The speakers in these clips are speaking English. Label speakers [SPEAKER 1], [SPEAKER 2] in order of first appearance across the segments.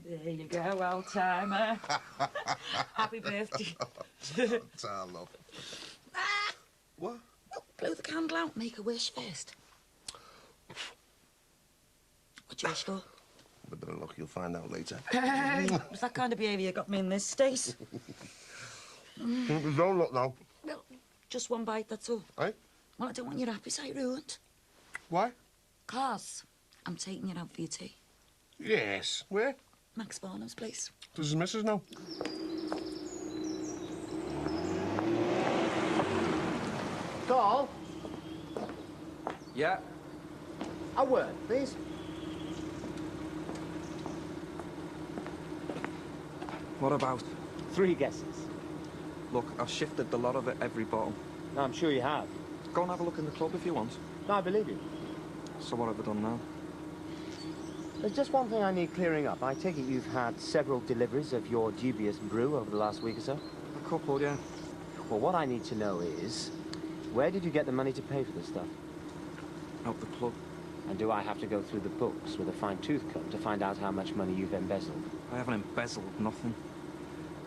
[SPEAKER 1] There you go, old timer. Happy birthday.
[SPEAKER 2] Ta, love.
[SPEAKER 1] Ah!
[SPEAKER 2] What?
[SPEAKER 1] Oh, blow the candle out, make a wish first. What you wish for?
[SPEAKER 2] With a bit of luck, you'll find out later.
[SPEAKER 1] It was that kind of behaviour that got me in this state.
[SPEAKER 2] Don't look now.
[SPEAKER 1] Well, just one bite, that's all.
[SPEAKER 2] Eh?
[SPEAKER 1] Well, I don't want your appetite ruined.
[SPEAKER 2] Why?
[SPEAKER 1] 'Cause I'm taking you out for your tea.
[SPEAKER 2] Yes. Where?
[SPEAKER 1] Max Barnum's place.
[SPEAKER 2] Does his missus know?
[SPEAKER 3] Carl?
[SPEAKER 4] Yeah?
[SPEAKER 3] A word, please.
[SPEAKER 4] What about?
[SPEAKER 3] 3 guesses.
[SPEAKER 4] Look, I've shifted the lot of it every bottom.
[SPEAKER 3] No, I'm sure you have.
[SPEAKER 4] Go and have a look in the club if you want.
[SPEAKER 3] No, I believe you.
[SPEAKER 4] So what have I done now?
[SPEAKER 3] There's just one thing I need clearing up. I take it you've had several deliveries of your dubious brew over the last week or so?
[SPEAKER 4] A couple, yeah.
[SPEAKER 3] Well, what I need to know is, where did you get the money to pay for this stuff?
[SPEAKER 4] Out the club.
[SPEAKER 3] And do I have to go through the books with a fine-tooth comb to find out how much money you've embezzled?
[SPEAKER 4] I haven't embezzled nothing.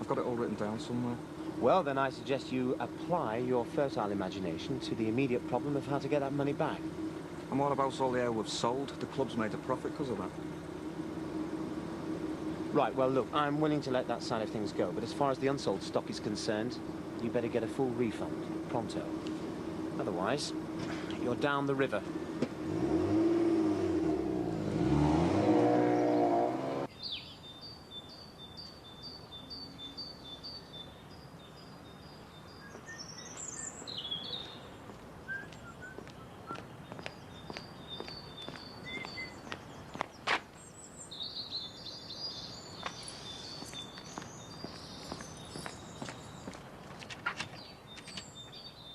[SPEAKER 4] I've got it all written down somewhere.
[SPEAKER 3] Well, then I suggest you apply your fertile imagination to the immediate problem of how to get that money back.
[SPEAKER 4] And what about all the ale we've sold? The club's made a profit because of that.
[SPEAKER 3] Right, well, look, I'm willing to let that side of things go, but as far as the unsold stock is concerned, you better get a full refund, pronto. Otherwise, you're down the river.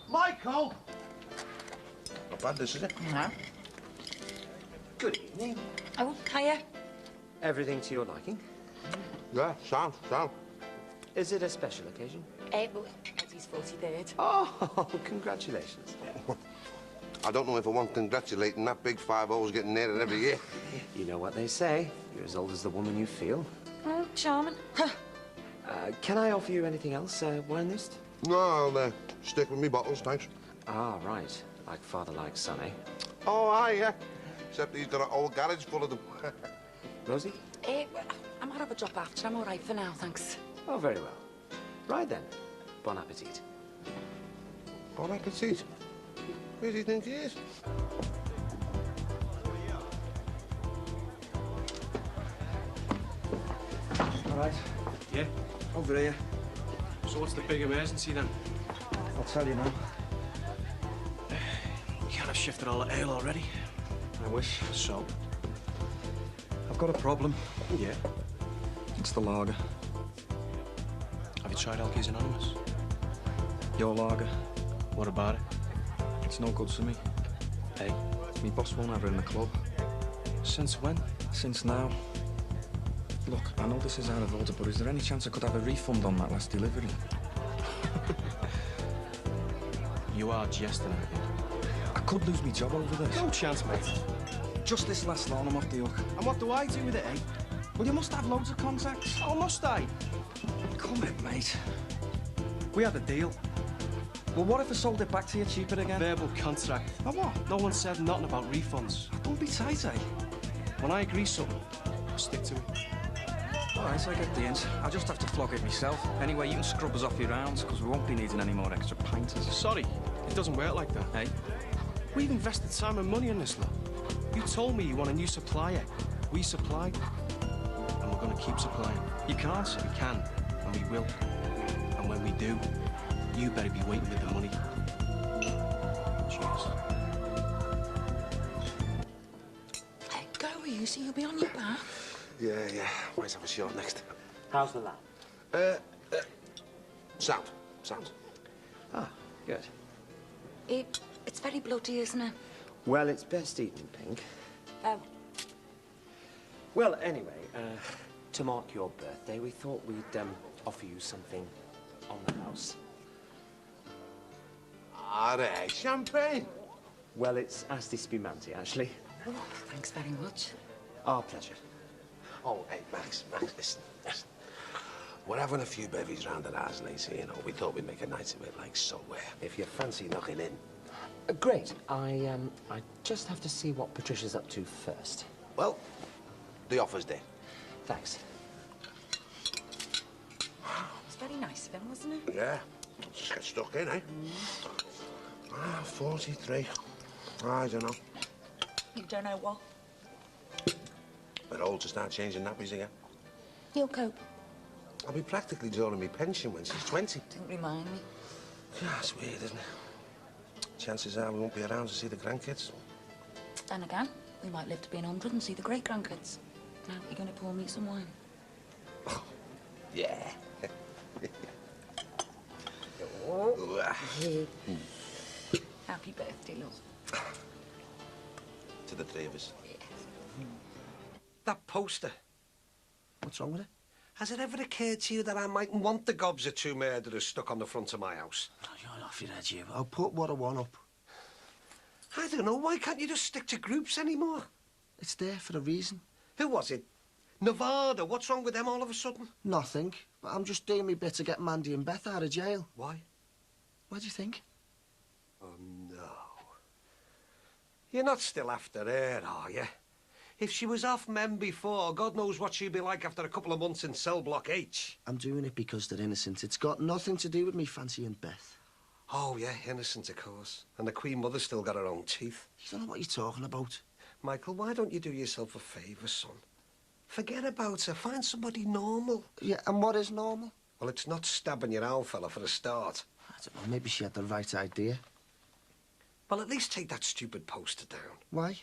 [SPEAKER 2] Michael! Not bad, this, is it?
[SPEAKER 1] No.
[SPEAKER 3] Good evening.
[SPEAKER 1] Oh, hiya.
[SPEAKER 3] Everything to your liking?
[SPEAKER 2] Yeah, sound.
[SPEAKER 3] Is it a special occasion?
[SPEAKER 1] Well, Eddie's 43rd.
[SPEAKER 3] Oh, congratulations.
[SPEAKER 2] I don't know if I want congratulating. That big 5-0's getting nearer every year.
[SPEAKER 3] You know what they say. You're as old as the woman you feel.
[SPEAKER 1] Oh, charming.
[SPEAKER 3] Can I offer you anything else, wine list?
[SPEAKER 2] No, I'll stick with me bottles, thanks.
[SPEAKER 3] Ah, right. Like father, like son, eh?
[SPEAKER 2] Oh, aye, yeah. Except he's got an old garage full of them.
[SPEAKER 3] Rosie?
[SPEAKER 1] Well, I might have a drop after. I'm all right for now, thanks.
[SPEAKER 3] Oh, very well. Right then. Bon appetit.
[SPEAKER 2] Bon appetit. Where do you think he is?
[SPEAKER 4] All right.
[SPEAKER 5] Yeah?
[SPEAKER 4] Over here.
[SPEAKER 5] So what's the big emergency then?
[SPEAKER 4] I'll tell you now.
[SPEAKER 5] You can't have shifted all the ale already.
[SPEAKER 4] I wish.
[SPEAKER 5] So?
[SPEAKER 4] I've got a problem.
[SPEAKER 5] Yeah?
[SPEAKER 4] It's the lager.
[SPEAKER 5] Have you tried Alkies Anonymous?
[SPEAKER 4] Your lager.
[SPEAKER 5] What about it?
[SPEAKER 4] It's no good to me.
[SPEAKER 5] Hey?
[SPEAKER 4] My boss won't have her in the club.
[SPEAKER 5] Since when?
[SPEAKER 4] Since now. Look, I know this is out of order, but is there any chance I could have a refund on that last delivery?
[SPEAKER 5] You are jesting at me.
[SPEAKER 4] I could lose my job over this.
[SPEAKER 5] No chance, mate.
[SPEAKER 4] Just this last lot, I'm off the hook.
[SPEAKER 5] And what do I do with it, eh?
[SPEAKER 4] Well, you must have loads of contacts.
[SPEAKER 5] Oh, must I?
[SPEAKER 4] Come in, mate. We had a deal. Well, what if I sold it back to you cheaper again?
[SPEAKER 5] Verbal contract.
[SPEAKER 4] Oh, what?
[SPEAKER 5] No one said nothing about refunds.
[SPEAKER 4] Don't be tight, eh?
[SPEAKER 5] When I agree something, I stick to it.
[SPEAKER 4] All right, I get the hint. I'll just have to flog it myself. Anyway, you can scrub us off your rounds, because we won't be needing any more extra pinters.
[SPEAKER 5] Sorry, it doesn't work like that.
[SPEAKER 4] Hey?
[SPEAKER 5] We've invested time and money in this, lot. You told me you want a new supplier. We supplied. And we're going to keep supplying.
[SPEAKER 4] You can't.
[SPEAKER 5] We can, and we will. And when we do, you better be waiting with the money. Cheers.
[SPEAKER 1] Hey, go easy, you'll be on your back.
[SPEAKER 2] Yeah. Might have a shot next.
[SPEAKER 3] How's the lad?
[SPEAKER 2] Sound.
[SPEAKER 3] Ah, good.
[SPEAKER 1] It's very bloody, isn't it?
[SPEAKER 3] Well, it's best eaten, Pink.
[SPEAKER 1] Oh.
[SPEAKER 3] Well, anyway, to mark your birthday, we thought we'd offer you something on the house.
[SPEAKER 2] Alright, champagne.
[SPEAKER 3] Well, it's Asti Spumante, actually.
[SPEAKER 1] Oh, thanks very much.
[SPEAKER 3] Our pleasure.
[SPEAKER 2] Oh, hey, Max, listen. We're having a few bevies round at ours later, you know. We thought we'd make a night of it, like, so if you fancy knocking in.
[SPEAKER 3] Great. I just have to see what Patricia's up to first.
[SPEAKER 2] Well, the offer's there.
[SPEAKER 3] Thanks.
[SPEAKER 1] It's very nice of him, wasn't it?
[SPEAKER 2] Yeah. Just get stuck in, eh? 43. I don't know.
[SPEAKER 1] You don't know what?
[SPEAKER 2] But old to start changing nappies again.
[SPEAKER 1] He'll cope.
[SPEAKER 2] I'll be practically drawing me pension when she's 20.
[SPEAKER 1] Don't remind me.
[SPEAKER 2] Yeah, it's weird, isn't it? Chances are we won't be around to see the grandkids.
[SPEAKER 1] Then again, we might live to be 100 and see the great-grandkids. Now, you're going to pour me some wine?
[SPEAKER 2] Oh, yeah.
[SPEAKER 1] Happy birthday, love.
[SPEAKER 2] To the three of us.
[SPEAKER 6] That poster.
[SPEAKER 3] What's wrong with it?
[SPEAKER 6] Has it ever occurred to you that I mightn't want the gobs of two murderers stuck on the front of my house?
[SPEAKER 3] Oh, you're off your head, you. I'll put what I want up.
[SPEAKER 6] I don't know. Why can't you just stick to groups anymore?
[SPEAKER 3] It's there for a reason.
[SPEAKER 6] Who was it? Nevada. What's wrong with them all of a sudden?
[SPEAKER 3] Nothing. But I'm just doing my bit to get Mandy and Beth out of jail.
[SPEAKER 6] Why?
[SPEAKER 3] What do you think?
[SPEAKER 6] Oh, no. You're not still after her, are you? If she was off men before, God knows what she'd be like after a couple of months in cell block H.
[SPEAKER 3] I'm doing it because they're innocent. It's got nothing to do with me fancying Beth.
[SPEAKER 6] Oh, yeah, innocent, of course. And the Queen Mother's still got her own teeth.
[SPEAKER 3] You don't know what you're talking about.
[SPEAKER 6] Michael, why don't you do yourself a favour, son? Forget about her. Find somebody normal.
[SPEAKER 3] Yeah, and what is normal?
[SPEAKER 6] Well, it's not stabbing your old fella for a start.
[SPEAKER 3] I don't know, maybe she had the right idea.
[SPEAKER 6] Well, at least take that stupid poster down.
[SPEAKER 3] Why?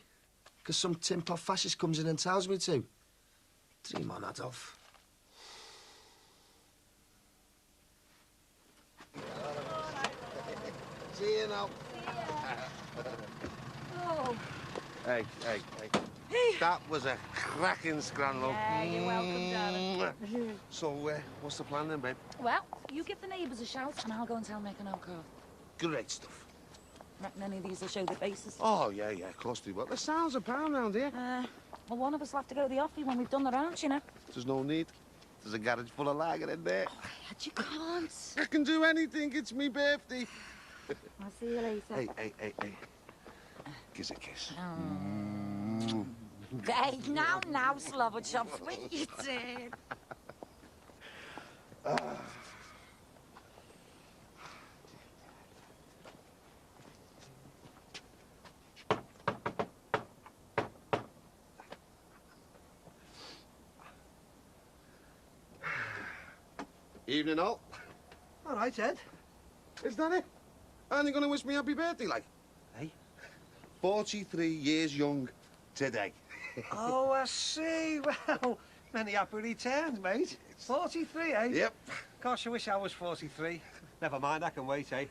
[SPEAKER 3] Because some tin-pot fascist comes in and tells me to. Dream on, Adolf.
[SPEAKER 2] See you now.
[SPEAKER 1] Oh.
[SPEAKER 2] Hey. That was a cracking scramble.
[SPEAKER 1] Yeah, you're welcome, darling.
[SPEAKER 2] So, what's the plan then, babe?
[SPEAKER 1] Well, you give the neighbours a shout and I'll go and tell Mick and Alcove.
[SPEAKER 2] Great stuff.
[SPEAKER 1] Reckon any of these will show their faces?
[SPEAKER 2] Oh, yeah, of course they will. The sounds are pound round here.
[SPEAKER 1] Well, one of us will have to go to the offie when we've done the rounds, you know.
[SPEAKER 2] There's no need. There's a garage full of lager in there.
[SPEAKER 1] Oh, Ed, you can't.
[SPEAKER 2] I can do anything. It's me birthday.
[SPEAKER 1] I'll see you later.
[SPEAKER 2] Hey. Kiss a kiss.
[SPEAKER 1] Hey, now, slobber chops, what you did.
[SPEAKER 2] Evening, all.
[SPEAKER 6] All right, Ed.
[SPEAKER 2] Is that it? Aren't you going to wish me happy birthday, like?
[SPEAKER 6] Hey?
[SPEAKER 2] 43 years young today.
[SPEAKER 6] Oh, I see. Well, many happy returns, mate. 43, eh?
[SPEAKER 2] Yep.
[SPEAKER 6] Gosh, I wish I was 43. Never mind, I can wait, eh?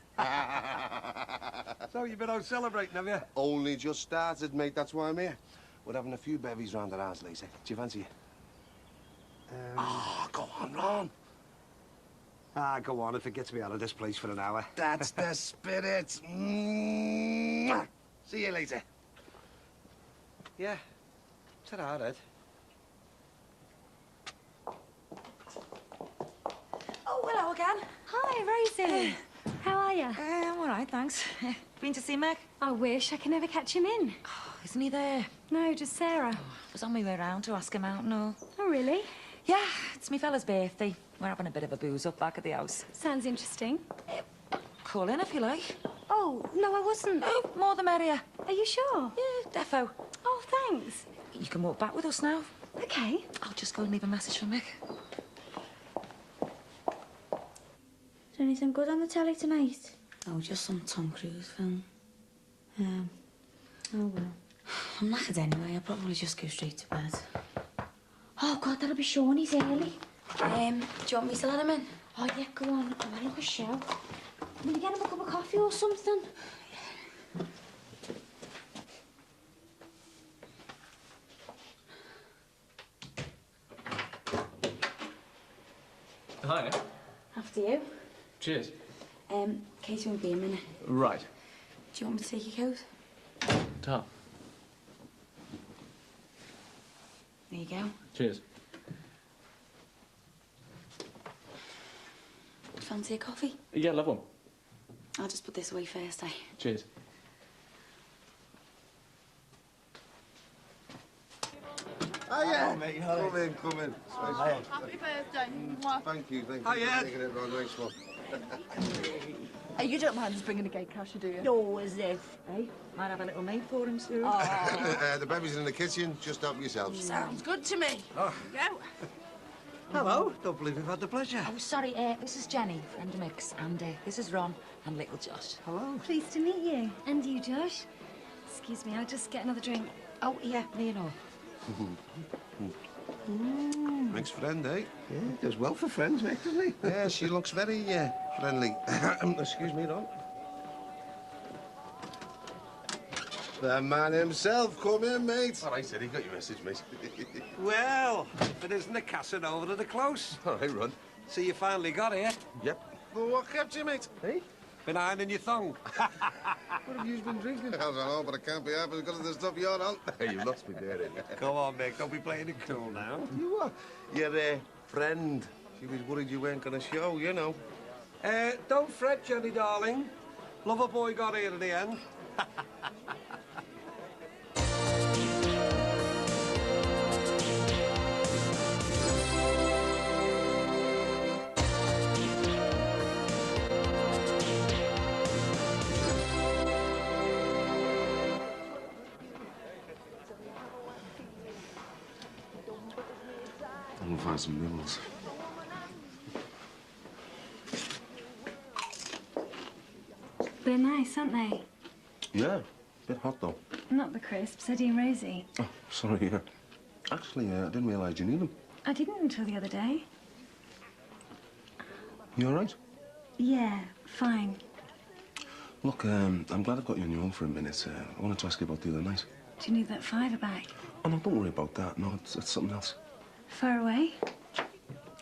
[SPEAKER 6] So you've been out celebrating, have you?
[SPEAKER 2] Only just started, mate. That's why I'm here. We're having a few bevies round at ours later. Do you fancy it? Go on, Ron.
[SPEAKER 6] Go on, if it gets me out of this place for an hour.
[SPEAKER 2] That's the spirit. Mwah. See you later.
[SPEAKER 6] Yeah. Ta-ra, Ed.
[SPEAKER 1] Oh, hello again.
[SPEAKER 7] Hi, Rosie. How are you?
[SPEAKER 1] I'm all right, thanks. Been to see Meg?
[SPEAKER 7] I wish I could never catch him in.
[SPEAKER 1] Oh, isn't he there?
[SPEAKER 7] No, just Sarah.
[SPEAKER 1] I was on my way round to ask him out and all.
[SPEAKER 7] Oh, really?
[SPEAKER 1] Yeah, it's me fella's birthday. We're having a bit of a booze up back at the house.
[SPEAKER 7] Sounds interesting.
[SPEAKER 1] Call in if you like.
[SPEAKER 7] Oh, no, I wasn't.
[SPEAKER 1] Oh, more the merrier.
[SPEAKER 7] Are you sure?
[SPEAKER 1] Yeah, defo.
[SPEAKER 7] Oh, thanks.
[SPEAKER 1] You can walk back with us now.
[SPEAKER 7] Okay.
[SPEAKER 1] I'll just go and leave a message for Mick.
[SPEAKER 8] Is there anything good on the telly tonight?
[SPEAKER 1] Oh, just some Tom Cruise film.
[SPEAKER 8] Oh, well.
[SPEAKER 1] I'm knackered anyway. I'll probably just go straight to bed.
[SPEAKER 8] Oh, God, that'll be Sean. He's early.
[SPEAKER 1] Do you want me to let him in?
[SPEAKER 8] Oh, yeah, go on. I'm having a show. Will you get him a cup of coffee or something?
[SPEAKER 5] Hi.
[SPEAKER 8] After you.
[SPEAKER 5] Cheers.
[SPEAKER 8] Katie won't be a minute.
[SPEAKER 5] Right.
[SPEAKER 8] Do you want me to take your coat?
[SPEAKER 5] Ta.
[SPEAKER 8] There you go.
[SPEAKER 5] Cheers.
[SPEAKER 1] Fancy a coffee?
[SPEAKER 9] Yeah, love one.
[SPEAKER 1] I'll just put this away first, eh?
[SPEAKER 9] Cheers.
[SPEAKER 10] Hiya.
[SPEAKER 5] mate,
[SPEAKER 10] Come in, come in.
[SPEAKER 11] Happy birthday. Mwah.
[SPEAKER 10] Thank you for
[SPEAKER 6] Hiya.
[SPEAKER 10] taking it round. Thanks, Mum.
[SPEAKER 11] Hey, you don't mind us bringing a gate cashier, do you?
[SPEAKER 1] No, as if. Hey, might have a little maid for him soon.
[SPEAKER 10] The baby's in the kitchen. Just help yourselves.
[SPEAKER 11] Sounds good to me.
[SPEAKER 6] Oh.
[SPEAKER 11] Go.
[SPEAKER 6] Hello. Don't believe we've had the pleasure.
[SPEAKER 1] Oh, sorry, this is Jenny, friend of Mick's, and this is Ron and little Josh.
[SPEAKER 6] Hello.
[SPEAKER 7] Pleased to meet you. And you, Josh. Excuse me, I'll just get another drink.
[SPEAKER 1] Oh, yeah, you know.
[SPEAKER 10] Nice friend, eh?
[SPEAKER 6] Yeah, does well for friends, mate, doesn't he?
[SPEAKER 10] Yeah, she looks very friendly.
[SPEAKER 6] Excuse me, Ron.
[SPEAKER 10] The man himself. Come in, mate. All right, Eddie, got your message, mate.
[SPEAKER 6] Well, if it isn't the Casanova to the close.
[SPEAKER 10] All right, Ron.
[SPEAKER 6] See, you finally got here.
[SPEAKER 10] Yep. Well, what kept you, mate?
[SPEAKER 6] Hey? Been ironing your thong.
[SPEAKER 10] What have you been drinking? I don't know, but I can't be happy because of the stuff you're on. Hey, you lost me there, Eddie.
[SPEAKER 6] Come on, Mick, don't be playing it cool now.
[SPEAKER 10] You are. Your friend. She was worried you weren't going to show, you know.
[SPEAKER 6] Don't fret, Jenny, darling. Lover boy got here in the end.
[SPEAKER 10] I'm gonna find some noodles.
[SPEAKER 7] They're nice, aren't they?
[SPEAKER 10] Yeah, bit hot though.
[SPEAKER 7] Not the crisps, Eddie and Rosie.
[SPEAKER 10] Oh, sorry, yeah. Actually, I didn't realise you knew them.
[SPEAKER 7] I didn't until the other day.
[SPEAKER 10] You all right?
[SPEAKER 7] Yeah, fine.
[SPEAKER 10] Look, I'm glad I've got you on your own for a minute. I wanted to ask you about the other night.
[SPEAKER 7] Do you need that fiver back?
[SPEAKER 10] Oh, no, don't worry about that. No, it's something else.
[SPEAKER 7] Far away?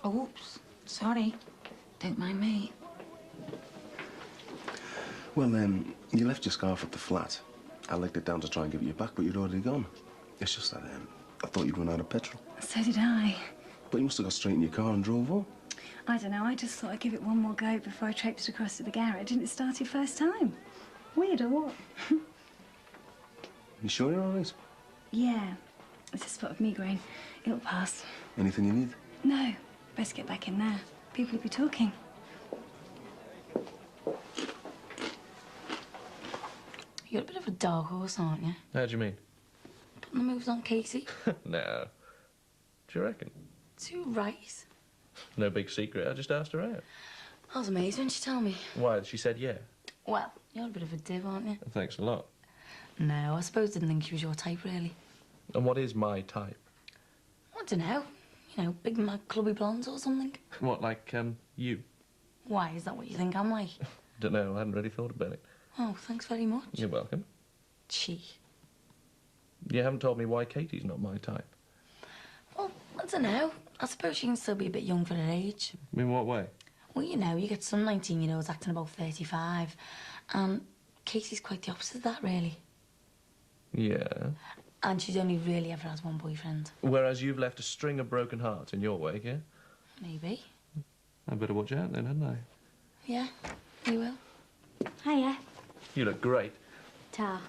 [SPEAKER 1] Oh, oops. Sorry. Don't mind me.
[SPEAKER 10] Well, you left your scarf at the flat. I legged it down to try and give it you back, but you'd already gone. It's just that I thought you'd run out of petrol.
[SPEAKER 7] So did I.
[SPEAKER 10] But you must have got straight in your car and drove on.
[SPEAKER 7] I don't know, I just thought I'd give it one more go before I traipsed across to the garage. Didn't it start your first time? Weird or what?
[SPEAKER 10] You sure you're all right?
[SPEAKER 7] Yeah, it's a spot of migraine. It'll pass.
[SPEAKER 10] Anything you need?
[SPEAKER 7] No, best get back in there. People will be talking.
[SPEAKER 1] You're a bit of a dog horse, aren't you?
[SPEAKER 9] How do you mean?
[SPEAKER 1] Putting the moves on Casey.
[SPEAKER 9] No. Do you reckon?
[SPEAKER 1] Too right.
[SPEAKER 9] No big secret. I just asked her out.
[SPEAKER 1] I was amazed when she told me.
[SPEAKER 9] Why? She said yeah.
[SPEAKER 1] Well, you're a bit of a div, aren't you?
[SPEAKER 9] Thanks a lot.
[SPEAKER 1] No, I suppose didn't think she was your type, really.
[SPEAKER 9] And what is my type?
[SPEAKER 1] I don't know. You know, big mad clubby blondes or something.
[SPEAKER 9] What, like, you?
[SPEAKER 1] Why, is that what you think I'm like?
[SPEAKER 9] Don't know. I hadn't really thought about it.
[SPEAKER 1] Oh, thanks very much.
[SPEAKER 9] You're welcome.
[SPEAKER 1] Gee.
[SPEAKER 9] You haven't told me why Katie's not my type.
[SPEAKER 1] Well, I don't know. I suppose she can still be a bit young for her age.
[SPEAKER 9] In what way?
[SPEAKER 1] Well, you know, you get some 19-year-olds acting about 35. And Casey's quite the opposite of that, really.
[SPEAKER 9] Yeah.
[SPEAKER 1] And she's only really ever had one boyfriend.
[SPEAKER 9] Whereas you've left a string of broken hearts in your wake, yeah?
[SPEAKER 1] Maybe.
[SPEAKER 9] I better watch out then, hadn't I?
[SPEAKER 1] Yeah, you will.
[SPEAKER 7] Hiya.
[SPEAKER 9] You look great.
[SPEAKER 7] Ta.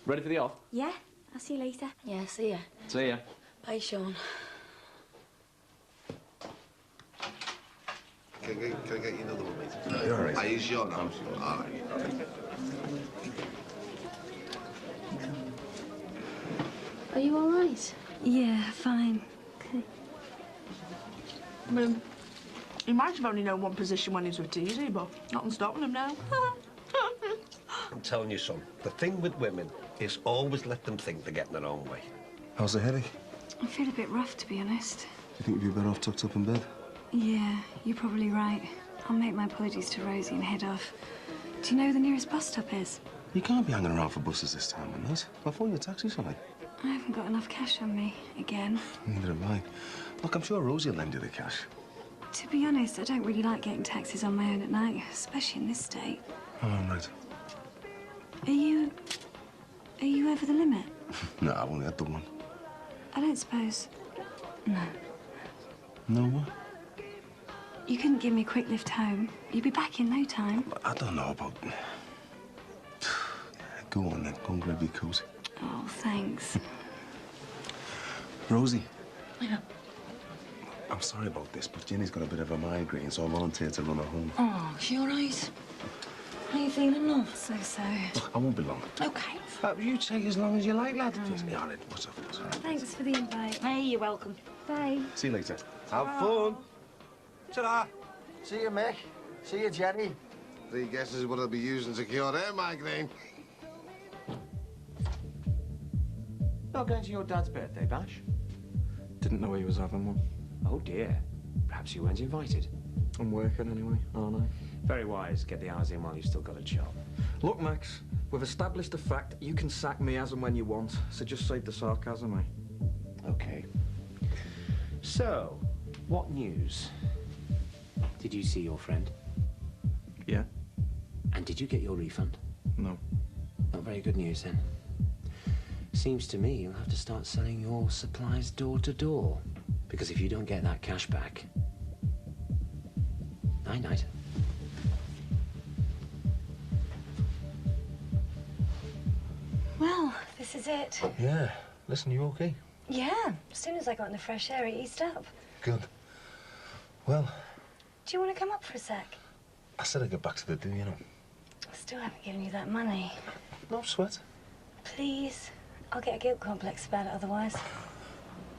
[SPEAKER 9] Ready for the off?
[SPEAKER 7] Yeah, I'll see you later.
[SPEAKER 1] Yeah, see ya.
[SPEAKER 9] See ya.
[SPEAKER 1] Bye, Sean.
[SPEAKER 10] Can I get you another one, mate? You're all right. Are you sure? I'm sure. All right. All right.
[SPEAKER 8] Are you all right?
[SPEAKER 7] Yeah, fine. Okay.
[SPEAKER 11] I mean, he might have only known one position when he was with Teasy, but nothing's stopping him now.
[SPEAKER 6] I'm telling you, son, the thing with women is always let them think they're getting their own way.
[SPEAKER 10] How's the headache?
[SPEAKER 7] I feel a bit rough, to be honest.
[SPEAKER 10] Do you think you'd be better off tucked up in bed?
[SPEAKER 7] Yeah, you're probably right. I'll make my apologies to Rosie and head off. Do you know where the nearest bus stop is?
[SPEAKER 10] You can't be hanging around for buses this time of night. I'll phone you a taxi, shall I?
[SPEAKER 7] I haven't got enough cash on me, again.
[SPEAKER 10] Neither have I. Look, I'm sure Rosie will lend you the cash.
[SPEAKER 7] To be honest, I don't really like getting taxis on my own at night, especially in this state.
[SPEAKER 10] Oh, right.
[SPEAKER 7] Are you over the limit?
[SPEAKER 10] No, I've only had the one.
[SPEAKER 7] I don't suppose... No.
[SPEAKER 10] No what?
[SPEAKER 7] You couldn't give me a quick lift home. You'd be back in no time.
[SPEAKER 10] I don't know about... Go on then, go and grab your coat.
[SPEAKER 7] Oh, thanks.
[SPEAKER 10] Rosie.
[SPEAKER 1] Yeah.
[SPEAKER 10] I'm sorry about this, but Jenny's got a bit of a migraine, so I volunteered to run her home.
[SPEAKER 1] Oh, she all right? How you feeling, love?
[SPEAKER 7] So.
[SPEAKER 10] Look, I won't be long.
[SPEAKER 1] Okay.
[SPEAKER 2] You take as long as you like, lad.
[SPEAKER 10] Yeah, all right, what's up?
[SPEAKER 7] Thanks for the invite.
[SPEAKER 1] Hey, you're welcome.
[SPEAKER 7] Bye.
[SPEAKER 10] See you later.
[SPEAKER 2] Have fun. Ta-da.
[SPEAKER 12] See you, Mick. See you, Jenny.
[SPEAKER 2] Three guesses what I'll be using to cure their migraine.
[SPEAKER 3] Not going to your dad's birthday bash?
[SPEAKER 4] Didn't know he was having one.
[SPEAKER 3] Oh, dear. Perhaps you weren't invited.
[SPEAKER 4] I'm working anyway, aren't I?
[SPEAKER 3] Very wise. Get the hours in while you've still got a job.
[SPEAKER 4] Look, Max, we've established the fact that you can sack me as and when you want, so just save the sarcasm, eh?
[SPEAKER 3] Okay. So, what news? Did you see your friend?
[SPEAKER 4] Yeah?
[SPEAKER 3] And did you get your refund?
[SPEAKER 4] No.
[SPEAKER 3] Not very good news, then. Seems to me you'll have to start selling your supplies door to door. Because if you don't get that cash back... Night-night.
[SPEAKER 7] Well, this is it.
[SPEAKER 10] Yeah. Listen, you okay?
[SPEAKER 7] Yeah. As soon as I got in the fresh air, it eased up.
[SPEAKER 10] Good. Well,
[SPEAKER 7] Do you want to come up for a sec?
[SPEAKER 10] I said I'd get back to the do, you know.
[SPEAKER 7] I still haven't given you that money.
[SPEAKER 10] No sweat.
[SPEAKER 7] Please. I'll get a guilt complex about it otherwise.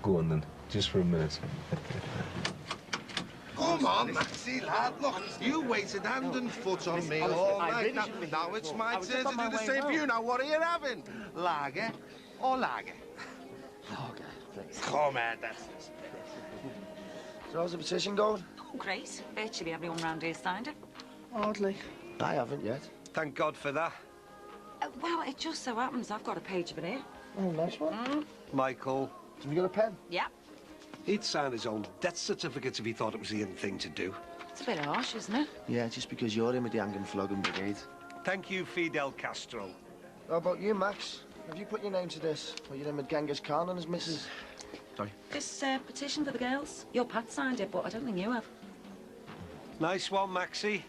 [SPEAKER 10] Go on then, just for a minute.
[SPEAKER 2] Come on, Maxie, lad. Look, you waited hand and foot on me all night. Now it's my turn to do the same for you. Now, what are you having? Lager or lager?
[SPEAKER 12] Lager, please.
[SPEAKER 2] Come on, that's...
[SPEAKER 12] So how's the petition going?
[SPEAKER 13] Oh, great. Virtually everyone round here signed it.
[SPEAKER 11] Hardly.
[SPEAKER 12] I haven't yet.
[SPEAKER 6] Thank God for that.
[SPEAKER 13] Well, it just so happens I've got a page of it here.
[SPEAKER 12] Oh, nice one.
[SPEAKER 6] Michael.
[SPEAKER 12] Have you got a pen?
[SPEAKER 13] Yeah.
[SPEAKER 6] He'd sign his own death certificate if he thought it was the in thing to do.
[SPEAKER 13] It's a bit harsh, isn't it?
[SPEAKER 12] Yeah, just because you're in with the hanging flogging brigade.
[SPEAKER 6] Thank you, Fidel Castro.
[SPEAKER 12] How about you, Max? Have you put your name to this? Or you're in with Genghis Khan and his missus?
[SPEAKER 10] Sorry?
[SPEAKER 13] This petition for the girls. Your Pat signed it, but I don't think you have.
[SPEAKER 6] Nice one, Maxie.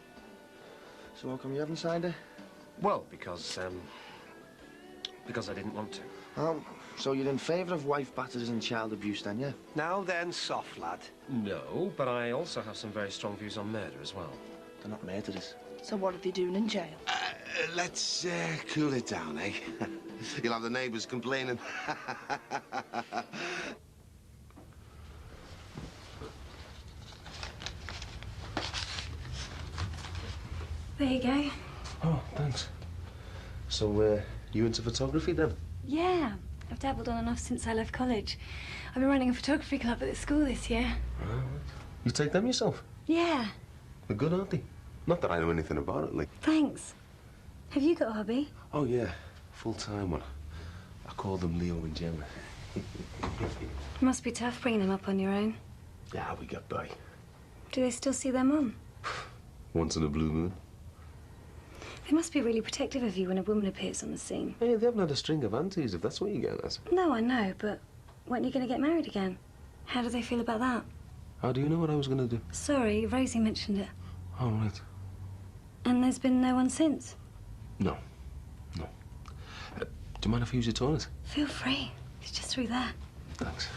[SPEAKER 12] So how come you haven't signed it?
[SPEAKER 5] Well, because I didn't want to.
[SPEAKER 12] Oh, so you're in favour of wife batters and child abuse then, yeah?
[SPEAKER 6] Now then, soft lad.
[SPEAKER 5] No, but I also have some very strong views on murder as well.
[SPEAKER 12] They're not murderers.
[SPEAKER 11] So what are they doing in jail?
[SPEAKER 2] Let's cool it down, eh? You'll have the neighbours complaining.
[SPEAKER 7] There you go.
[SPEAKER 10] Oh, thanks. So, you into photography then?
[SPEAKER 7] Yeah. I've dabbled on and off since I left college. I've been running a photography club at the school this year.
[SPEAKER 10] Right. You take them yourself?
[SPEAKER 7] Yeah.
[SPEAKER 10] They're good, aren't they? Not that I know anything about it, like.
[SPEAKER 7] Thanks. Have you got a hobby?
[SPEAKER 10] Oh, yeah. Full-time one. I call them Leo and Gemma.
[SPEAKER 7] It must be tough bringing them up on your own.
[SPEAKER 10] Yeah, we get by.
[SPEAKER 7] Do they still see their mum?
[SPEAKER 10] Once in a blue moon.
[SPEAKER 7] They must be really protective of you when a woman appears on the scene.
[SPEAKER 10] Hey, they haven't had a string of aunties, if that's what you're getting at.
[SPEAKER 7] No, I know, but when are you going to get married again? How do they feel about that?
[SPEAKER 10] How do you know what I was going to do?
[SPEAKER 7] Sorry, Rosie mentioned it.
[SPEAKER 10] Oh, right.
[SPEAKER 7] And there's been no one since?
[SPEAKER 10] No. No. Do you mind if I use your toilet?
[SPEAKER 7] Feel free. It's just through there.
[SPEAKER 10] Thanks.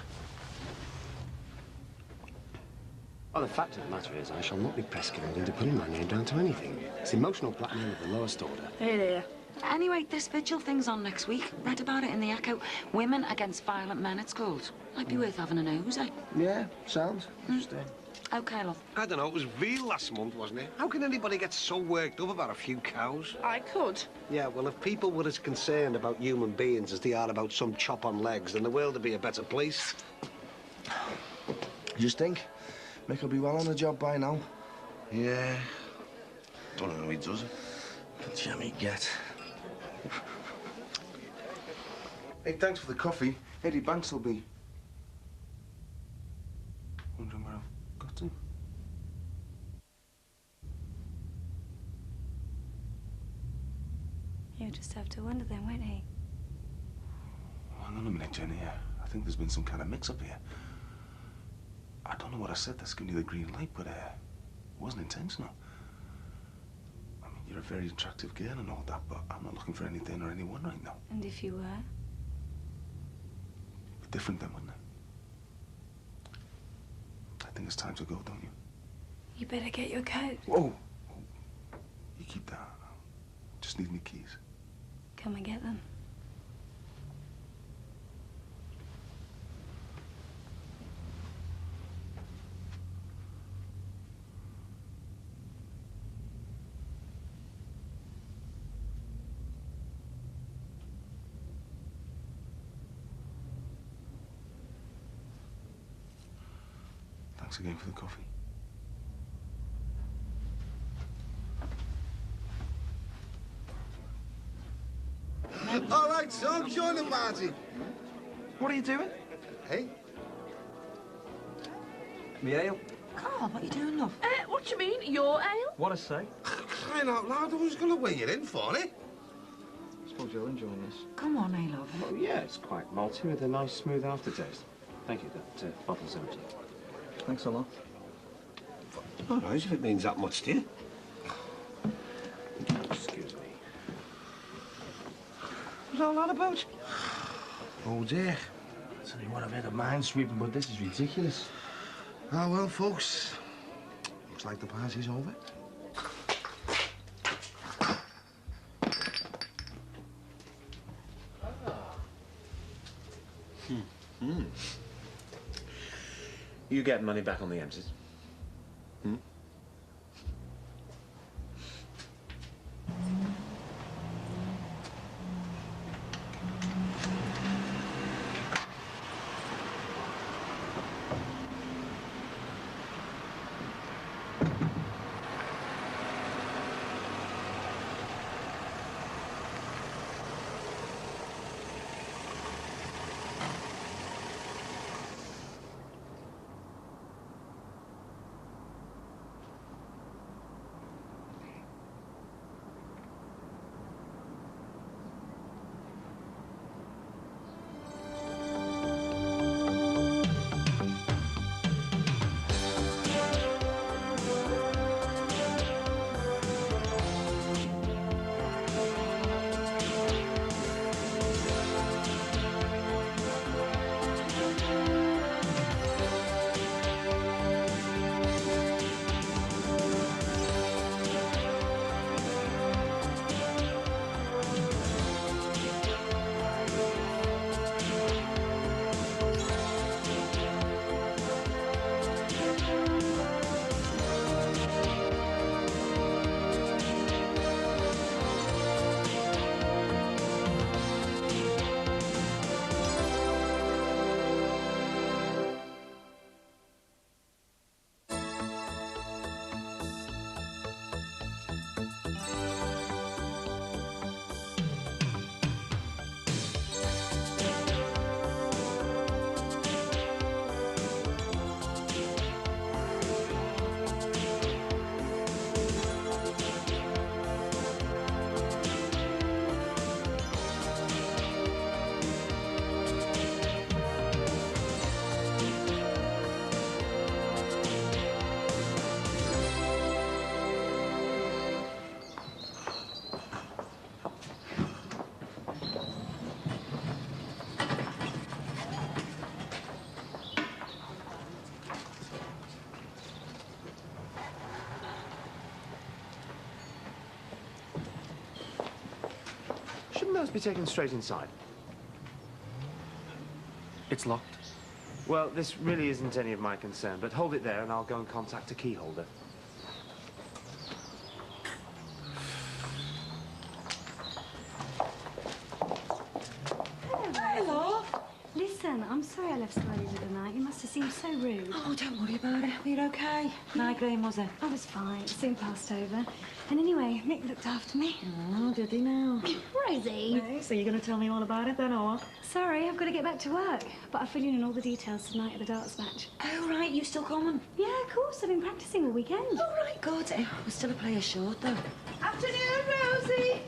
[SPEAKER 3] Well, the fact of the matter is, I shall not be pescadilled into putting my name down to anything. It's emotional blackmail of the lowest order.
[SPEAKER 11] Hey there.
[SPEAKER 13] Anyway, this vigil thing's on next week. Read about it in the Echo. Women Against Violent Men, it's called. Might be worth having a nose, eh?
[SPEAKER 12] Yeah, sounds. Interesting.
[SPEAKER 13] OK, love.
[SPEAKER 6] I don't know, it was Veal last month, wasn't it? How can anybody get so worked up about a few cows?
[SPEAKER 11] I could.
[SPEAKER 6] Yeah, well, if people were as concerned about human beings as they are about some chop on legs, then the world would be a better place.
[SPEAKER 12] You just think? Mick will be well on the job by now.
[SPEAKER 10] Yeah. Don't know how he does it.
[SPEAKER 12] Good jammy get.
[SPEAKER 10] Hey, thanks for the coffee. Eddie Banks will be... wondering where I've got to.
[SPEAKER 7] He'll just have to wonder then, won't he?
[SPEAKER 10] Hang on a minute, Jenny. I think there's been some kind of mix-up here. I don't know what I said that's giving you the green light, but It wasn't intentional. I mean, you're a very attractive girl and all that, but I'm not looking for anything or anyone right now.
[SPEAKER 7] And if you were?
[SPEAKER 10] Be different then, wouldn't it? I think it's time to go, don't you?
[SPEAKER 7] You better get your coat.
[SPEAKER 10] Whoa! You keep that. Just need me keys.
[SPEAKER 7] Come and get them.
[SPEAKER 10] Thanks again for the coffee.
[SPEAKER 2] All right, son, join the party.
[SPEAKER 4] What are you doing?
[SPEAKER 2] Hey?
[SPEAKER 4] Me ale.
[SPEAKER 13] Carl, what are you doing, love?
[SPEAKER 11] What do you mean? Your ale?
[SPEAKER 4] What I say?
[SPEAKER 2] Crying out loud, who's going to weigh you in for it?
[SPEAKER 12] I suppose you'll enjoy this.
[SPEAKER 13] Come on, eh, love?
[SPEAKER 3] Oh, yeah, it's quite malty with a nice, smooth aftertaste. Thank you, that bottle's empty.
[SPEAKER 12] Thanks a lot.
[SPEAKER 6] All right, if it means that much to you.
[SPEAKER 3] Excuse me.
[SPEAKER 6] What's all that about?
[SPEAKER 2] Oh, dear.
[SPEAKER 12] Tell you what, I've had a mind sweeping, but this is ridiculous.
[SPEAKER 2] Ah, well, folks. Looks like the party's over.
[SPEAKER 3] You get money back on the empties. Hmm? Shouldn't those be taken straight inside?
[SPEAKER 4] It's locked.
[SPEAKER 3] Well, this really isn't any of my concern, but hold it there and I'll go and contact a key holder.
[SPEAKER 7] Hello. Listen, I'm sorry I left so early the night. You must have seemed so rude.
[SPEAKER 13] Oh, don't worry about it. We're okay. Night Graham, was it?
[SPEAKER 7] I was fine. It soon passed over. And anyway, Nick looked after me.
[SPEAKER 13] Oh, did he now?
[SPEAKER 7] Rosie.
[SPEAKER 13] Hey, so you're going to tell me all about it then, or what?
[SPEAKER 7] Sorry, I've got to get back to work. But I'll fill you in all the details tonight at the darts match.
[SPEAKER 13] Oh, right. You still coming?
[SPEAKER 7] Yeah, of course. I've been practicing all weekend.
[SPEAKER 13] Oh, right. Good. We're still a player short, though.
[SPEAKER 11] Afternoon, Rosie.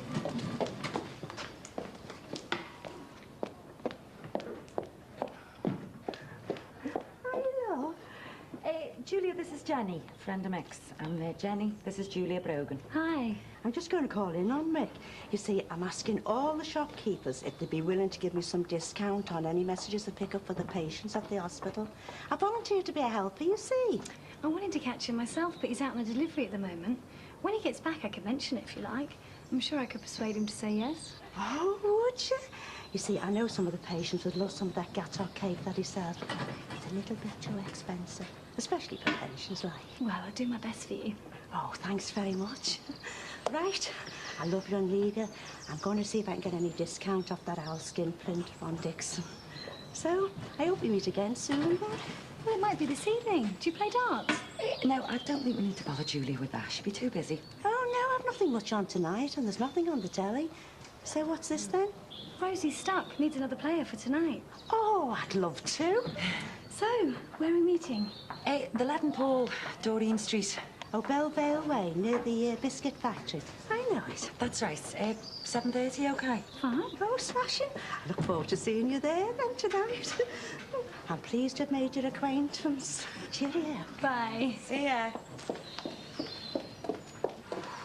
[SPEAKER 13] Julia, this is Jenny, friend of Mick's. And Jenny, this is Julia Brogan.
[SPEAKER 7] Hi.
[SPEAKER 14] I'm just going to call in on Mick. You see, I'm asking all the shopkeepers if they'd be willing to give me some discount on any messages they pick up for the patients at the hospital. I volunteered to be a helper, you see.
[SPEAKER 7] I'm wanting to catch him myself, but he's out on a delivery at the moment. When he gets back, I can mention it if you like. I'm sure I could persuade him to say yes.
[SPEAKER 14] Oh, would you? You see, I know some of the patients would love some of that gateau cake that he sells, but it's a little bit too expensive, especially for patients like.
[SPEAKER 7] Well, I'll do my best for you.
[SPEAKER 14] Oh, thanks very much. Right, I love you and leave you. I'm going to see if I can get any discount off that owlskin print from Dixon. So, I hope we meet again soon, Bud.
[SPEAKER 7] Well, it might be this evening. Do you play darts?
[SPEAKER 13] No, I don't think we need to bother Julia with that. She'll be too busy.
[SPEAKER 14] Oh, no, I've nothing much on tonight, and there's nothing on the telly. So what's this, then?
[SPEAKER 7] Rosie's stuck. Needs another player for tonight.
[SPEAKER 14] Oh, I'd love to.
[SPEAKER 7] So, where are we meeting?
[SPEAKER 13] The Leaden Pool, Doreen Street.
[SPEAKER 14] Oh, Belvale Way, near the biscuit factory. I know it.
[SPEAKER 13] That's right. 7:30, OK?
[SPEAKER 14] Fine. Oh, smashing. I look forward to seeing you there, then, tonight. I'm pleased to have made your acquaintance. Cheerio.
[SPEAKER 7] Bye.
[SPEAKER 14] See ya.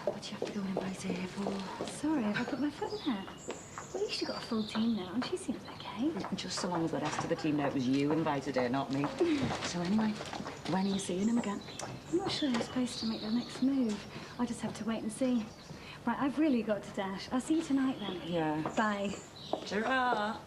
[SPEAKER 13] What do you have to go and invite her for?
[SPEAKER 7] Sorry, have I put my foot in that? Well, at least you've got a full team now, and she seems okay.
[SPEAKER 13] Just so long as the rest of the team know it was you invited her, not me. So anyway, when are you seeing him again?
[SPEAKER 7] I'm not sure who's supposed to make the next move. I just have to wait and see. Right, I've really got to dash. I'll see you tonight, then.
[SPEAKER 13] Yeah.
[SPEAKER 7] Bye.
[SPEAKER 13] Ta-ra.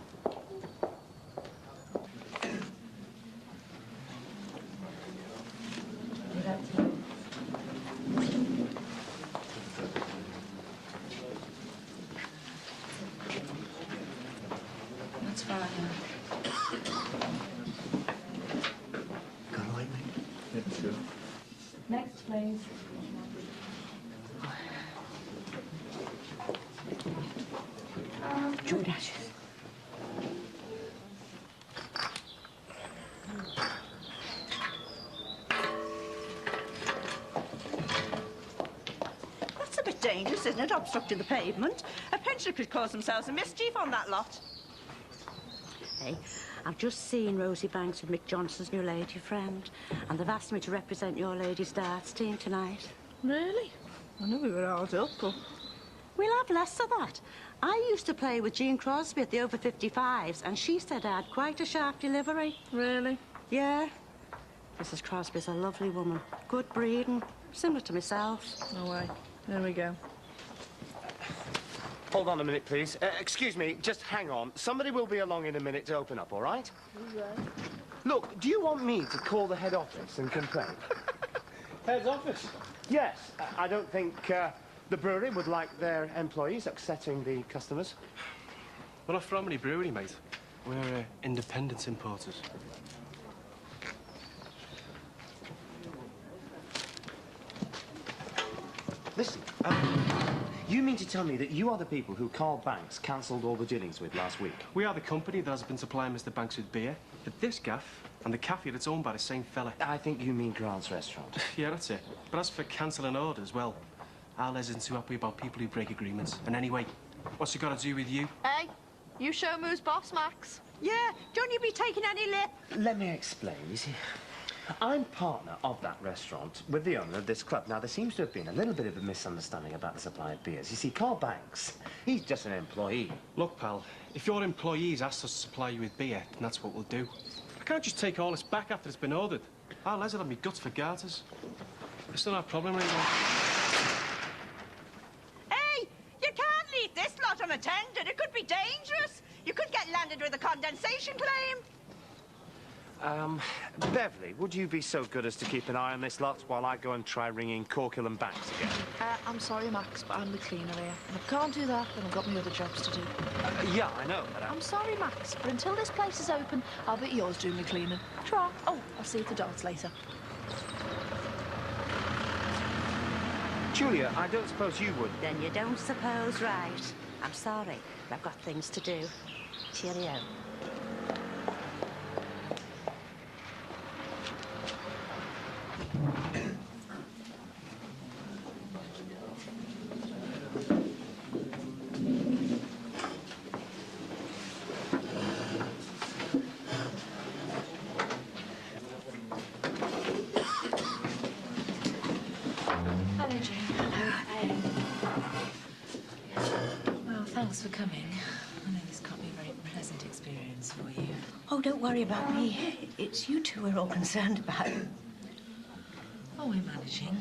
[SPEAKER 13] That's fine.
[SPEAKER 10] Got a light, mate? Yeah, sure.
[SPEAKER 7] Next, please.
[SPEAKER 14] Judas. That's a bit dangerous, isn't it, obstructing the pavement? A pensioner could cause themselves a mischief on that lot. Hey, I've just seen Rosie Banks and Mick Johnson's new lady friend, and they've asked me to represent your ladies' darts team tonight.
[SPEAKER 11] Really? I knew we were hard up, but...
[SPEAKER 14] We'll have less of that. I used to play with Jean Crosby at the over 55s, and she said I had quite a sharp delivery.
[SPEAKER 11] Really?
[SPEAKER 14] Yeah. Mrs. Crosby's a lovely woman. Good breeding, similar to myself.
[SPEAKER 11] No way. There we go.
[SPEAKER 3] Hold on a minute, please. Excuse me, just hang on. Somebody will be along in a minute to open up, all right? Look, do you want me to call the head office and complain?
[SPEAKER 5] Head office?
[SPEAKER 3] Yes. I don't think the brewery would like their employees upsetting the customers.
[SPEAKER 5] We're not from any brewery, mate. We're independent importers.
[SPEAKER 3] Listen, you mean to tell me that you are the people who Carl Banks cancelled all the dealings with last week?
[SPEAKER 5] We are the company that has been supplying Mr. Banks with beer at this gaff and the cafe that's owned by the same fella.
[SPEAKER 3] I think you mean Grant's restaurant.
[SPEAKER 5] Yeah, that's it. But as for cancelling orders, well, our Les isn't too happy about people who break agreements. And anyway, what's it got to do with you?
[SPEAKER 11] Hey, you show me who's boss, Max.
[SPEAKER 14] Yeah, don't you be taking any lip.
[SPEAKER 3] Let me explain. You see, I'm partner of that restaurant with the owner of this club. Now, there seems to have been a little bit of a misunderstanding about the supply of beers. You see, Carl Banks, he's just an employee.
[SPEAKER 5] Look, pal, if your employees asked us to supply you with beer, then that's what we'll do. I can't just take all this back after it's been ordered. Our Les will have me guts for garters. It's not our problem anymore.
[SPEAKER 14] Hey, you can't leave this lot unattended. It could be dangerous. You could get landed with a condensation claim.
[SPEAKER 3] Beverly, would you be so good as to keep an eye on this lot while I go and try ringing Corkill and Banks again?
[SPEAKER 11] I'm sorry, Max, but I'm the cleaner here. And if I can't do that, then I've got my other jobs to do.
[SPEAKER 3] Yeah, I know, but
[SPEAKER 11] I'm sorry, Max, but until this place is open, I'll be at yours doing my cleaning. Try. Oh, I'll see you at the darts later.
[SPEAKER 3] Julia, I don't suppose you would.
[SPEAKER 14] Then you don't suppose right. I'm sorry, but I've got things to do. Cheerio.
[SPEAKER 15] Thanks for coming. I know this can't be a very pleasant experience for you.
[SPEAKER 14] Oh, don't worry about me. It's you two we're all concerned about.
[SPEAKER 15] Oh, we're managing.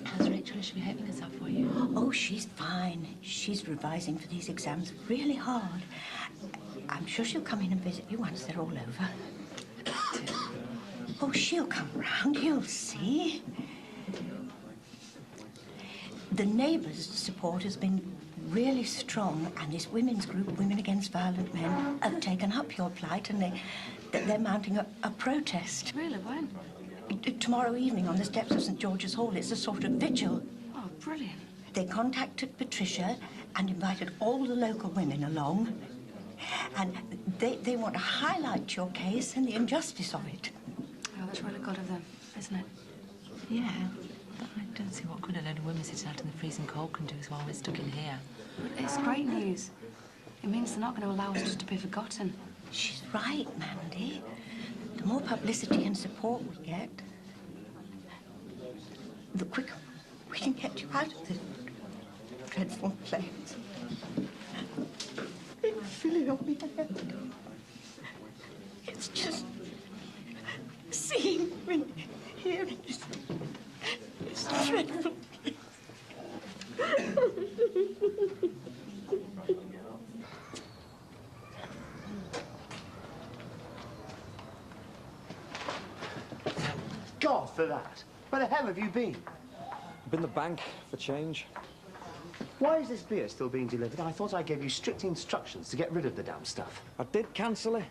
[SPEAKER 15] How's Rachel? Is she behaving herself for you?
[SPEAKER 14] Oh, she's fine. She's revising for these exams really hard. I'm sure she'll come in and visit you once they're all over. Oh, she'll come round, you'll see. The neighbours' support has been really strong, and this women's group, Women Against Violent Men, have taken up your plight, and they're mounting a protest.
[SPEAKER 15] Really? When?
[SPEAKER 14] Tomorrow evening on the steps of St. George's Hall. It's a sort of vigil.
[SPEAKER 15] Oh, brilliant.
[SPEAKER 14] They contacted Patricia and invited all the local women along. And they want to highlight your case and the injustice of it.
[SPEAKER 15] Oh, that's really good of them, isn't it? Yeah, but I don't see what good a load of women sitting out in the freezing cold can do while we're stuck in here. But it's great news. It means they're not going to allow us just to be forgotten.
[SPEAKER 14] She's right, Mandy. The more publicity and support we get, the quicker we can get you out of this dreadful place. It's really on my head. It's just seeing and hearing it's dreadful.
[SPEAKER 3] God for that! Where the hell have you been?
[SPEAKER 4] I've been to the bank for change.
[SPEAKER 3] Why is this beer still being delivered? I thought I gave you strict instructions to get rid of the damn stuff.
[SPEAKER 4] I did cancel it.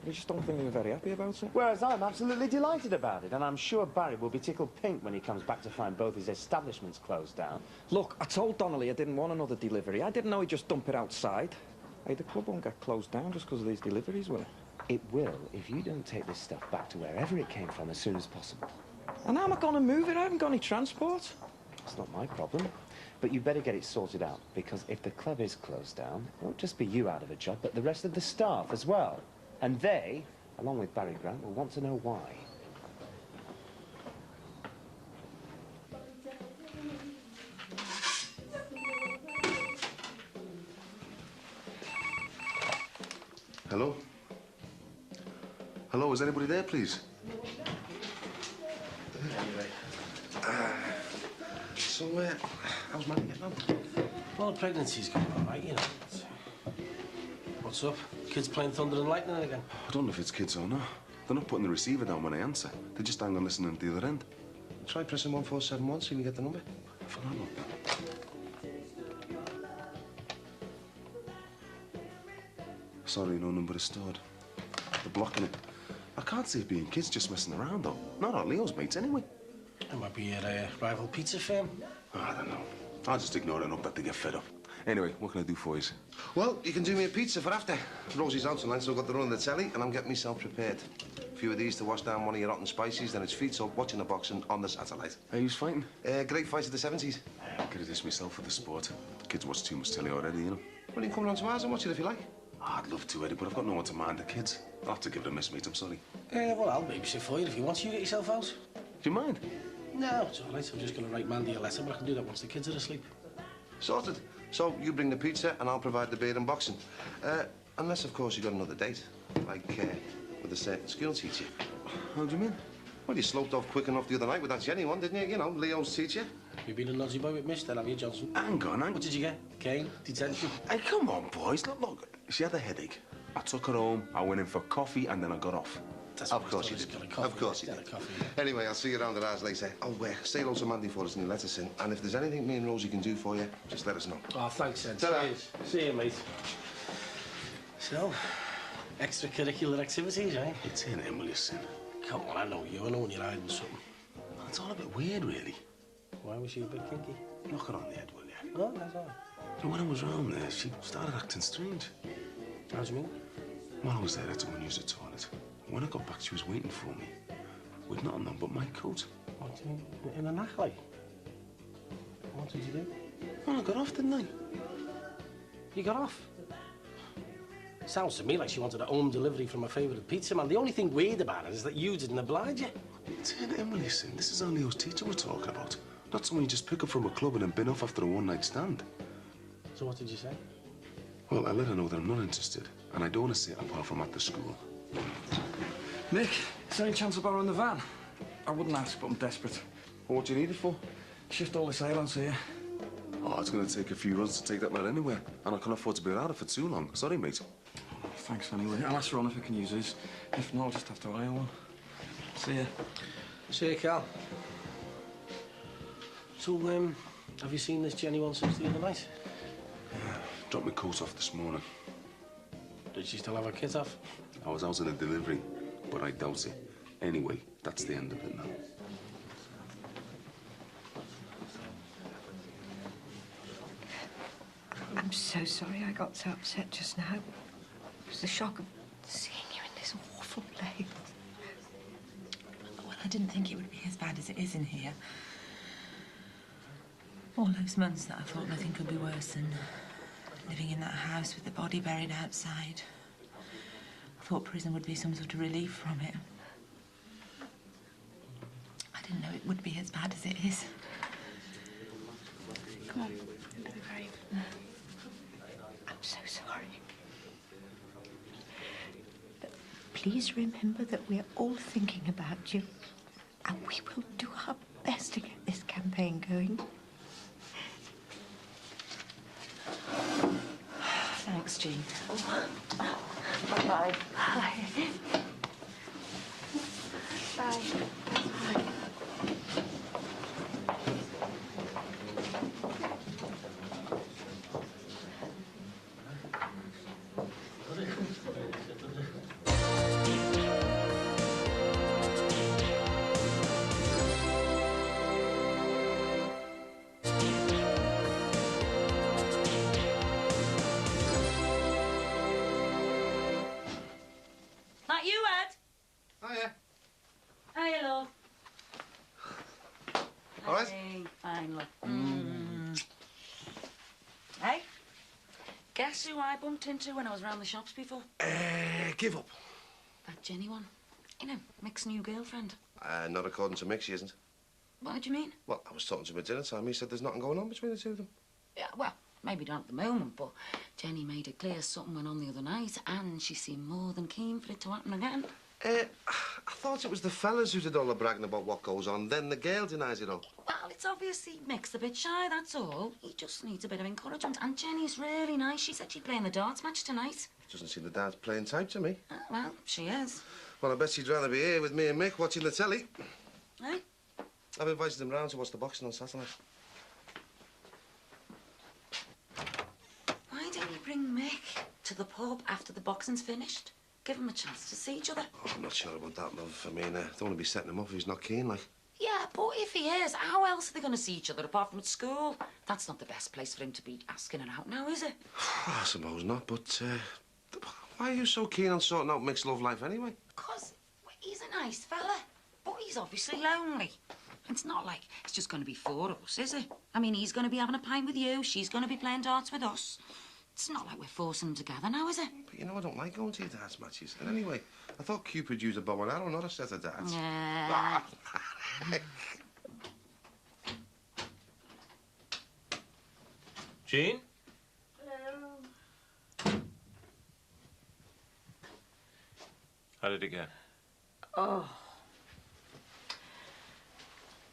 [SPEAKER 4] I just don't think they were very happy about it.
[SPEAKER 3] Whereas I'm absolutely delighted about it, and I'm sure Barry will be tickled pink when he comes back to find both his establishments closed down.
[SPEAKER 4] Look, I told Donnelly I didn't want another delivery. I didn't know he'd just dump it outside. Hey, the club won't get closed down just because of these deliveries, will it?
[SPEAKER 3] It will if you don't take this stuff back to wherever it came from as soon as possible.
[SPEAKER 4] And how am I going to move it? I haven't got any transport.
[SPEAKER 3] It's not my problem. But you better get it sorted out, because if the club is closed down, it won't just be you out of a job, but the rest of the staff as well. And they, along with Barry Grant, will want to know why.
[SPEAKER 10] Hello? Hello, is anybody there, please?
[SPEAKER 16] So, how's Mandy getting on? Well, the pregnancy's going all right, you know. What's up? Kids playing thunder and lightning again?
[SPEAKER 10] I don't know if it's kids or not. They're not putting the receiver down when I answer. They just hang on listening at the other end.
[SPEAKER 16] Try pressing 1471, see if we get the number.
[SPEAKER 10] For that one. Sorry, no number is stored. They're blocking it. I can't see it being kids just messing around, though. Not our Leo's mates, anyway.
[SPEAKER 16] It might be a rival pizza firm.
[SPEAKER 10] I don't know. I'll just ignore it and hope that they get fed up. Anyway, what can I do for you?
[SPEAKER 2] Well, you can do me a pizza for after. Rosie's out tonight, so I've got the run of the telly, and I'm getting myself prepared. A few of these to wash down one of your hot and spices, then it's feet up, watching the boxing on the satellite.
[SPEAKER 10] Who's fighting?
[SPEAKER 2] Great fight of the 70s.
[SPEAKER 10] I could have this myself for the sport. The kids watch too much telly already, you know.
[SPEAKER 2] Well, you can come round to ours and watch it if you like.
[SPEAKER 10] I'd love to, Eddie, but I've got no one to mind the kids. I'll have to give it a miss, mate, I'm sorry.
[SPEAKER 16] Well, I'll babysit for you if you want. You get yourself out.
[SPEAKER 10] Do you mind?
[SPEAKER 16] No, it's all right. I'm just going to write Mandy a letter, but I can do that once the kids are asleep.
[SPEAKER 2] Sorted. So you bring the pizza and I'll provide the beer and boxing. Unless, of course, you got another date, like with a certain school teacher.
[SPEAKER 10] How do you mean?
[SPEAKER 2] Well, you sloped off quick enough the other night with that Jenny one, didn't you? You know, Leo's teacher.
[SPEAKER 16] You've been a naughty boy with Miss, then, have you, Johnson?
[SPEAKER 10] Hang on.
[SPEAKER 16] What did you get? Cane? Detention?
[SPEAKER 10] Hey, come on, boys. Look. She had a headache. I took her home, I went in for coffee, and then I got off.
[SPEAKER 2] Of course you did. Of course you did. Anyway, I'll see you around at ours later. Oh, say hello to Mandy for us and let us in. And if there's anything me and Rosie can do for you, just let us know.
[SPEAKER 16] Oh, thanks, Ed.
[SPEAKER 2] Ta-ra.
[SPEAKER 16] See you, mate. So, extracurricular activities, eh?
[SPEAKER 10] It's in him, will you, Sin?
[SPEAKER 16] Come on, I know you. I know when you're hiding something.
[SPEAKER 10] It's all a bit weird, really.
[SPEAKER 16] Why was she a bit kinky?
[SPEAKER 10] Knock her on the head, will you?
[SPEAKER 16] No, that's all right.
[SPEAKER 10] And when I was round there, she started acting strange.
[SPEAKER 16] How do you mean?
[SPEAKER 10] While I was there, I had to go and use the toilet. When I got back, she was waiting for me. With nothing on but my coat.
[SPEAKER 16] What do you mean? In a knack, like? What did you do?
[SPEAKER 10] Well, I got off, didn't I?
[SPEAKER 16] You got off? Sounds to me like she wanted a home delivery from her favourite pizza man. The only thing weird about it is that you didn't oblige her.
[SPEAKER 10] Turn it in, will you, Sin? This is only Leo's teacher we're talking about. Not someone you just pick up from a club and then bin off after a one-night stand.
[SPEAKER 16] So what did you say?
[SPEAKER 10] Well, I let her know that I'm not interested, and I don't want to see her apart from at the school.
[SPEAKER 4] Mick, is there any chance of borrowing the van? I wouldn't ask, but I'm desperate.
[SPEAKER 10] Well, what do you need it for?
[SPEAKER 4] Shift all the sailors here.
[SPEAKER 10] Oh, it's going to take a few runs to take that man anywhere, and I can't afford to be without it for too long. Sorry, mate.
[SPEAKER 4] Thanks anyway. I'll ask Ron if I can use his. If not, I'll just have to hire one. See ya.
[SPEAKER 16] See you, Cal. So, have you seen this Jenny one since the other night?
[SPEAKER 10] Dropped my coat off this morning.
[SPEAKER 16] Did she still have her kit off?
[SPEAKER 10] I was out in a delivery, but I doubt it. Anyway, that's the end of it now.
[SPEAKER 17] I'm so sorry I got so upset just now. It was the shock of seeing you in this awful place.
[SPEAKER 15] Well, I didn't think it would be as bad as it is in here. All those months that I thought nothing could be worse than living in that house with the body buried outside. I thought prison would be some sort of relief from it. I didn't know it would be as bad as it is. Come on, be brave.
[SPEAKER 17] I'm so sorry. But please remember that we're all thinking about you, and we will do our best to get this campaign going.
[SPEAKER 15] Thanks, Jean.
[SPEAKER 17] Bye-bye. Bye. Bye. Bye.
[SPEAKER 13] That you, Ed?
[SPEAKER 2] Hiya.
[SPEAKER 13] Hiya, love.
[SPEAKER 2] All right?
[SPEAKER 13] Hey, fine, love. Hey? Guess who I bumped into when I was round the shops before?
[SPEAKER 2] Give up.
[SPEAKER 13] That Jenny one. You know, Mick's new girlfriend.
[SPEAKER 2] Not according to Mick, she isn't.
[SPEAKER 13] What do you mean?
[SPEAKER 2] Well, I was talking to him at dinner time. He said there's nothing going on between the two of them.
[SPEAKER 13] Yeah, well, maybe not at the moment, but Jenny made it clear something went on the other night, and she seemed more than keen for it to happen again.
[SPEAKER 2] I thought it was the fellas who did all the bragging about what goes on, then the girl denies it all.
[SPEAKER 13] Well, it's obviously Mick's a bit shy, that's all. He just needs a bit of encouragement. And Jenny's really nice. She said she'd play in the darts match tonight.
[SPEAKER 2] Doesn't seem the dad's playing type to me.
[SPEAKER 13] Well, she is.
[SPEAKER 2] Well, I bet she'd rather be here with me and Mick watching the telly.
[SPEAKER 13] Eh?
[SPEAKER 2] I've invited them round to watch the boxing on Saturday.
[SPEAKER 13] Why didn't you bring Mick to the pub after the boxing's finished? Give him a chance to see each other.
[SPEAKER 2] Oh, I'm not sure about that, love. I mean, I don't want to be setting him up if he's not keen, like.
[SPEAKER 13] Yeah, but if he is, how else are they going to see each other apart from at school? That's not the best place for him to be asking her out now, is it?
[SPEAKER 2] I suppose not, but why are you so keen on sorting out Mick's love life anyway?
[SPEAKER 13] Because he's a nice fella, but he's obviously lonely. It's not like it's just going to be four of us, is it? I mean, he's going to be having a pint with you, she's going to be playing darts with us. It's not like we're forcing them together now, is it?
[SPEAKER 2] But you know, I don't like going to your dad's matches. And anyway, I thought Cupid used a bow and arrow, not a set of darts.
[SPEAKER 13] Yeah.
[SPEAKER 9] Jean?
[SPEAKER 17] Hello.
[SPEAKER 9] How did it go?
[SPEAKER 17] Oh.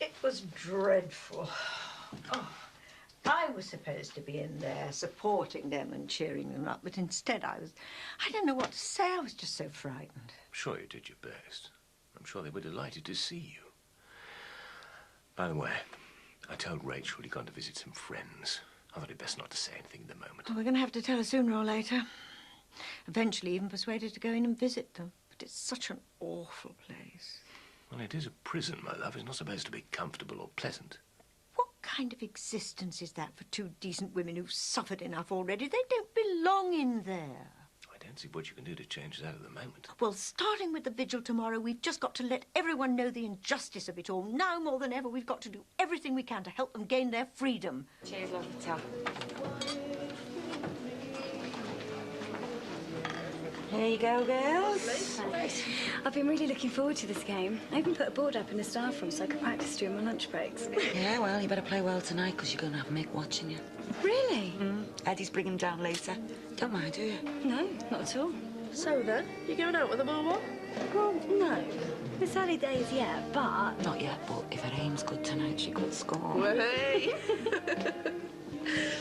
[SPEAKER 17] It was dreadful. Oh. I was supposed to be in there supporting them and cheering them up, but instead I don't know what to say. I was just so frightened.
[SPEAKER 18] I'm sure you did your best. I'm sure they were delighted to see you. By the way, I told Rachel you'd gone to visit some friends. I thought it best not to say anything at the moment.
[SPEAKER 17] Well, we're going to have to tell her sooner or later. Eventually even persuade her to go in and visit them. But it's such an awful place.
[SPEAKER 18] Well, it is a prison, my love. It's not supposed to be comfortable or pleasant.
[SPEAKER 17] What kind of existence is that for two decent women who've suffered enough already? They don't belong in there.
[SPEAKER 18] I don't see what you can do to change that at the moment.
[SPEAKER 17] Well, starting with the vigil tomorrow, we've just got to let everyone know the injustice of it all. Now more than ever, we've got to do everything we can to help them gain their freedom.
[SPEAKER 13] Cheers, love. Tell. Here you go, girls.
[SPEAKER 7] Thanks. I've been really looking forward to this game. I even put a board up in the staff room so I could practice during my lunch breaks.
[SPEAKER 13] Yeah, well, you better play well tonight because you're going to have Mick watching you.
[SPEAKER 7] Really?
[SPEAKER 13] Eddie's bringing down later. Don't mind, do you?
[SPEAKER 7] No, not at all.
[SPEAKER 11] So then, you going out with them or what?
[SPEAKER 7] Well, no. It's early days yet, but...
[SPEAKER 13] Not yet, but if her aim's good tonight, she could score.
[SPEAKER 11] Well, hey!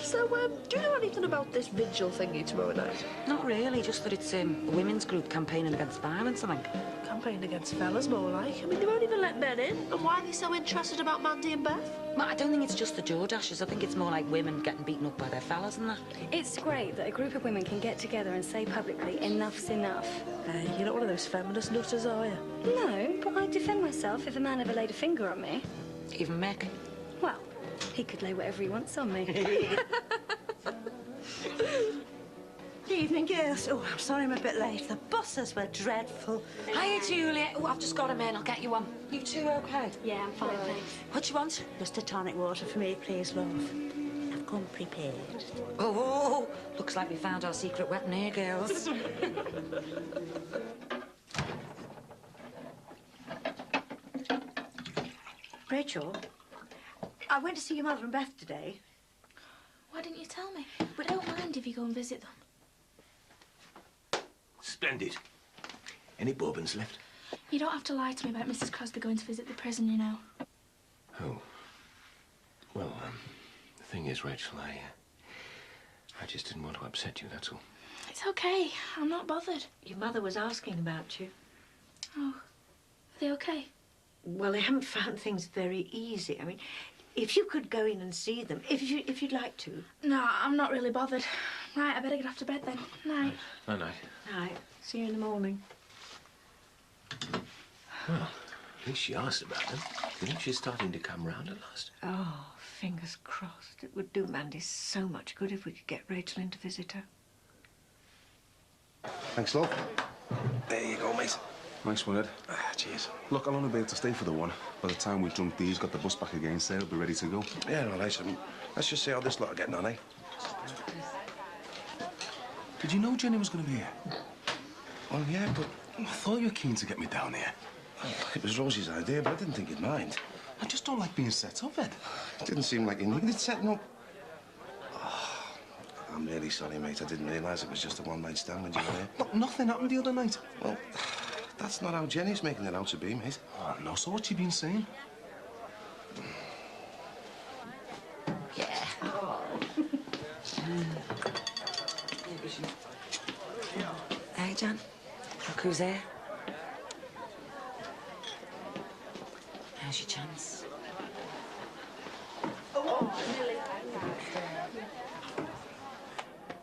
[SPEAKER 11] So, do you know anything about this vigil thingy tomorrow night?
[SPEAKER 13] Not really, just that it's a women's group campaigning against violence, I think.
[SPEAKER 11] Campaigning against fellas, more like. I mean, they won't even let men in. And why are they so interested about Mandy and Beth?
[SPEAKER 13] Well, I don't think it's just the Jordashes. I think it's more like women getting beaten up by their fellas and that.
[SPEAKER 7] It's great that a group of women can get together and say publicly, enough's enough.
[SPEAKER 11] Hey, you're not one of those feminist nutters, are you?
[SPEAKER 7] No, but I'd defend myself if a man ever laid a finger on me.
[SPEAKER 13] Even Mick?
[SPEAKER 7] Well, he could lay whatever he wants on me.
[SPEAKER 14] Evening, girls. Oh, I'm sorry I'm a bit late. The buses were dreadful.
[SPEAKER 13] Hiya, Juliet. Oh, I've just got a man. I'll get you one. You two okay?
[SPEAKER 7] Yeah, I'm fine, thanks.
[SPEAKER 13] What you want?
[SPEAKER 14] Just a tonic water for me, please, love. I've come prepared.
[SPEAKER 13] Oh, looks like we found our secret weapon here, girls.
[SPEAKER 17] Rachel, I went to see your mother and Beth today.
[SPEAKER 8] Why didn't you tell me? But I don't mind if you go and visit them.
[SPEAKER 18] Splendid. Any bourbons left?
[SPEAKER 8] You don't have to lie to me about Mrs. Crosby going to visit the prison, you know.
[SPEAKER 18] Oh. Well, the thing is, Rachel, I just didn't want to upset you, that's all.
[SPEAKER 8] It's okay. I'm not bothered.
[SPEAKER 17] Your mother was asking about you.
[SPEAKER 8] Oh, are they okay?
[SPEAKER 17] Well, they haven't found things very easy. I mean, if you could go in and see them, if you'd like to.
[SPEAKER 8] No, I'm not really bothered. Right, I better get off to bed then. Night.
[SPEAKER 18] Night, night.
[SPEAKER 17] Night. See you in the morning.
[SPEAKER 18] Well, at least she asked about them. Do you think she's starting to come round at last?
[SPEAKER 17] Oh, fingers crossed. It would do Mandy so much good if we could get Rachel in to visit her.
[SPEAKER 10] Thanks, love.
[SPEAKER 16] There you go, mate.
[SPEAKER 10] Nice one, Ed.
[SPEAKER 16] Cheers.
[SPEAKER 10] Look, I'll only be able to stay for the one. By the time we've drunk these, got the bus back again, so it'll be ready to go.
[SPEAKER 16] Yeah, no, nice. Let's just see how this lot are getting on, eh?
[SPEAKER 10] Did you know Jenny was going to be here?
[SPEAKER 16] Well, yeah, but
[SPEAKER 10] I thought you were keen to get me down here.
[SPEAKER 16] it was Rosie's idea, but I didn't think you'd mind.
[SPEAKER 10] I just don't like being set up, Ed.
[SPEAKER 16] It didn't seem like you needed setting up. Oh, I'm really sorry, mate. I didn't realise it was just a one-night stand when you were here.
[SPEAKER 10] Look, nothing happened the other night.
[SPEAKER 16] Well, that's not how Jenny's making it out to be, mate.
[SPEAKER 10] Oh, no, so what you been saying?
[SPEAKER 13] Yeah. Hey, Jan. Look who's there. How's your chance?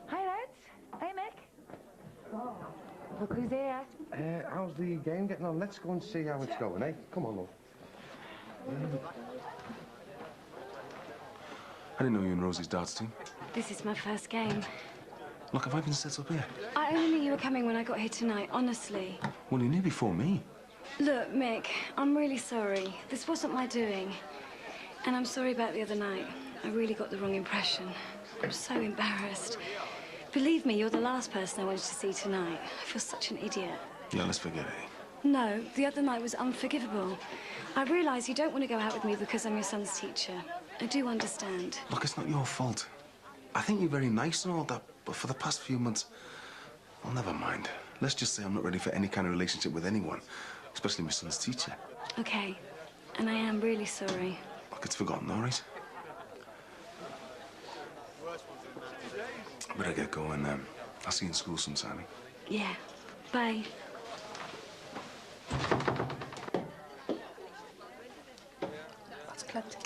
[SPEAKER 15] Hi, lads. Hey, Mick. Look who's here.
[SPEAKER 16] How's the game getting on? Let's go and see how it's going, eh? Come on, love.
[SPEAKER 10] I didn't know you and Rosie's darts team.
[SPEAKER 7] This is my first game.
[SPEAKER 10] Look, have I been set up here?
[SPEAKER 7] I only knew you were coming when I got here tonight, honestly.
[SPEAKER 10] Well, you knew before me.
[SPEAKER 7] Look, Mick, I'm really sorry. This wasn't my doing. And I'm sorry about the other night. I really got the wrong impression. I'm so embarrassed. Believe me, you're the last person I wanted to see tonight. I feel such an idiot.
[SPEAKER 10] Yeah, let's forget it.
[SPEAKER 7] No, the other night was unforgivable. I realise you don't want to go out with me because I'm your son's teacher. I do understand.
[SPEAKER 10] Look, it's not your fault. I think you're very nice and all that, but for the past few months... Well, never mind. Let's just say I'm not ready for any kind of relationship with anyone, especially my son's teacher.
[SPEAKER 7] Okay, and I am really sorry.
[SPEAKER 10] Look, it's forgotten, all right? I better get going. I'll see you in school sometime.
[SPEAKER 7] Yeah, bye.
[SPEAKER 11] That's plenty.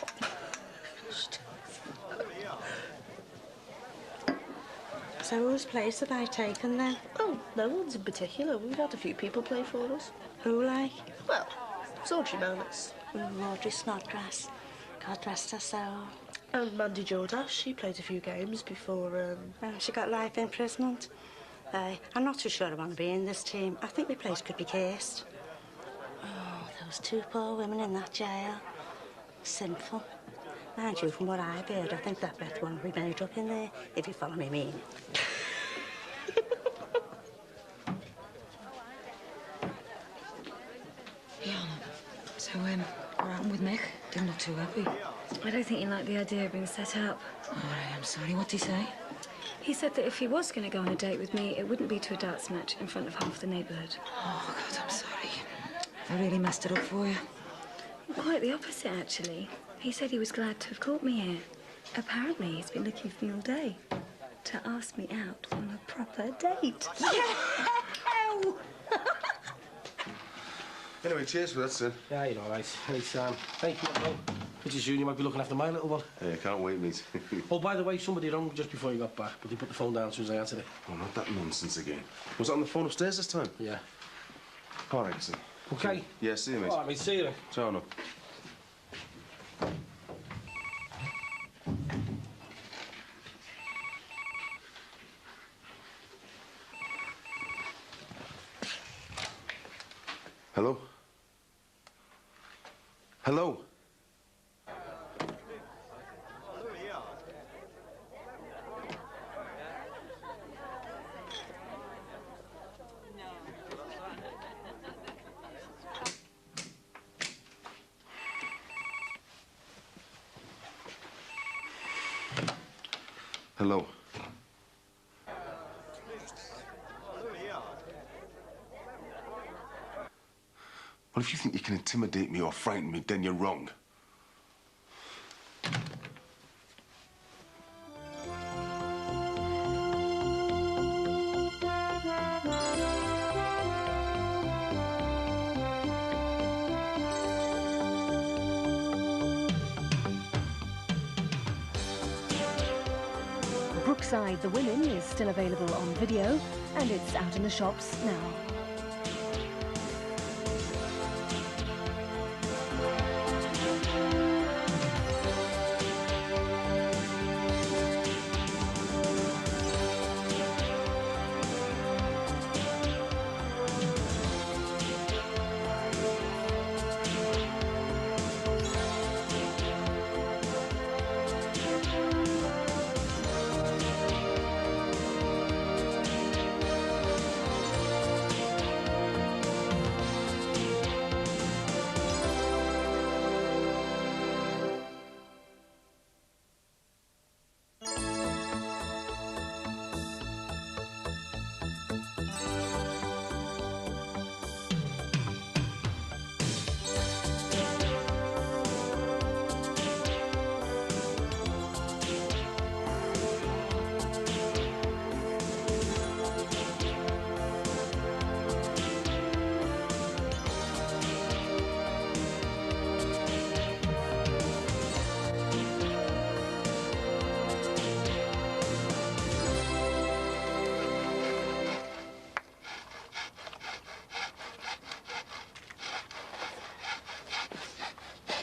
[SPEAKER 14] So whose place have I taken then?
[SPEAKER 11] Oh, no one's in particular. We've had a few people play for us.
[SPEAKER 14] Who, like?
[SPEAKER 11] Well, it's Audrey Manners.
[SPEAKER 14] Audrey Snodgrass. God rest her soul.
[SPEAKER 11] And Mandy Jordash, she played a few games before,
[SPEAKER 14] She got life imprisonment. I'm not too sure I want to be in this team. I think the place could be cased. Oh, those two poor women in that jail. Sinful. Mind you, from what I've heard, I think that Beth won't be made up in there, if you follow me mean.
[SPEAKER 13] So, what happened with Mick? Didn't look too happy.
[SPEAKER 7] I don't think he liked the idea of being set up.
[SPEAKER 13] All right, I'm sorry. What did he say?
[SPEAKER 7] He said that if he was going to go on a date with me, it wouldn't be to a darts match in front of half the neighbourhood.
[SPEAKER 13] Oh, God, I'm sorry. I really messed it up for you.
[SPEAKER 7] Quite the opposite, actually. He said he was glad to have caught me here. Apparently, he's been looking for me all day to ask me out on a proper date.
[SPEAKER 13] Yeah!
[SPEAKER 10] Anyway, cheers for that, son.
[SPEAKER 16] Yeah, you're all right. Anytime. Hey, come on, Bill. Pretty soon you might be looking after my little one.
[SPEAKER 10] Yeah, can't wait, mate.
[SPEAKER 16] Oh, by the way, somebody rang just before you got back, but he put the phone down as soon as I answered it.
[SPEAKER 10] Oh, not that nonsense again. Was it on the phone upstairs this time?
[SPEAKER 16] Yeah.
[SPEAKER 10] All right, son.
[SPEAKER 16] Okay.
[SPEAKER 10] Yeah, see you, mate.
[SPEAKER 16] All right, mate, see you then.
[SPEAKER 10] Ciao, no. Hello? Hello? Hello? Well, if you think you can intimidate me or frighten me, then you're wrong.
[SPEAKER 19] Brookside The Women is still available on video, and it's out in the shops now.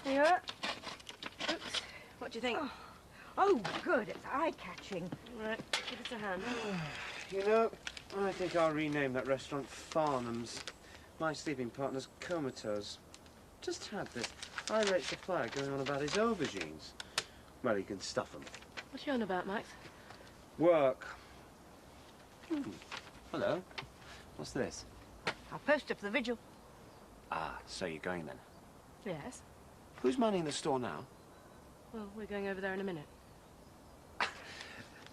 [SPEAKER 20] Are you all right? Oops. What do you think?
[SPEAKER 14] Oh, good. It's eye-catching.
[SPEAKER 20] Right, give us a hand.
[SPEAKER 3] You know, I think I'll rename that restaurant Farnham's. My sleeping partner's comatose. Just had this irate supplier going on about his aubergines. Well, he can stuff them.
[SPEAKER 20] What are you on about, Max?
[SPEAKER 3] Work. Hello. What's this?
[SPEAKER 14] I'll post up for the vigil.
[SPEAKER 3] Ah, so you're going then?
[SPEAKER 20] Yes.
[SPEAKER 3] Who's manning the store now?
[SPEAKER 20] Well, we're going over there in a minute.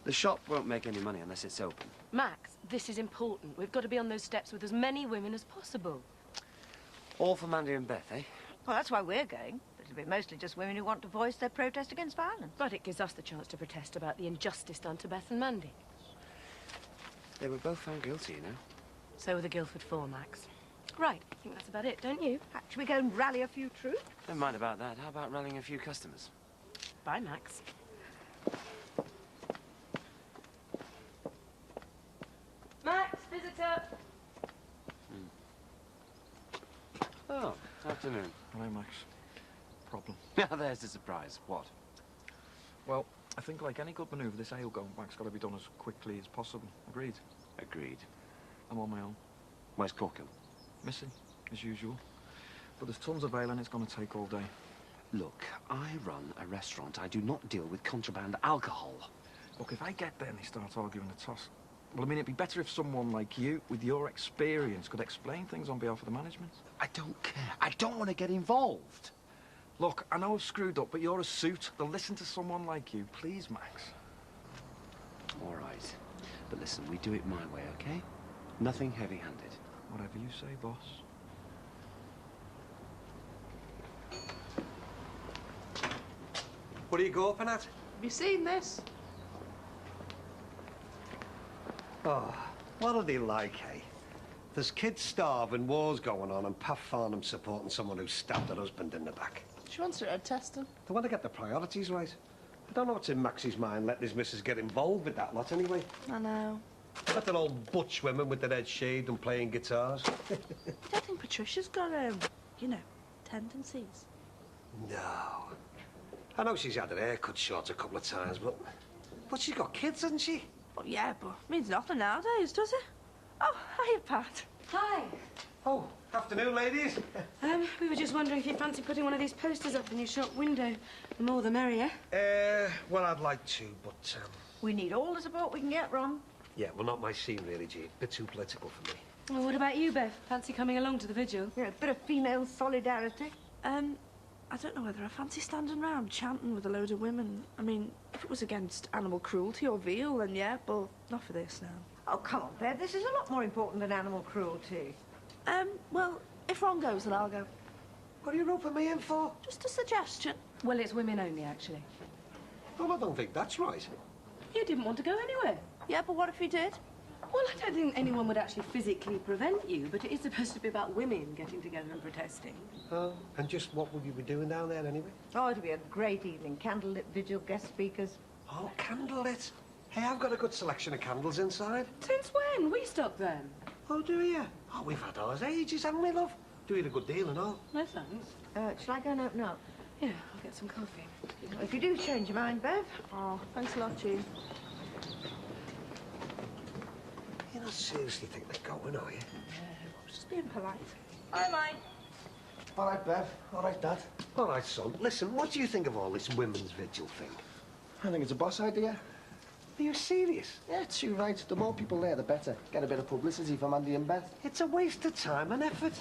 [SPEAKER 3] The shop won't make any money unless it's open.
[SPEAKER 20] Max, this is important. We've got to be on those steps with as many women as possible.
[SPEAKER 3] All for Mandy and Beth, eh?
[SPEAKER 14] Well, that's why we're going. It'll be mostly just women who want to voice their protest against violence.
[SPEAKER 20] But it gives us the chance to protest about the injustice done to Beth and Mandy.
[SPEAKER 3] They were both found guilty, you know.
[SPEAKER 20] So were the Guildford Four, Max. Right, I think that's about it, don't you?
[SPEAKER 14] Should we go and rally a few troops?
[SPEAKER 3] Never mind about that. How about rallying a few customers?
[SPEAKER 20] Bye, Max. Max, visitor.
[SPEAKER 3] Oh, afternoon.
[SPEAKER 9] Hello, Max. Problem.
[SPEAKER 3] Now there's the surprise. What?
[SPEAKER 9] Well, I think like any good manoeuvre, this ale going back's got to be done as quickly as possible. Agreed?
[SPEAKER 3] Agreed.
[SPEAKER 9] I'm on my own.
[SPEAKER 3] Where's Corkin?
[SPEAKER 9] Missing, as usual. But there's tons of ale and it's going to take all day.
[SPEAKER 3] Look, I run a restaurant. I do not deal with contraband alcohol.
[SPEAKER 9] Look, if I get there and they start arguing the toss, Well, I mean, it'd be better if someone like you, with your experience, could explain things on behalf of the management.
[SPEAKER 12] I don't care. I don't want to get involved.
[SPEAKER 9] Look, I know I've screwed up, but you're a suit. They'll listen to someone like you. Please, Max.
[SPEAKER 3] All right. But listen, we do it my way, okay? Nothing heavy-handed.
[SPEAKER 9] Whatever you say, boss.
[SPEAKER 6] What are you gawping at?
[SPEAKER 11] Have you seen this?
[SPEAKER 6] Oh, what are they like, eh? There's kids starving, wars going on, and Pat Farnham supporting someone who stabbed her husband in the back.
[SPEAKER 11] She wants her head testing.
[SPEAKER 6] They want to get the priorities right. I don't know what's in Max's mind letting his missus get involved with that lot anyway.
[SPEAKER 11] I know.
[SPEAKER 6] Let the old butch women with their heads shaved and playing guitars.
[SPEAKER 11] I don't think Patricia's got, you know, tendencies.
[SPEAKER 6] No. I know she's had her hair cut short a couple of times, but she's got kids, hasn't she?
[SPEAKER 11] Well, yeah, but means nothing nowadays, does it? Oh, hiya, Pat.
[SPEAKER 1] Hi.
[SPEAKER 6] Oh, afternoon, ladies.
[SPEAKER 20] We were just wondering if you fancy putting one of these posters up in your shop window. The more the merrier.
[SPEAKER 6] Well, I'd like to, but,
[SPEAKER 17] We need all the support we can get, Ron.
[SPEAKER 6] yeah, well, not my scene, really, Jean. Bit too political for me.
[SPEAKER 20] Well, what about you, Bev? Fancy coming along to the vigil?
[SPEAKER 17] Yeah, a bit of female solidarity.
[SPEAKER 11] I don't know whether I fancy standing round chanting with a load of women. I mean, if it was against animal cruelty or veal, then yeah, but not for this now.
[SPEAKER 17] Oh, come on, Bev. This is a lot more important than animal cruelty.
[SPEAKER 11] Well, if Ron goes, then I'll go.
[SPEAKER 6] What are you roping me in for?
[SPEAKER 11] Just a suggestion.
[SPEAKER 20] Well, it's women only, actually.
[SPEAKER 6] Well, I don't think that's right.
[SPEAKER 20] You didn't want to go anywhere.
[SPEAKER 11] Yeah, but what if he did?
[SPEAKER 20] Well, I don't think anyone would actually physically prevent you, but it is supposed to be about women getting together and protesting.
[SPEAKER 6] Oh, and just what would you be doing down there anyway?
[SPEAKER 17] Oh, it'll be a great evening. Candlelit vigil, guest speakers.
[SPEAKER 6] Oh, candlelit. Hey, I've got a good selection of candles inside.
[SPEAKER 20] Since when? We stopped then.
[SPEAKER 6] Oh, do you? Oh, we've had ours ages, haven't we, love? Doing a good deal and all.
[SPEAKER 20] No thanks.
[SPEAKER 17] Shall I go and open up?
[SPEAKER 20] Yeah, I'll get some coffee.
[SPEAKER 17] If you do change your mind, Bev.
[SPEAKER 11] Oh, thanks a lot, Jean.
[SPEAKER 6] You don't seriously think they're going, are you?
[SPEAKER 11] I was just being polite. Bye, mate.
[SPEAKER 12] All right, Bev. All right, Dad.
[SPEAKER 6] All right, son. Listen, what do you think of all this women's vigil thing?
[SPEAKER 12] I think it's a boss idea.
[SPEAKER 6] Are you serious?
[SPEAKER 12] Yeah, too right. The more people there, the better. Get a bit of publicity for Mandy and Beth.
[SPEAKER 6] It's a waste of time and effort.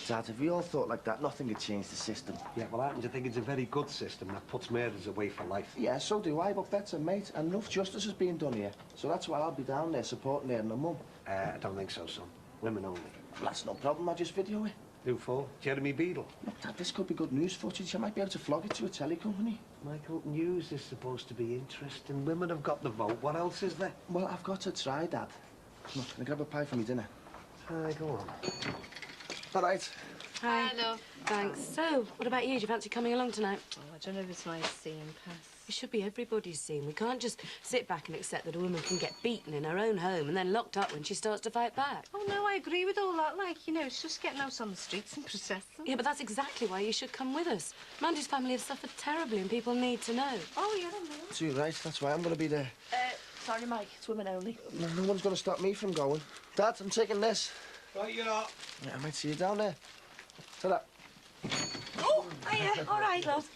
[SPEAKER 12] Dad, if we all thought like that, nothing would change the system.
[SPEAKER 6] Yeah, well, I happen to think it's a very good system that puts murders away for life.
[SPEAKER 12] Yeah, so do I, but Beth's a mate, and enough justice is being done here. So that's why I'll be down there supporting her and her mum.
[SPEAKER 6] I don't think so, son. Women only.
[SPEAKER 12] Well, that's no problem. I'll just video it.
[SPEAKER 6] Who for? Jeremy Beadle?
[SPEAKER 12] Look, Dad, this could be good news footage. I might be able to flog it to a telly company.
[SPEAKER 6] Michael, news is supposed to be interesting. Women have got the vote. What else is there?
[SPEAKER 12] Well, I've got to try, Dad. Look, can I grab a pie for me dinner?
[SPEAKER 6] Aye, go on.
[SPEAKER 12] All right.
[SPEAKER 20] Hi. Hello. Thanks. So, what about you? Do you fancy coming along tonight?
[SPEAKER 15] Oh, I don't know if it's my scene, Pass.
[SPEAKER 20] It should be everybody's scene. We can't just sit back and accept that a woman can get beaten in her own home and then locked up when she starts to fight back.
[SPEAKER 15] Oh, no, I agree with all that. Like, you know, it's just getting out on the streets and protesting.
[SPEAKER 20] Yeah, but that's exactly why you should come with us. Mandy's family have suffered terribly and people need to know.
[SPEAKER 15] Oh, yeah, I know.
[SPEAKER 12] Too right. That's why I'm going to be there.
[SPEAKER 11] Sorry, Mike. It's women only.
[SPEAKER 12] No one's going to stop me from going. Dad, I'm taking this.
[SPEAKER 6] Right, you're not.
[SPEAKER 12] Yeah, I might see you down there. Ta-da.
[SPEAKER 15] Oh, hiya. All right, love.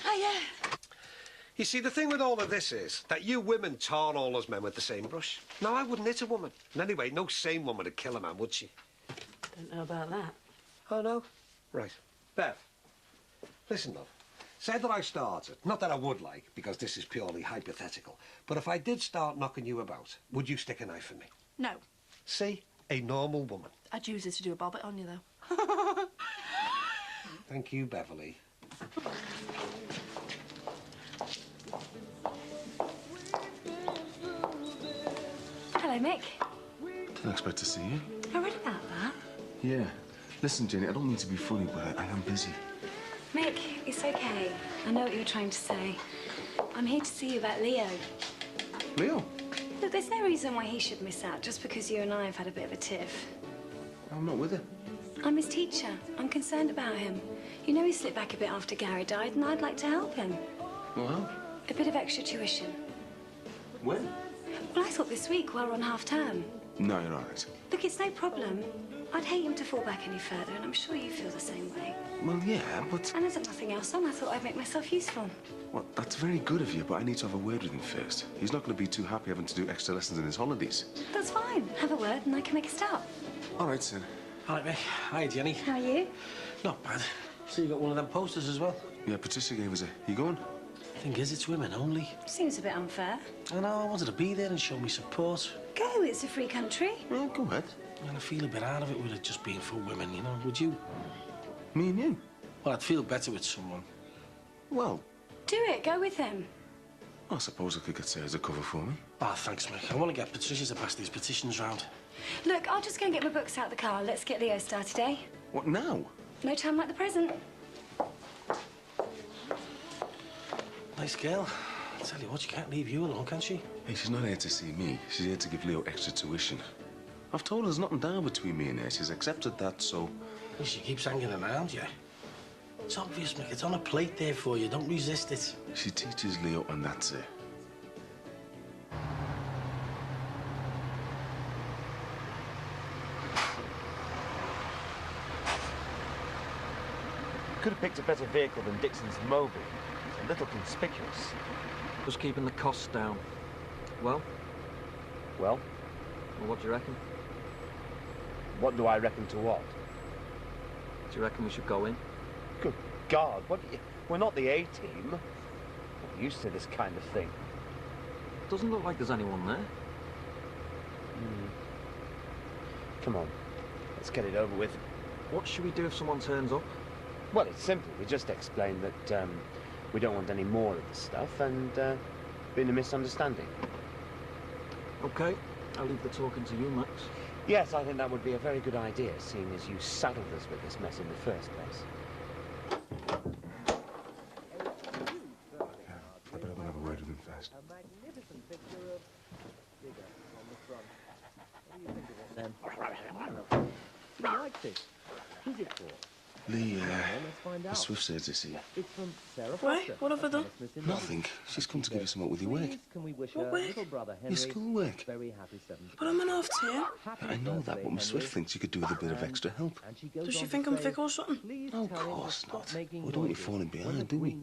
[SPEAKER 15] Hiya.
[SPEAKER 6] You see, the thing with all of this is that you women tar all us men with the same brush. Now, I wouldn't hit a woman. And anyway, no sane woman would kill a man, would she?
[SPEAKER 20] Don't know about that.
[SPEAKER 6] Oh, no? Right. Bev, listen, love. Say that I started. Not that I would like, because this is purely hypothetical. But if I did start knocking you about, would you stick a knife in me?
[SPEAKER 11] No.
[SPEAKER 6] See? A normal woman.
[SPEAKER 11] I'd use it to do a bobbit on you, though.
[SPEAKER 6] Thank you, Beverly.
[SPEAKER 7] Hello, Mick.
[SPEAKER 10] Didn't expect to see you.
[SPEAKER 7] I read about that.
[SPEAKER 10] Yeah. Listen, Jenny, I don't mean to be funny, but I am busy.
[SPEAKER 7] Mick, it's okay. I know what you're trying to say. I'm here to see you about Leo.
[SPEAKER 10] Leo?
[SPEAKER 7] Look, there's no reason why he should miss out just because you and I have had a bit of a tiff.
[SPEAKER 10] I'm not with her.
[SPEAKER 7] I'm his teacher. I'm concerned about him. You know he slipped back a bit after Gary died, and I'd like to help him.
[SPEAKER 10] Well,
[SPEAKER 7] A bit of extra tuition.
[SPEAKER 10] when?
[SPEAKER 7] Well, I thought this week while we're on half-term.
[SPEAKER 10] No, you're all right.
[SPEAKER 7] Look, it's no problem. I'd hate him to fall back any further, and I'm sure you feel the same way.
[SPEAKER 10] Well, yeah, but...
[SPEAKER 7] And there's nothing else on. I thought I'd make myself useful.
[SPEAKER 10] Well, that's very good of you, but I need to have a word with him first. He's not going to be too happy having to do extra lessons in his holidays.
[SPEAKER 7] That's fine. Have a word and I can make a start.
[SPEAKER 10] All right, Sin.
[SPEAKER 16] All right, Mick. Hi, Jenny.
[SPEAKER 7] How are you?
[SPEAKER 16] Not bad. So you got one of them posters as well?
[SPEAKER 10] Yeah, Patricia gave us a... You going?
[SPEAKER 16] Thing is, it's women only.
[SPEAKER 7] Seems a bit unfair.
[SPEAKER 16] I know, I wanted to be there and show me support.
[SPEAKER 7] Go, it's a free country.
[SPEAKER 10] Yeah, go ahead.
[SPEAKER 16] And I feel a bit out of it with it just being for women, you know, would you?
[SPEAKER 10] Me and you?
[SPEAKER 16] Well, I'd feel better with someone.
[SPEAKER 10] Well...
[SPEAKER 7] Do it, go with him.
[SPEAKER 10] I suppose I could get Sarah to cover for me.
[SPEAKER 16] Ah, thanks, Mick. I want to get Patricia to pass these petitions round.
[SPEAKER 7] Look, I'll just go and get my books out of the car. Let's get Leo started, eh?
[SPEAKER 10] What, now?
[SPEAKER 7] No time like the present.
[SPEAKER 16] Nice girl. I tell you what, she can't leave you alone, can she?
[SPEAKER 10] Hey, she's not here to see me. She's here to give Leo extra tuition. I've told her there's nothing down between me and her. She's accepted that, so...
[SPEAKER 16] Well, she keeps hanging around you. It's obvious, Mick. It's on a plate there for you. Don't resist it.
[SPEAKER 10] She teaches Leo, and that's it.
[SPEAKER 3] Could have picked a better vehicle than Dixon's Moby. It's a little conspicuous.
[SPEAKER 9] Just keeping the costs down. Well?
[SPEAKER 3] Well?
[SPEAKER 9] Well, what do you reckon?
[SPEAKER 3] What do I reckon to what?
[SPEAKER 9] Do you reckon we should go in?
[SPEAKER 3] Good God, what? We're not the A-team. We're used to this kind of thing.
[SPEAKER 9] Doesn't look like there's anyone there.
[SPEAKER 3] Come on, let's get it over with.
[SPEAKER 9] What should we do if someone turns up?
[SPEAKER 3] Well, it's simple. We just explain that we don't want any more of the stuff and been a misunderstanding.
[SPEAKER 9] Okay, I'll leave the talking to you, Max.
[SPEAKER 3] Yes, I think that would be a very good idea, seeing as you saddled us with this mess in the first place.
[SPEAKER 10] I better go have a word with him first.
[SPEAKER 3] A magnificent picture of Digger on the front. What do you think of it, then? You like this? Who's it for?
[SPEAKER 10] Lee, the Swift says to see you.
[SPEAKER 3] It's from Sarah
[SPEAKER 11] Why? What have I done?
[SPEAKER 10] Nothing. She's come to give you some work with your work.
[SPEAKER 3] Can we wish
[SPEAKER 11] What
[SPEAKER 3] her
[SPEAKER 11] work?
[SPEAKER 3] little brother
[SPEAKER 10] Your
[SPEAKER 3] Henry
[SPEAKER 10] schoolwork.
[SPEAKER 3] very happy 7th?
[SPEAKER 11] But I'm an half term.
[SPEAKER 10] I know that, but Miss Swift thinks you could do with a bit of extra help.
[SPEAKER 11] Does she think I'm thick or something?
[SPEAKER 10] No, of course not. We don't want you falling behind, do we?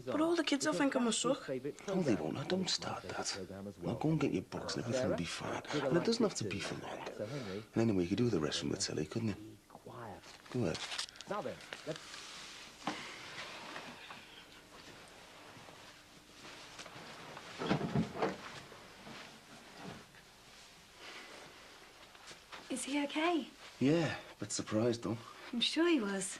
[SPEAKER 11] But all the kids will think I'm a suck.
[SPEAKER 10] No, they won't. Now, don't start that. Now, go and get your books and everything will be fine. And it doesn't have to be for long. And anyway, you could do the rest from the telly, couldn't you? Go ahead.
[SPEAKER 3] Now then, let's...
[SPEAKER 7] Is he okay?
[SPEAKER 10] Yeah, bit surprised, though.
[SPEAKER 7] I'm sure he was.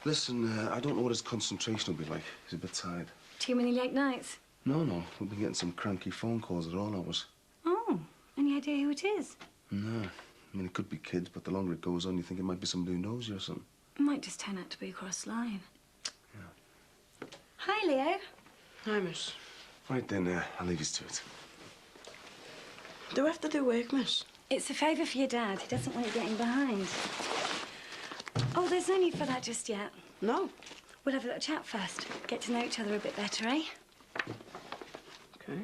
[SPEAKER 10] Listen, I don't know what his concentration will be like. He's a bit tired.
[SPEAKER 7] Too many late nights?
[SPEAKER 10] No, we've been getting some cranky phone calls at all hours.
[SPEAKER 7] Oh, any idea who it is?
[SPEAKER 10] No. I mean, it could be kids, but the longer it goes on, you think it might be somebody who knows you or something.
[SPEAKER 7] It might just turn out to be a cross line. Yeah. Hi, Leo.
[SPEAKER 11] Hi, miss.
[SPEAKER 10] Right then, I'll leave you to it.
[SPEAKER 11] Do I have to do work, miss?
[SPEAKER 7] It's a favour for your dad. He doesn't want you getting behind. Oh, there's no need for that just yet.
[SPEAKER 11] No.
[SPEAKER 7] We'll have a little chat first. Get to know each other a bit better, eh?
[SPEAKER 11] Okay.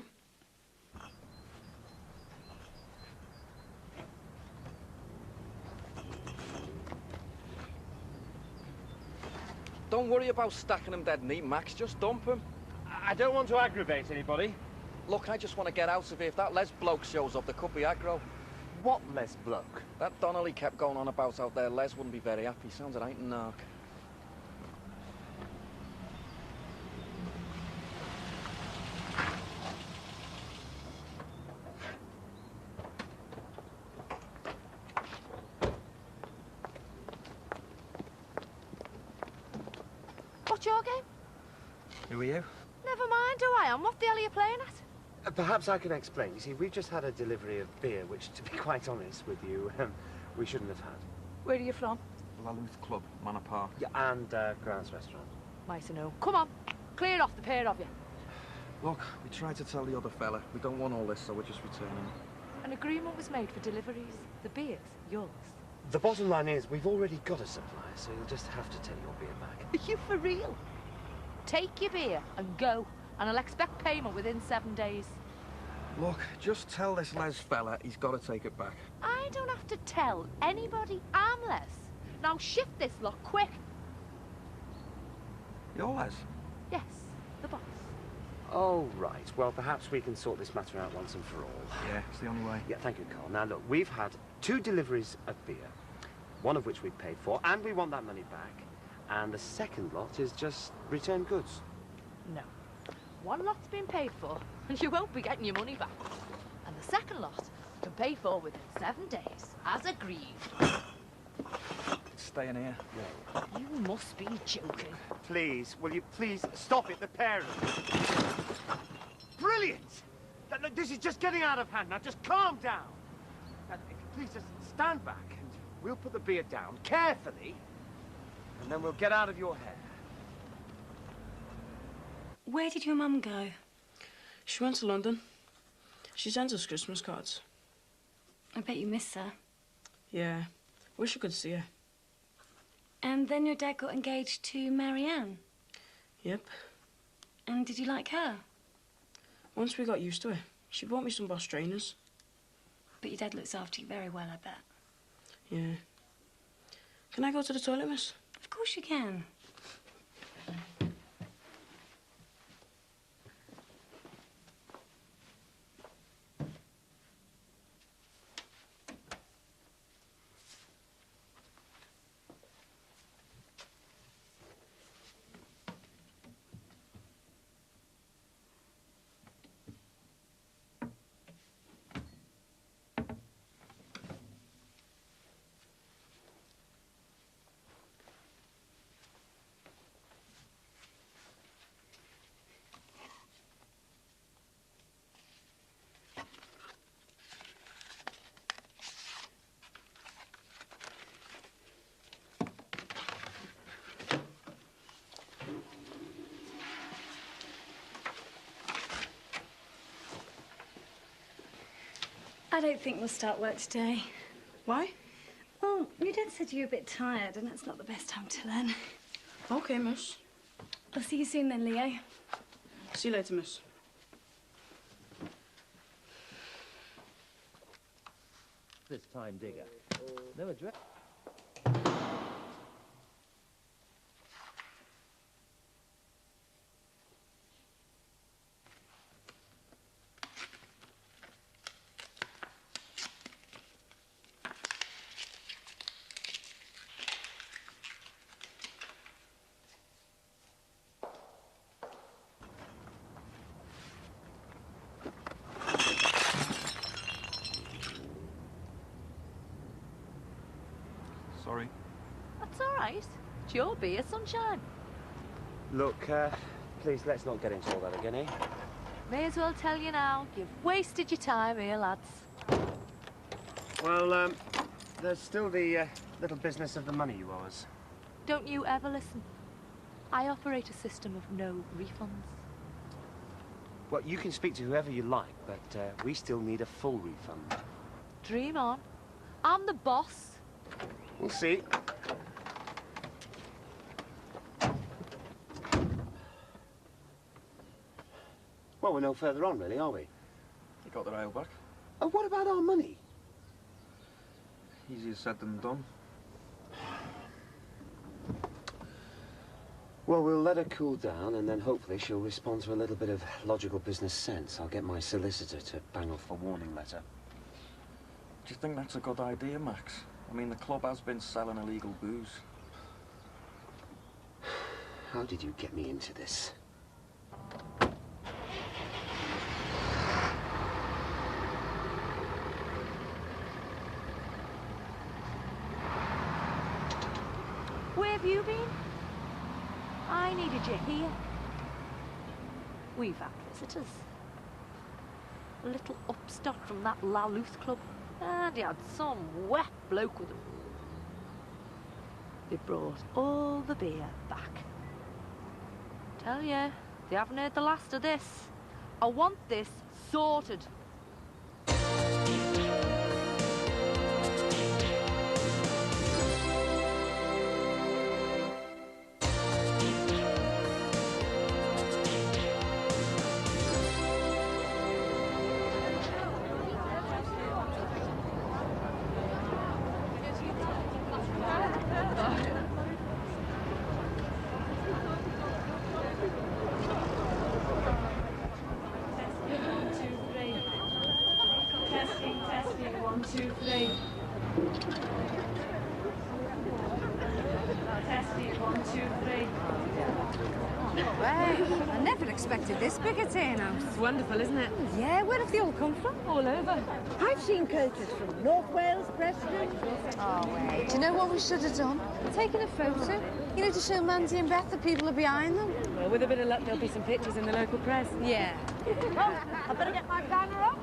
[SPEAKER 9] Don't worry about stacking them dead neat, Max. Just dump them.
[SPEAKER 3] I don't want to aggravate anybody.
[SPEAKER 9] Look, I just want to get out of here. If that Les bloke shows up, there could be aggro.
[SPEAKER 3] What Les bloke?
[SPEAKER 9] That Donnelly kept going on about out there. Les wouldn't be very happy. Sounds like ain't narc.
[SPEAKER 8] What's your game?
[SPEAKER 9] Who are you?
[SPEAKER 8] Never mind who I am. What the hell are you playing at?
[SPEAKER 3] Perhaps I can explain. You see, we've just had a delivery of beer, which, to be quite honest with you, we shouldn't have had.
[SPEAKER 8] Where are you from?
[SPEAKER 9] Lalooth Club, Manor Park.
[SPEAKER 3] Yeah, and Grant's restaurant.
[SPEAKER 8] Nice to know. Come on, clear off the pair of you.
[SPEAKER 9] Look, we tried to tell the other fella. We don't want all this, so we're just returning.
[SPEAKER 8] An agreement was made for deliveries. The beer's yours.
[SPEAKER 3] The bottom line is, we've already got a supplier, so you'll just have to take your beer back.
[SPEAKER 8] Are you for real? Take your beer and go, and I'll expect payment within 7 days.
[SPEAKER 9] Look, just tell this Les fella he's got to take it back.
[SPEAKER 8] I don't have to tell anybody I'm Les. Now shift this lot quick.
[SPEAKER 9] You're Les?
[SPEAKER 8] Yes, the boss.
[SPEAKER 3] Oh, right. Well, perhaps we can sort this matter out once and for all.
[SPEAKER 9] Yeah, it's the only way.
[SPEAKER 3] Yeah, thank you, Carl. Now, look, we've had 2 deliveries of beer, one of which we paid for, and we want that money back. And the second lot is just return goods.
[SPEAKER 8] No. One lot's been paid for, and you won't be getting your money back. And the second lot you can pay for within 7 days, as agreed.
[SPEAKER 9] Staying here.
[SPEAKER 8] You must be joking.
[SPEAKER 3] Please, will you please stop it, the parents? Brilliant! Look, this is just getting out of hand now. Just calm down. Now, if you please just stand back and we'll put the beer down carefully and then we'll get out of your hair.
[SPEAKER 7] Where did your mum go?
[SPEAKER 11] She went to London. She sends us Christmas cards.
[SPEAKER 7] I bet you miss her.
[SPEAKER 11] Yeah. Wish I could see her.
[SPEAKER 7] And then your dad got engaged to Marianne?
[SPEAKER 11] Yep.
[SPEAKER 7] And did you like her?
[SPEAKER 11] Once we got used to her, she bought me some Boss trainers.
[SPEAKER 7] But your dad looks after you very well, I bet.
[SPEAKER 11] Yeah. Can I go to the toilet, miss?
[SPEAKER 7] Of course you can. I don't think we'll start work today.
[SPEAKER 11] Why?
[SPEAKER 7] Well, your dad said you were a bit tired, and it's not the best time to learn.
[SPEAKER 11] Okay, miss.
[SPEAKER 7] I'll see you soon then, Leo.
[SPEAKER 11] See you later, miss.
[SPEAKER 21] This time digger. Never dressed.
[SPEAKER 9] Sorry.
[SPEAKER 8] That's all right. It's your beer, sunshine.
[SPEAKER 3] Look, please, let's not get into all that again, eh?
[SPEAKER 8] May as well tell you now, you've wasted your time here, lads.
[SPEAKER 3] Well, there's still the little business of the money you owe us.
[SPEAKER 8] Don't you ever listen. I operate a system of no refunds.
[SPEAKER 3] Well, you can speak to whoever you like, but we still need a full refund.
[SPEAKER 8] Dream on. I'm the boss.
[SPEAKER 3] We'll see. Well, we're no further on, really, are we?
[SPEAKER 9] They got their ale back.
[SPEAKER 3] And what about our money?
[SPEAKER 9] Easier said than done.
[SPEAKER 3] Well, we'll let her cool down, and then hopefully she'll respond to a little bit of logical business sense. I'll get my solicitor to bang off a warning letter.
[SPEAKER 9] Do you think that's a good idea, Max? I mean, the club has been selling illegal booze.
[SPEAKER 3] How did you get me into this?
[SPEAKER 8] Where have you been? I needed you here. We've had visitors. A little upstart from that La Luth club. And he had some wet bloke with him. They brought all the beer back. Tell you, they haven't heard the last of this. I want this sorted.
[SPEAKER 5] Well, I never expected this big a turnout.
[SPEAKER 15] It's wonderful, isn't it?
[SPEAKER 5] Yeah, where have they all come from?
[SPEAKER 15] All over.
[SPEAKER 5] I've seen coaches from North Wales, Preston. Oh, wait. Do you know what we should have done? Taken a photo. You know, to show Mandy and Beth the people are behind them.
[SPEAKER 15] Well, with a bit of luck, there'll be some pictures in the local press.
[SPEAKER 5] Yeah. Well, I better get my banner up.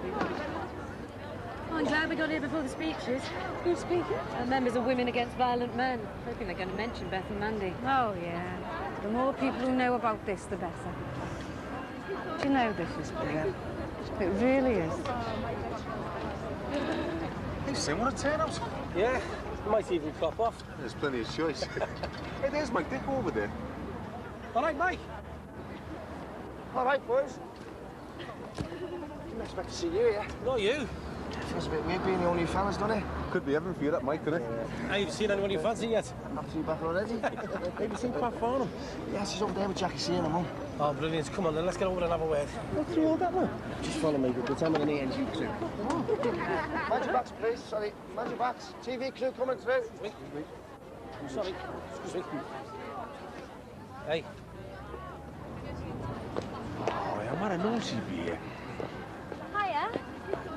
[SPEAKER 15] Oh, I'm glad we got here before the speeches.
[SPEAKER 5] Who's speaking?
[SPEAKER 15] Members of Women Against Violent Men. Hoping they're going to mention Beth and Mandy.
[SPEAKER 5] Oh, yeah. The more people who know about this, the better. Do you know this is brilliant? It really is.
[SPEAKER 10] Hey, Sim, what a turnout.
[SPEAKER 16] Yeah, might even pop off.
[SPEAKER 10] There's plenty of choice. Hey, there's Mike. Dick over there.
[SPEAKER 16] All right, Mike.
[SPEAKER 12] All right, boys. Didn't expect to see you here.
[SPEAKER 16] Not you.
[SPEAKER 12] Feels a bit weird being the only fellas, doesn't it?
[SPEAKER 10] Could be heaven for you, that Mike, couldn't it?
[SPEAKER 16] Have you seen anyone you fancy yet?
[SPEAKER 12] Not too bad already.
[SPEAKER 16] Have you seen Pat Farnham?
[SPEAKER 12] Yes, he's over there with Jackie C and her mum.
[SPEAKER 16] Oh, brilliant. Come on, then. Let's get over and have a word.
[SPEAKER 12] What's all that, man? Just follow me. We'll determine the engine crew. Mind your backs, please. Sorry. Mind your backs. TV crew coming through.
[SPEAKER 16] Wait. Sorry. Excuse me. Hey.
[SPEAKER 10] Oh, yeah, what a nosy beer.
[SPEAKER 22] Hiya.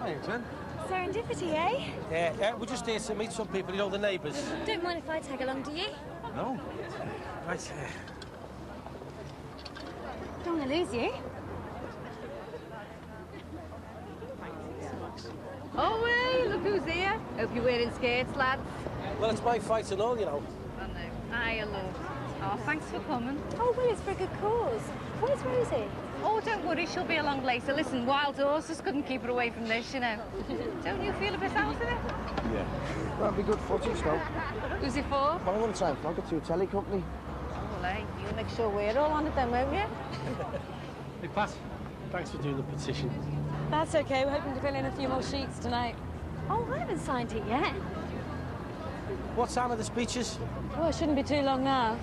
[SPEAKER 10] Hi, Jen.
[SPEAKER 22] Serendipity, eh?
[SPEAKER 16] Yeah, we're just here to meet some people, you know, the neighbours.
[SPEAKER 22] Don't mind if I tag along, do you?
[SPEAKER 10] No.
[SPEAKER 16] Right.
[SPEAKER 22] Don't want to lose you.
[SPEAKER 5] Oh, hey, look who's here. Hope you're wearing skates, lads.
[SPEAKER 16] Well, it's my fight and all, you know.
[SPEAKER 5] I know. Hiya, love. Oh, thanks for coming.
[SPEAKER 22] Oh, well, it's for a good cause. Where's Rosie?
[SPEAKER 5] Oh, don't worry, she'll be along later. Listen, wild horses couldn't keep her away from this, you know. Don't you feel a bit out of it?
[SPEAKER 12] Yeah. That'd be good footage, though.
[SPEAKER 5] Who's it for?
[SPEAKER 12] Well, I'm going to try and flog it to a telly company.
[SPEAKER 5] Well, hey, you'll make sure we're all on it then, won't you?
[SPEAKER 16] Hey, Pat, thanks for doing the petition.
[SPEAKER 15] That's okay. We're hoping to fill in a few more sheets tonight.
[SPEAKER 22] Oh, I haven't signed it yet.
[SPEAKER 16] What time are the speeches?
[SPEAKER 15] Well, it shouldn't be too long now.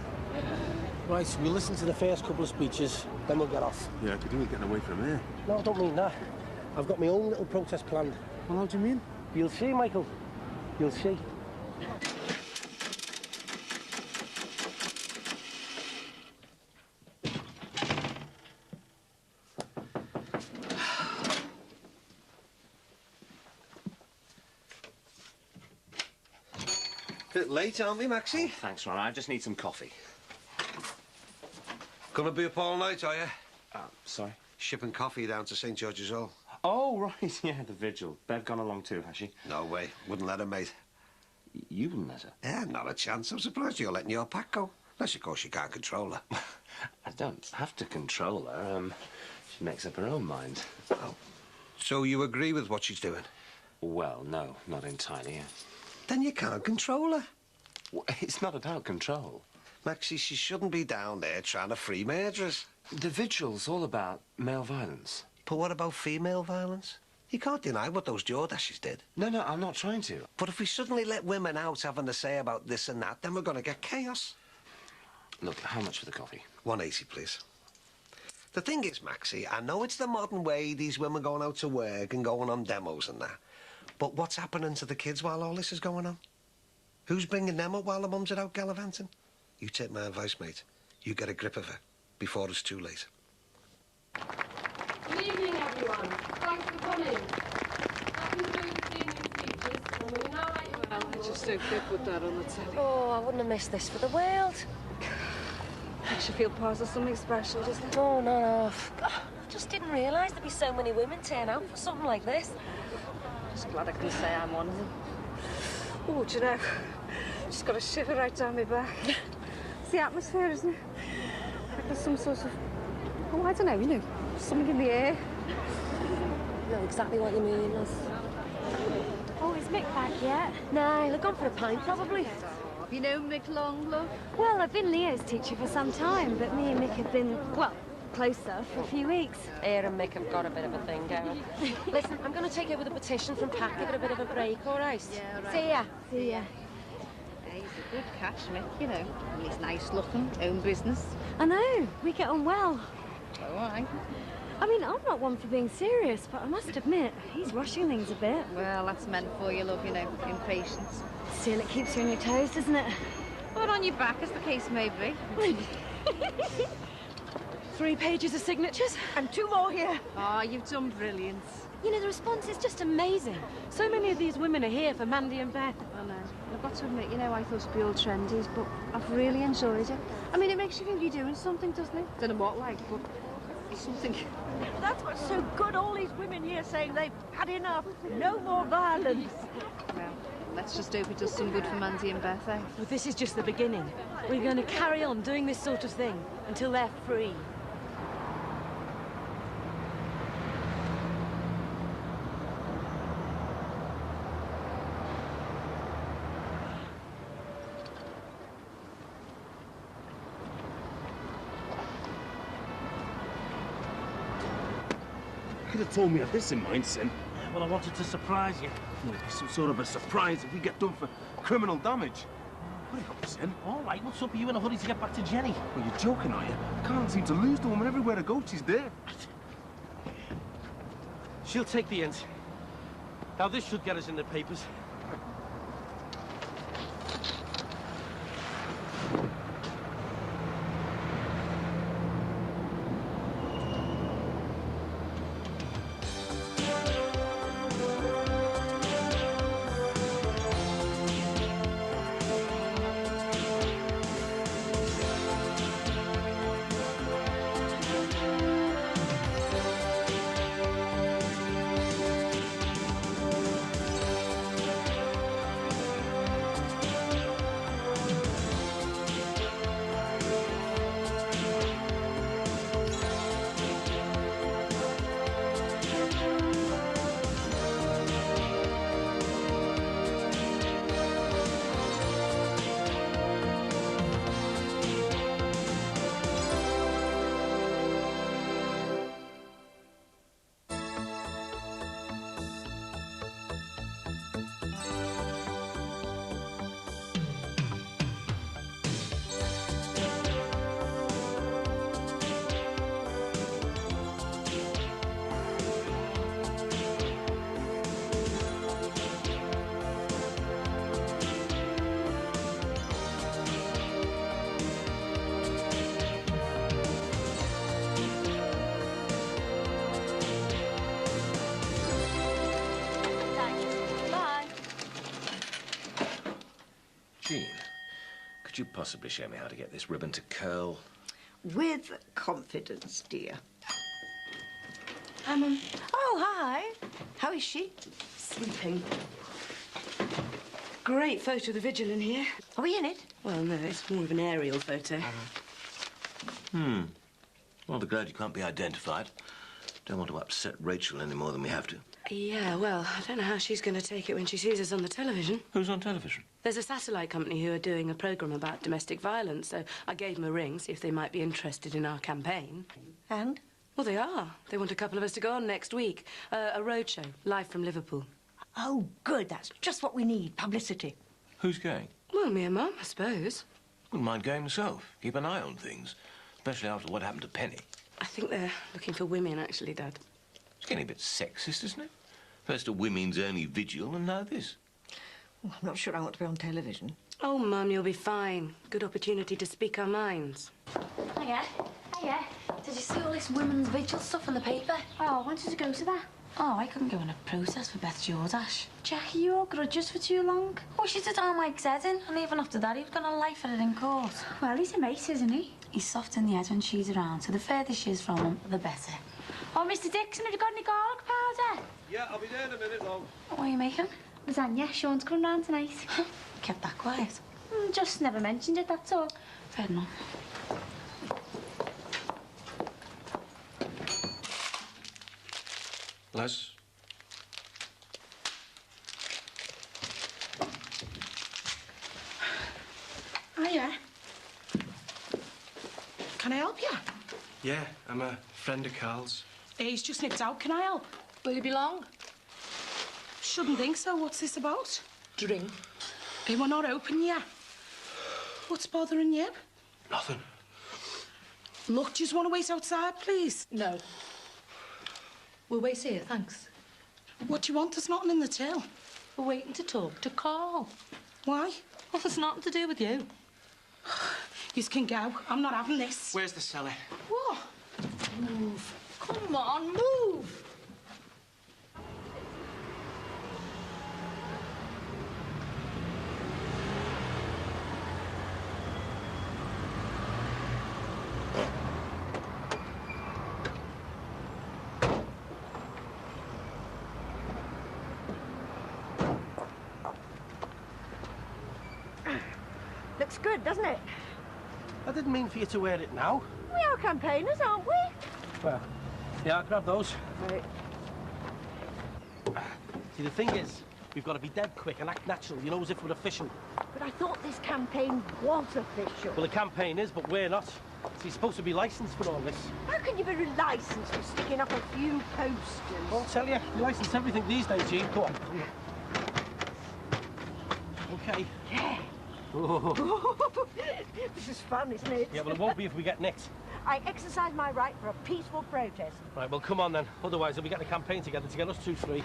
[SPEAKER 16] Right, we'll listen to the first couple of speeches, then we'll get off.
[SPEAKER 10] Yeah, I could do with getting away from here.
[SPEAKER 16] No, I don't mean that. I've got my own little protest planned.
[SPEAKER 10] Well, how do you mean?
[SPEAKER 16] You'll see, Michael. You'll see.
[SPEAKER 6] Bit late, aren't we, Maxie?
[SPEAKER 3] Oh, thanks, Ron. I just need some coffee.
[SPEAKER 6] Gonna be up all night, are you?
[SPEAKER 3] Sorry?
[SPEAKER 6] Shipping coffee down to St. George's Hall.
[SPEAKER 3] Oh, right, yeah, the vigil. Bev gone along too, has she?
[SPEAKER 6] No way. Wouldn't let her, mate.
[SPEAKER 3] You wouldn't let her?
[SPEAKER 6] Yeah, not a chance. I'm surprised you're letting your pack go. Unless, of course, you can't control her.
[SPEAKER 3] I don't have to control her. She makes up her own mind.
[SPEAKER 6] Oh. So you agree with what she's doing?
[SPEAKER 3] Well, no, not entirely.
[SPEAKER 6] Then you can't control her.
[SPEAKER 3] Well, it's not about control.
[SPEAKER 6] Maxie, she shouldn't be down there trying to free murderers.
[SPEAKER 3] The vigil's all about male violence.
[SPEAKER 6] But what about female violence? You can't deny what those Jordashes did.
[SPEAKER 3] No, I'm not trying to.
[SPEAKER 6] But if we suddenly let women out having to say about this and that, then we're going to get chaos.
[SPEAKER 3] Look, how much for the coffee?
[SPEAKER 6] 180, please. The thing is, Maxie, I know it's the modern way, these women going out to work and going on demos and that. But what's happening to the kids while all this is going on? Who's bringing them up while the mums are out gallivanting? You take my advice, mate. You get a grip of it before it's too late.
[SPEAKER 23] Good evening, everyone. Thanks for coming. That concludes the evening speeches, and we will now let you
[SPEAKER 5] Well, I just hope they put that on the telly.
[SPEAKER 22] Oh, I wouldn't have missed this for the world.
[SPEAKER 5] Makes you feel part of something special, doesn't it?
[SPEAKER 22] Oh, no. I just didn't realise there'd be so many women turn out for something like this.
[SPEAKER 5] Just glad I can say I'm one of them. Oh, do you know, just got a shiver right down my back. It's the atmosphere, isn't it? Like there's some sort of, oh, I don't know, you know, something in the air.
[SPEAKER 22] I know exactly what you mean, Liz. Oh, is Mick back yet? No, they've gone for a pint, probably.
[SPEAKER 5] Have you known Mick long, love?
[SPEAKER 22] Well, I've been Leo's teacher for some time, but me and Mick have been, well, closer for a few weeks.
[SPEAKER 15] Ear and Mick have got a bit of a thing going.
[SPEAKER 22] Listen, I'm going to take over the petition from Pat, give it a bit of a break, all right?
[SPEAKER 5] Yeah, all right.
[SPEAKER 22] See ya. See ya.
[SPEAKER 5] Hey, he's a good catch, Mick, you know. He's nice looking, own business.
[SPEAKER 22] I know, we get on well.
[SPEAKER 5] So am I.
[SPEAKER 22] I mean, I'm not one for being serious, but I must admit, he's rushing things a bit.
[SPEAKER 5] Well, that's meant for you, love, you know, impatience.
[SPEAKER 22] Still, it keeps you on your toes, doesn't it?
[SPEAKER 5] Or on your back, as the case may be.
[SPEAKER 22] 3 pages of signatures.
[SPEAKER 5] And 2 more here.
[SPEAKER 22] Oh, you've done brilliant. You know, the response is just amazing. So many of these women are here for Mandy and Beth.
[SPEAKER 5] I know. I've got to admit, you know, I thought it'd be all trendies, but I've really enjoyed it. I mean, it makes you think you're doing something, doesn't it? Don't know what, like, but something.
[SPEAKER 17] That's what's so good, all these women here saying they've had enough. No more violence.
[SPEAKER 5] Well, let's just hope it does some good for Mandy and Beth, eh?
[SPEAKER 22] Well, this is just the beginning. We're going to carry on doing this sort of thing until they're free.
[SPEAKER 16] You could have told me I had this in mind, Sin. Well, I wanted to surprise you. It'll be some sort of a surprise if we get done for criminal damage. Hurry up, Sin.
[SPEAKER 21] All right, what's up? Are you in a hurry to get back to Jenny?
[SPEAKER 16] Well, you're joking, are you? I can't seem to lose the woman. Everywhere I go, she's there. She'll take the hint. Now, this should get us in the papers.
[SPEAKER 2] Jean, could you possibly show me how to get this ribbon to curl?
[SPEAKER 17] With confidence, dear.
[SPEAKER 22] Oh, hi. How is she? Sleeping. Great photo of the vigil in here.
[SPEAKER 17] Are we in it?
[SPEAKER 20] Well, no, it's more of an aerial photo.
[SPEAKER 2] Well, I'm glad you can't be identified. Don't want to upset Rachel any more than we have to.
[SPEAKER 20] Yeah, well, I don't know how she's going to take it when she sees us on the television.
[SPEAKER 2] Who's on television?
[SPEAKER 20] There's a satellite company who are doing a programme about domestic violence, so I gave them a ring, see if they might be interested in our campaign.
[SPEAKER 17] And?
[SPEAKER 20] Well, they are. They want a couple of us to go on next week. A roadshow, live from Liverpool.
[SPEAKER 17] Oh, good. That's just what we need, publicity.
[SPEAKER 2] Who's going?
[SPEAKER 20] Well, me and Mum, I suppose.
[SPEAKER 2] Wouldn't mind going myself. Keep an eye on things, especially after what happened to Penny.
[SPEAKER 20] I think they're looking for women, actually, Dad.
[SPEAKER 2] It's getting a bit sexist, isn't it? First a women's only vigil, and now this.
[SPEAKER 17] Well, I'm not sure I want to be on television.
[SPEAKER 20] Oh, Mum, you'll be fine. Good opportunity to speak our minds.
[SPEAKER 1] Hiya. Hiya. Did you see all this women's vigil stuff in the paper?
[SPEAKER 22] Oh, I wanted to go to that.
[SPEAKER 1] Oh, I couldn't go in a protest for Beth Jordash.
[SPEAKER 22] Jackie, you all grudges for too long.
[SPEAKER 1] Oh, she's a damn Mike's head in, and even after that, he was going to life at it in court.
[SPEAKER 22] Well, he's a mate, isn't he?
[SPEAKER 1] He's soft in the head when she's around, so the further she is from him, the better.
[SPEAKER 22] Oh, Mr. Dixon, have you got any garlic powder?
[SPEAKER 6] Yeah, I'll be there in a minute, love.
[SPEAKER 1] What are you making?
[SPEAKER 22] Lasagna. Sean's coming round tonight.
[SPEAKER 1] Kept that quiet.
[SPEAKER 22] Just never mentioned it, that's all.
[SPEAKER 1] Fair enough.
[SPEAKER 2] Les?
[SPEAKER 11] Hiya. Can I help you?
[SPEAKER 16] Yeah, I'm a friend of Carl's.
[SPEAKER 11] He's just nipped out. Can I help?
[SPEAKER 8] Will you be long?
[SPEAKER 11] Shouldn't think so. What's this about?
[SPEAKER 8] Drink.
[SPEAKER 11] Hey, we're not open yet. What's bothering you?
[SPEAKER 16] Nothing.
[SPEAKER 11] Look, just want to wait outside, please?
[SPEAKER 8] No. We'll wait here, thanks.
[SPEAKER 11] What do you want? There's nothing in the till.
[SPEAKER 8] We're waiting to talk to Carl.
[SPEAKER 11] Why?
[SPEAKER 8] Well, it's nothing to do with you.
[SPEAKER 11] You can go. I'm not having this.
[SPEAKER 16] Where's the cellar?
[SPEAKER 11] What?
[SPEAKER 20] Move. Come on, move.
[SPEAKER 17] Looks good, doesn't it?
[SPEAKER 16] I didn't mean for you to wear it now.
[SPEAKER 17] We are campaigners, aren't we?
[SPEAKER 16] Well, yeah, I'll grab those.
[SPEAKER 17] Right.
[SPEAKER 16] See, the thing is, we've got to be dead quick and act natural, you know, as if we're official.
[SPEAKER 17] But I thought this campaign was official.
[SPEAKER 16] Well, the campaign is, but we're not. So you're supposed to be licensed for all this.
[SPEAKER 17] How can you be licensed for sticking up a few posters?
[SPEAKER 16] I'll tell you, you license everything these days, Jean. Go on. Okay.
[SPEAKER 17] Yeah.
[SPEAKER 16] Oh.
[SPEAKER 17] This is fun, isn't it?
[SPEAKER 16] Yeah, well, it won't be if we get nicked.
[SPEAKER 17] I exercise my right for a peaceful protest.
[SPEAKER 16] Right, well, come on then. Otherwise, we'll be getting a campaign together to get us 2 free.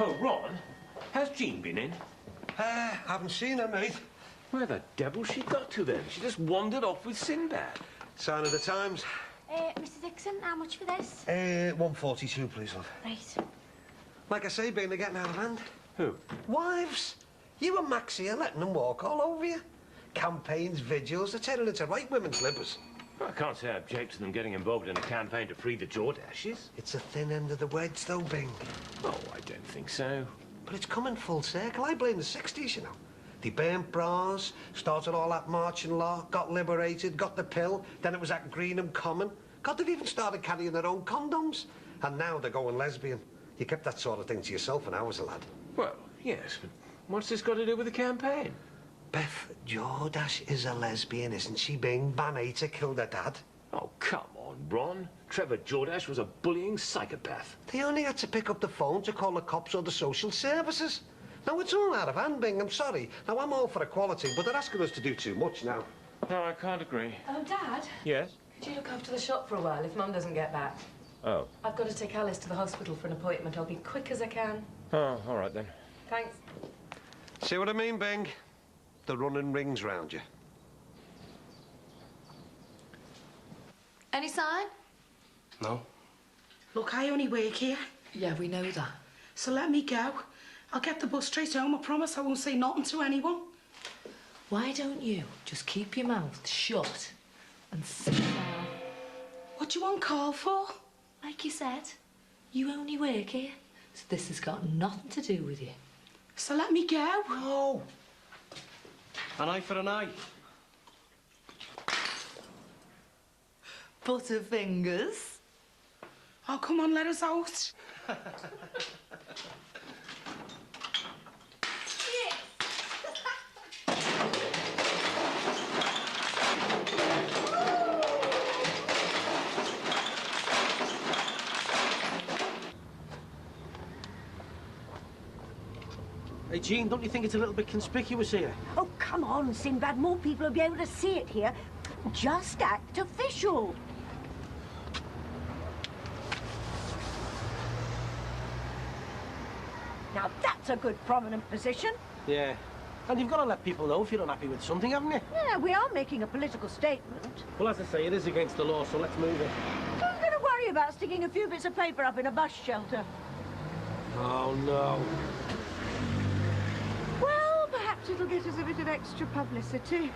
[SPEAKER 2] Oh, Ron, has Jean been in?
[SPEAKER 6] Haven't seen her, mate.
[SPEAKER 2] Where the devil she got to then? She just wandered off with Sinbad.
[SPEAKER 6] Sign of the times.
[SPEAKER 22] Mr Dixon, how much for this?
[SPEAKER 6] 142, please, love.
[SPEAKER 22] Right.
[SPEAKER 6] Like I say, Bean, they're getting out of hand.
[SPEAKER 2] Who?
[SPEAKER 6] Wives. You and Maxie are letting them walk all over you. Campaigns, vigils, they're telling it to right women's lippers.
[SPEAKER 2] Well, I can't say I object to them getting involved in a campaign to free the Jordashes.
[SPEAKER 6] It's a thin end of the wedge, though, Bing.
[SPEAKER 2] Oh, I don't think so.
[SPEAKER 6] But it's coming full circle. I blame the 60s, you know. They burnt bras, started all that marching law, got liberated, got the pill, then it was at Greenham Common. God, they've even started carrying their own condoms. And now they're going lesbian. You kept that sort of thing to yourself when I was a lad.
[SPEAKER 2] Well, yes, but what's this got to do with the campaign?
[SPEAKER 6] Beth Jordache is a lesbian, isn't she, Bing? Banata killed her dad.
[SPEAKER 2] Oh, come on, Ron. Trevor Jordache was a bullying psychopath.
[SPEAKER 6] They only had to pick up the phone to call the cops or the social services. Now, it's all out of hand, Bing, I'm sorry. Now, I'm all for equality, but they're asking us to do too much now.
[SPEAKER 2] No, I can't agree.
[SPEAKER 15] Oh, Dad?
[SPEAKER 2] Yes?
[SPEAKER 15] Could you look after the shop for a while if Mum doesn't get back?
[SPEAKER 2] Oh.
[SPEAKER 15] I've got to take Alice to the hospital for an appointment. I'll be quick as I can.
[SPEAKER 2] Oh, all right then.
[SPEAKER 15] Thanks.
[SPEAKER 6] See what I mean, Bing? They're running rings round you.
[SPEAKER 15] Any sign?
[SPEAKER 10] No.
[SPEAKER 11] Look, I only work here.
[SPEAKER 15] Yeah, we know that.
[SPEAKER 11] So let me go. I'll get the bus straight home. I promise I won't say nothing to anyone.
[SPEAKER 15] Why don't you just keep your mouth shut and sit down?
[SPEAKER 11] What do you want call for?
[SPEAKER 15] Like you said, you only work here, so this has got nothing to do with you.
[SPEAKER 11] So let me go.
[SPEAKER 6] No. An eye for an eye.
[SPEAKER 15] Butterfingers.
[SPEAKER 11] Oh, come on, let us out.
[SPEAKER 16] Hey, Jean, don't you think it's a little bit conspicuous here?
[SPEAKER 17] Oh, come on, Sinbad. More people will be able to see it here. Just act official. Now, that's a good prominent position.
[SPEAKER 16] Yeah. And you've got to let people know if you're unhappy with something, haven't you?
[SPEAKER 17] Yeah, we are making a political statement.
[SPEAKER 16] Well, as I say, it is against the law, so let's move it.
[SPEAKER 17] Who's going to worry about sticking a few bits of paper up in a bus shelter?
[SPEAKER 16] Oh, no.
[SPEAKER 17] Well, perhaps it'll get us a bit of extra publicity.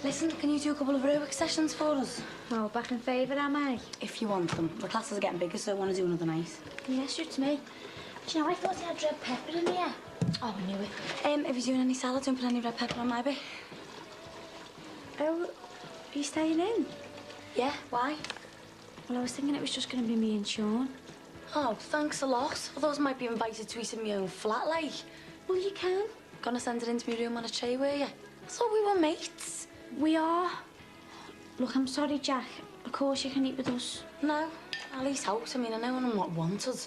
[SPEAKER 1] Listen, can you do a couple of aerobic sessions for us?
[SPEAKER 22] Oh, back in favour, am I?
[SPEAKER 1] If you want them. The classes are getting bigger, so I want to do another night.
[SPEAKER 22] Yeah, suits me. Do you know, I thought you had red pepper in here.
[SPEAKER 1] Oh, I knew it. If you're doing any salad, don't put any red pepper on my bit.
[SPEAKER 22] Oh, are you staying in?
[SPEAKER 1] Yeah, why?
[SPEAKER 22] Well, I was thinking it was just going to be me and Sean.
[SPEAKER 1] Oh, thanks a lot. Others might be invited to eat in my own flat, like.
[SPEAKER 22] Well, you can.
[SPEAKER 1] Gonna send it into my room on a tray, were you? I thought we were mates.
[SPEAKER 22] We are. Look, I'm sorry, Jack. Of course you can eat with us.
[SPEAKER 1] No, at least out. I mean, I know I'm not wanted.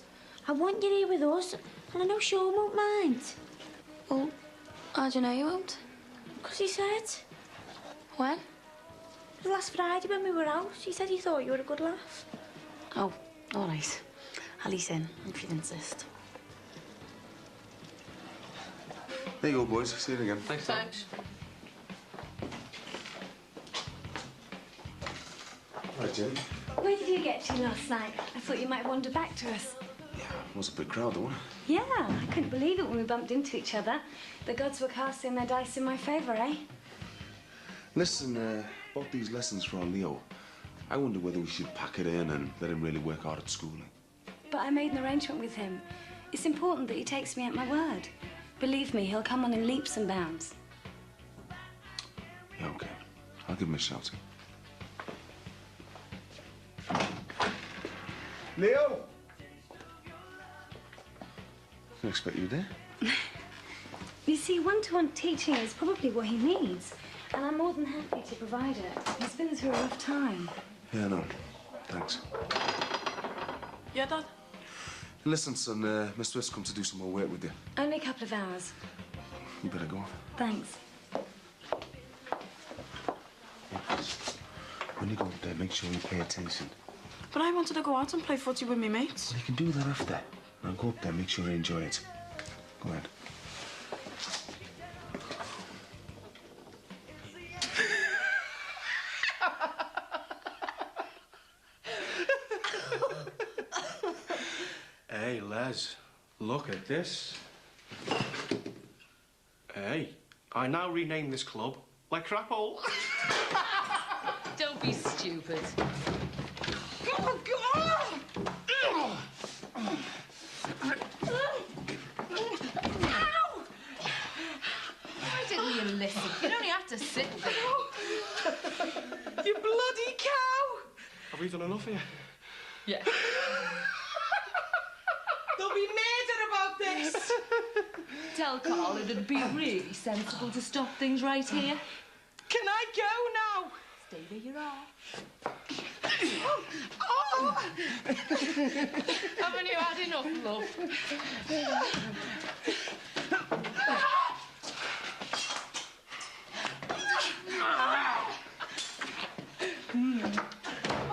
[SPEAKER 22] I want you here with us, and I know Sean won't mind.
[SPEAKER 1] Well, how do you know you won't?
[SPEAKER 22] Because he said.
[SPEAKER 1] When?
[SPEAKER 22] Last Friday when we were out, he said he thought you were a good laugh.
[SPEAKER 1] Oh, all right. I'll eat in, if you insist.
[SPEAKER 10] There you go, boys. See you again.
[SPEAKER 9] Thanks.
[SPEAKER 10] Right, Jenny.
[SPEAKER 7] Where did you get to last night? I thought you might wander back to us.
[SPEAKER 10] It was a big crowd, though.
[SPEAKER 7] Yeah, I couldn't believe it when we bumped into each other. The gods were casting their dice in my favour, eh?
[SPEAKER 10] Listen, about these lessons for our Leo, I wonder whether we should pack it in and let him really work hard at schooling.
[SPEAKER 7] But I made an arrangement with him. It's important that he takes me at my word. Believe me, he'll come on in leaps and bounds.
[SPEAKER 10] Yeah, OK. I'll give him a shout.
[SPEAKER 6] Leo!
[SPEAKER 10] I expect you there.
[SPEAKER 7] You see, one-to-one teaching is probably what he needs. And I'm more than happy to provide it. He's been through a rough time.
[SPEAKER 10] Yeah, no. Thanks.
[SPEAKER 11] Yeah, Dad?
[SPEAKER 10] Listen, son, Miss Swift's come to do some more work with you.
[SPEAKER 7] Only a couple of hours.
[SPEAKER 10] You better go.
[SPEAKER 7] Thanks.
[SPEAKER 10] When you go up there, make sure you pay attention.
[SPEAKER 11] But I wanted to go out and play footy with me mates.
[SPEAKER 10] Well, you can do that after. Now go up there, make sure you enjoy it. Go ahead.
[SPEAKER 16] Hey, Les, look at this. Hey, I now rename this club like Crap Hole.
[SPEAKER 8] Don't be stupid. Why didn't you listen? You'd only have to sit there.
[SPEAKER 16] You bloody cow! Have we done enough here?
[SPEAKER 8] Yeah.
[SPEAKER 16] There'll be murder about this!
[SPEAKER 8] Tell Carl it'd be really sensible to stop things right here.
[SPEAKER 16] Can I go now?
[SPEAKER 8] Stay where you are.
[SPEAKER 16] Oh!
[SPEAKER 8] Haven't you had enough, love?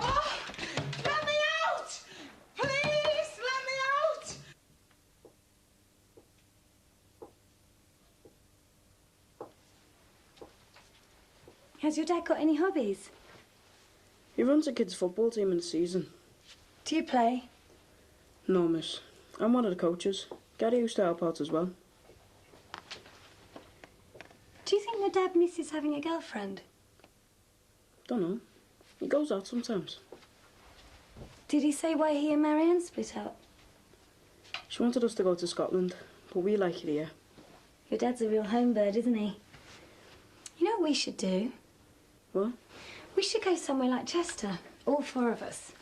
[SPEAKER 16] Oh, let me out! Please, let me out!
[SPEAKER 7] Has your dad got any hobbies?
[SPEAKER 11] He runs a kids' football team in the season.
[SPEAKER 7] Do you play?
[SPEAKER 11] No, miss. I'm one of the coaches. Gary used to help out as well.
[SPEAKER 7] Do you think your dad misses having a girlfriend?
[SPEAKER 11] Don't know. He goes out sometimes.
[SPEAKER 7] Did he say why he and Marianne split up?
[SPEAKER 11] She wanted us to go to Scotland, but we like it here.
[SPEAKER 7] Your dad's a real home bird, isn't he? You know what we should do?
[SPEAKER 11] What?
[SPEAKER 7] We should go somewhere like Chester, all four of us.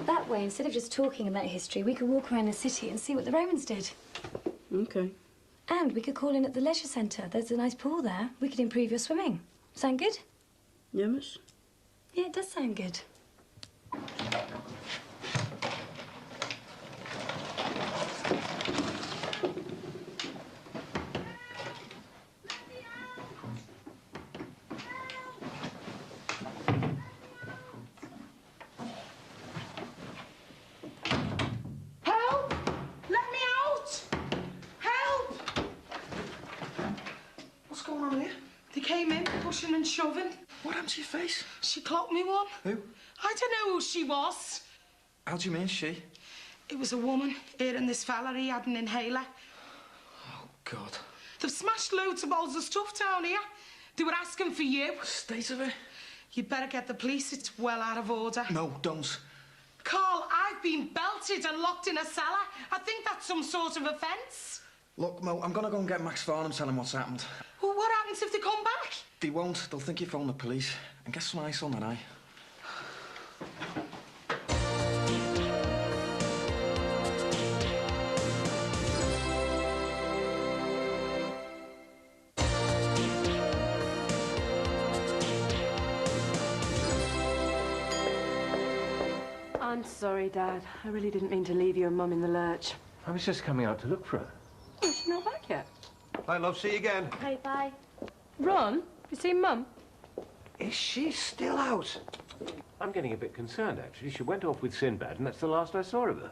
[SPEAKER 7] That way, instead of just talking about history, we could walk around the city and see what the Romans did.
[SPEAKER 11] OK.
[SPEAKER 7] And we could call in at the leisure centre. There's a nice pool there. We could improve your swimming. Sound good?
[SPEAKER 11] Yeah, miss.
[SPEAKER 7] Yeah, it does sound good.
[SPEAKER 16] Help! Let me out! Help!
[SPEAKER 9] What's going on here?
[SPEAKER 16] They came in, pushing and shoving.
[SPEAKER 9] What happened to your face?
[SPEAKER 16] She clocked me one.
[SPEAKER 9] Who?
[SPEAKER 16] I don't know who she was.
[SPEAKER 9] How do you mean, she?
[SPEAKER 16] It was a woman, her and this fella, he had an inhaler.
[SPEAKER 9] Oh, God.
[SPEAKER 16] They've smashed loads of bowls of stuff down here. They were asking for you.
[SPEAKER 9] State of it?
[SPEAKER 16] You'd better get the police. It's well out of order.
[SPEAKER 9] No, don't.
[SPEAKER 16] Carl, I've been belted and locked in a cellar. I think that's some sort of offence.
[SPEAKER 9] Look, Mo, I'm gonna go and get Max Farnham, tell him what's happened.
[SPEAKER 16] Well, what happens if they come back?
[SPEAKER 9] They won't. They'll think you phoned the police. And get some ice on that eye.
[SPEAKER 4] I'm sorry, Dad. I really didn't mean to leave you and Mum in the lurch.
[SPEAKER 21] I was just coming out to look for her.
[SPEAKER 4] Oh, she's not back yet.
[SPEAKER 6] Hi, love. See you again.
[SPEAKER 4] Hey, bye. Ron, you seen Mum?
[SPEAKER 6] Is she still out?
[SPEAKER 3] I'm getting a bit concerned, actually. She went off with Sinbad, and that's the last I saw of her.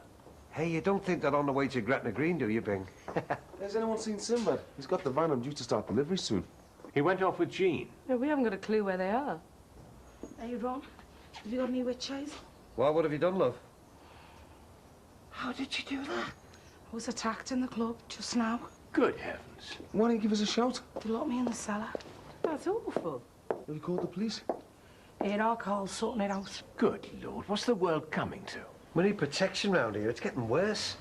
[SPEAKER 6] Hey, you don't think they're on the way to Gretna Green, do you, Bing?
[SPEAKER 10] Has anyone seen Sinbad? He's got the van. I'm due to start delivery soon.
[SPEAKER 3] He went off with Jean.
[SPEAKER 4] No, we haven't got a clue where they are.
[SPEAKER 11] Hey, Ron, have you got any witch eyes?
[SPEAKER 6] Why, what have you done, love?
[SPEAKER 11] How did you do that? I was attacked in the club just now.
[SPEAKER 3] Good heavens.
[SPEAKER 10] Why don't you give us a shout?
[SPEAKER 11] They locked me in the cellar.
[SPEAKER 4] That's awful.
[SPEAKER 10] Have you called the police?
[SPEAKER 11] Here, our Carl's sorting it out.
[SPEAKER 3] Good Lord, what's the world coming to?
[SPEAKER 6] We need protection round here. It's getting worse.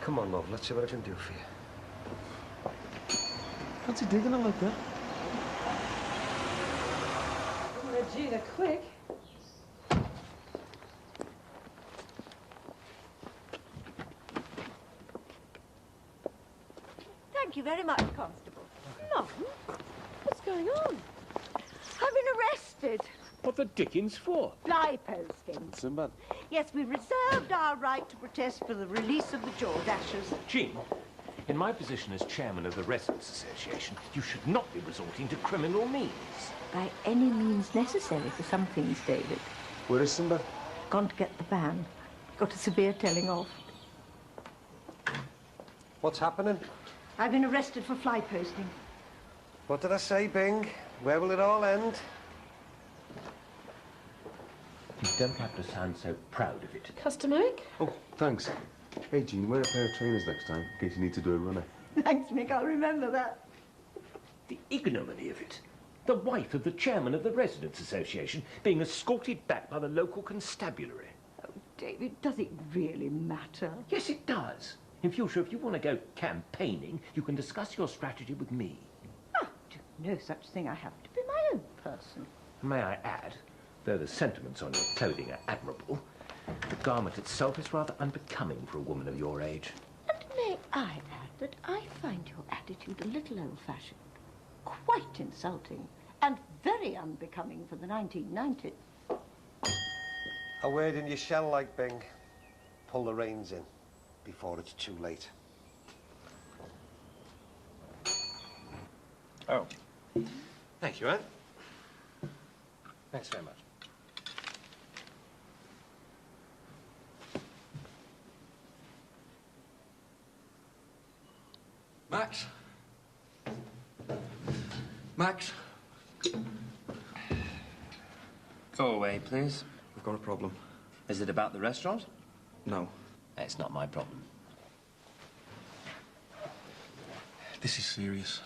[SPEAKER 6] Come on, love. Let's see what I can do for you.
[SPEAKER 10] Fancy digging it like that?
[SPEAKER 4] Gee, they're quick.
[SPEAKER 17] Thank you very much, Constable.
[SPEAKER 5] Mum, what's going on?
[SPEAKER 17] I've been arrested.
[SPEAKER 3] What the dickens for?
[SPEAKER 17] Fly posting.
[SPEAKER 10] Sinbad.
[SPEAKER 17] Yes, we reserved our right to protest for the release of the Jordashers.
[SPEAKER 3] Jean, in my position as chairman of the Residents' Association, you should not be resorting to criminal means.
[SPEAKER 17] By any means necessary for some things, David.
[SPEAKER 10] Where is Sinbad?
[SPEAKER 17] Gone to get the van. Got a severe telling off.
[SPEAKER 6] What's happening?
[SPEAKER 17] I've been arrested for fly posting.
[SPEAKER 6] What did I say, Bing? Where will it all end?
[SPEAKER 3] You don't have to sound so proud of it.
[SPEAKER 4] Customary?
[SPEAKER 10] Oh, thanks. Hey, Jean, wear a pair of trainers next time, in case you need to do a runner.
[SPEAKER 17] Thanks, Mick. I'll remember that.
[SPEAKER 3] The ignominy of it. The wife of the chairman of the Residents' Association being escorted back by the local constabulary.
[SPEAKER 17] Oh, David, does it really matter?
[SPEAKER 3] Yes, it does. In future, if you want to go campaigning, you can discuss your strategy with me.
[SPEAKER 17] No such thing. I happen to be my own person.
[SPEAKER 3] May I add, though the sentiments on your clothing are admirable, the garment itself is rather unbecoming for a woman of your age.
[SPEAKER 17] And may I add that I find your attitude a little old-fashioned, quite insulting, and very unbecoming for the 1990s.
[SPEAKER 6] A word in your shell like Bing. Pull the reins in before it's too late.
[SPEAKER 3] Oh. Thank you, Anne. Thanks very much.
[SPEAKER 9] Max? Max?
[SPEAKER 13] Go away, please.
[SPEAKER 9] We've got a problem.
[SPEAKER 13] Is it about the restaurant?
[SPEAKER 9] No.
[SPEAKER 13] It's not my problem.
[SPEAKER 9] This is serious.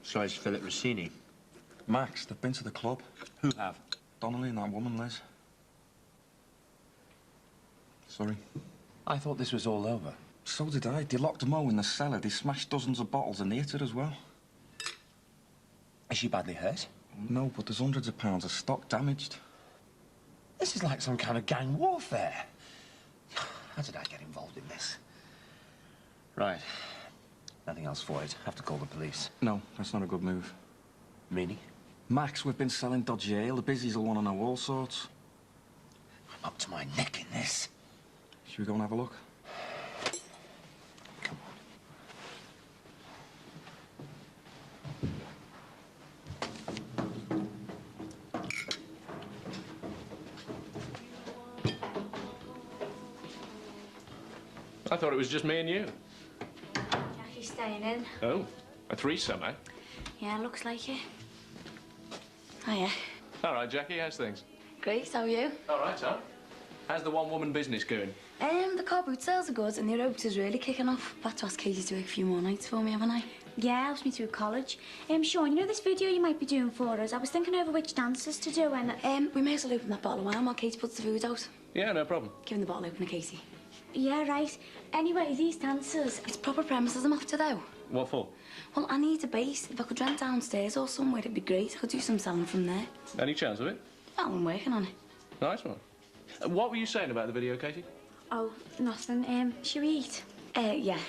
[SPEAKER 13] So is Philip Rossini.
[SPEAKER 9] Max, they've been to the club.
[SPEAKER 13] Who have?
[SPEAKER 9] Donnelly and that woman, Liz. Sorry.
[SPEAKER 13] I thought this was all over.
[SPEAKER 9] So did I. They locked Mo in the cellar. They smashed dozens of bottles and they hit her as well.
[SPEAKER 13] Is she badly hurt?
[SPEAKER 9] No, but there's hundreds of pounds of stock damaged.
[SPEAKER 13] This is like some kind of gang warfare. How did I get involved in this? Right. Nothing else for it. Have to call the police.
[SPEAKER 9] No, that's not a good move.
[SPEAKER 13] Meaning?
[SPEAKER 9] Max, we've been selling dodgy ale. The busies will want to know all sorts.
[SPEAKER 13] I'm up to my neck in this.
[SPEAKER 9] Should we go and have a look?
[SPEAKER 13] Come
[SPEAKER 18] I thought it was just me and you.
[SPEAKER 1] Jackie's staying in.
[SPEAKER 18] Oh, a threesome, eh?
[SPEAKER 1] Yeah, looks like it. Hiya.
[SPEAKER 18] All right, Jackie, how's things?
[SPEAKER 1] Great, how are you?
[SPEAKER 18] All right, Tom. How's the one-woman business going?
[SPEAKER 1] The car boot sales are good and the aerobics is really kicking off. I've had to ask Katie to work a few more nights for me, haven't I?
[SPEAKER 19] Yeah, helps me through college. Sean, you know this video you might be doing for us? I was thinking over which dances to do and...
[SPEAKER 1] we may as well open that bottle of wine while Katie puts the food out.
[SPEAKER 18] Yeah, no problem.
[SPEAKER 1] Give him the bottle opener, Katie.
[SPEAKER 19] Yeah, right. Anyway, these dancers...
[SPEAKER 1] It's proper premises I'm after, though.
[SPEAKER 18] What for?
[SPEAKER 1] Well, I need a base. If I could rent downstairs or somewhere, it'd be great. I could do some selling from there.
[SPEAKER 18] Any chance of it?
[SPEAKER 1] Well, I'm working on it.
[SPEAKER 18] Nice one. What were you saying about the video, Katie?
[SPEAKER 19] Oh, nothing. Should we eat?
[SPEAKER 1] Yeah.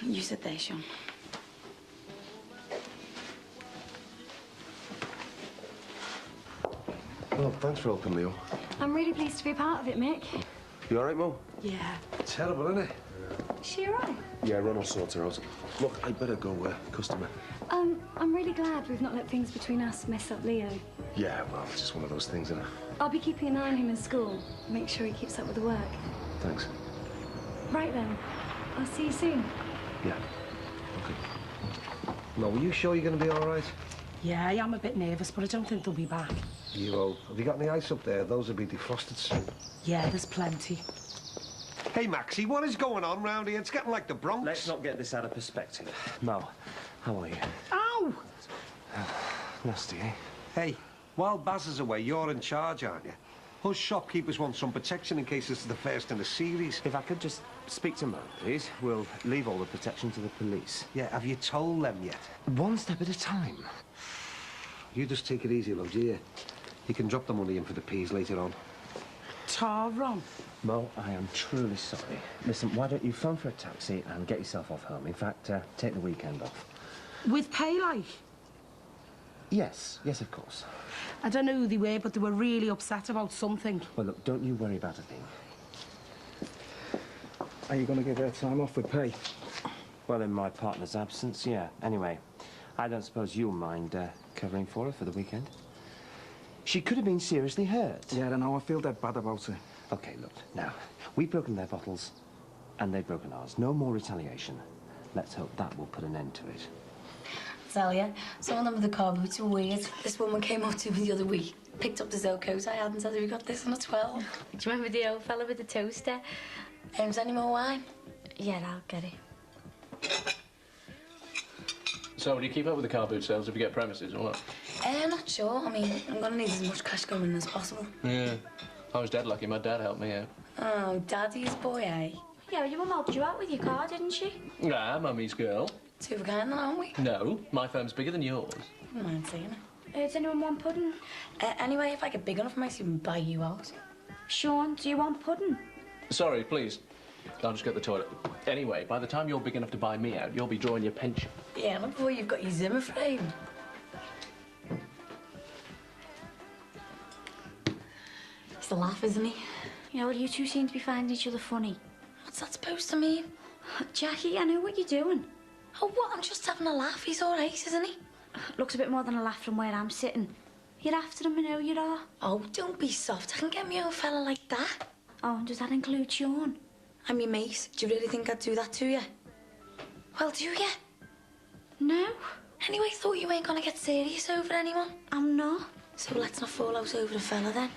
[SPEAKER 1] You sit there, Sean.
[SPEAKER 10] Oh, thanks for helping, Leo.
[SPEAKER 19] I'm really pleased to be part of it, Mick.
[SPEAKER 10] You all right, Mo?
[SPEAKER 19] Yeah.
[SPEAKER 6] Terrible, isn't it?
[SPEAKER 19] Is she all right?
[SPEAKER 10] Yeah, Ron will sort her out. Look, I better go, customer.
[SPEAKER 19] I'm really glad we've not let things between us mess up Leo.
[SPEAKER 10] Yeah, well, it's just one of those things, isn't it?
[SPEAKER 7] I'll be keeping an eye on him in school. Make sure he keeps up with the work.
[SPEAKER 10] Thanks.
[SPEAKER 7] Right then. I'll see you soon.
[SPEAKER 10] Yeah. Okay.
[SPEAKER 6] No, are you sure you're going to be all right?
[SPEAKER 12] Yeah, I am a bit nervous, but I don't think they'll be back.
[SPEAKER 6] You will. Have you got any ice up there? Those will be defrosted soon.
[SPEAKER 12] Yeah, there's plenty.
[SPEAKER 6] Hey, Maxie, what is going on round here? It's getting like the Bronx.
[SPEAKER 3] Let's not get this out of perspective. Mo, how are you?
[SPEAKER 12] Ow!
[SPEAKER 3] Nasty, eh?
[SPEAKER 6] Hey, while Baz is away, you're in charge, aren't you? Us shopkeepers want some protection in case this is the first in a series.
[SPEAKER 3] If I could just speak to Mo, please. We'll leave all the protection to the police.
[SPEAKER 6] Yeah, have you told them yet?
[SPEAKER 3] One step at a time.
[SPEAKER 6] You just take it easy, love, do you? You can drop the money in for the peas later on.
[SPEAKER 12] Tyrone.
[SPEAKER 3] Mo, I am truly sorry. Listen, why don't you phone for a taxi and get yourself off home? In fact, take the weekend off.
[SPEAKER 12] With pay, like?
[SPEAKER 3] Yes, yes, of course.
[SPEAKER 12] I don't know who they were, but they were really upset about something.
[SPEAKER 3] Well, look, don't you worry about a thing.
[SPEAKER 9] Are you going to give her time off with pay?
[SPEAKER 3] Well, in my partner's absence, yeah. Anyway, I don't suppose you'll mind covering for her for the weekend? She could have been seriously hurt.
[SPEAKER 9] Yeah, I know. I feel dead bad about it.
[SPEAKER 3] OK, look, now, we've broken their bottles, and they've broken ours. No more retaliation. Let's hope that will put an end to it.
[SPEAKER 1] Tell you, some of them with the car boots were weird. This woman came up to me the other week, picked up the Zocos I had and said, have you got this on a 12? Do you remember the old fella with the toaster? Is any more wine? Yeah, I'll get it.
[SPEAKER 18] So, do you keep up with the car boot sales if you get premises or what?
[SPEAKER 1] I'm not sure. I mean, I'm going to need as much cash coming in as possible.
[SPEAKER 18] Yeah. I was dead lucky. My dad helped me out.
[SPEAKER 1] Oh, Daddy's boy, eh?
[SPEAKER 19] Yeah, your mum helped you out with your car, didn't she?
[SPEAKER 18] Yeah, Mummy's girl.
[SPEAKER 1] Two for kind, then, aren't we?
[SPEAKER 18] No, my firm's bigger than yours.
[SPEAKER 1] Wouldn't mind seeing it.
[SPEAKER 19] Does anyone want pudding?
[SPEAKER 1] Anyway, if I get big enough, I might even buy you out.
[SPEAKER 19] Sean, do you want pudding?
[SPEAKER 18] Sorry, please. I'll just get the toilet. Anyway, by the time you're big enough to buy me out, you'll be drawing your pension.
[SPEAKER 1] Yeah, not before you've got your Zimmer frame. He's a laugh, isn't he?
[SPEAKER 19] Yeah, well, you two seem to be finding each other funny.
[SPEAKER 1] What's that supposed to mean?
[SPEAKER 19] Jackie, I know what you're doing.
[SPEAKER 1] Oh, what? I'm just having a laugh. He's all right, isn't he?
[SPEAKER 19] Looks a bit more than a laugh from where I'm sitting. You're after him, I know you are.
[SPEAKER 1] Oh, don't be soft. I can get me own fella like that.
[SPEAKER 19] Oh, and does that include Sean?
[SPEAKER 1] I'm your mate. Do you really think I'd do that to you? Well, do you?
[SPEAKER 19] No.
[SPEAKER 1] Anyway, thought you weren't gonna get serious over anyone.
[SPEAKER 19] I'm not.
[SPEAKER 1] So let's not fall out over a fella then.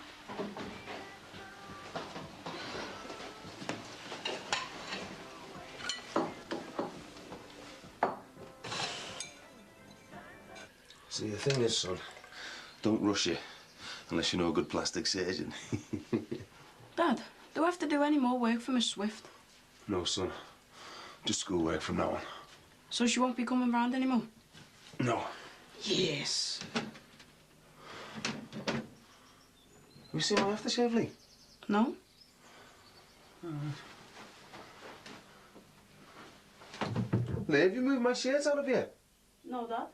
[SPEAKER 10] See, the thing is, son, don't rush it unless you know a good plastic surgeon.
[SPEAKER 11] Dad, do I have to do any more work for Miss Swift?
[SPEAKER 10] No, son. Just schoolwork from now on.
[SPEAKER 11] So she won't be coming round anymore?
[SPEAKER 10] No.
[SPEAKER 11] Yes.
[SPEAKER 10] Have you seen my aftershave, Lee?
[SPEAKER 11] No.
[SPEAKER 10] Lee, have you moved my shirts out of here?
[SPEAKER 11] No, Dad.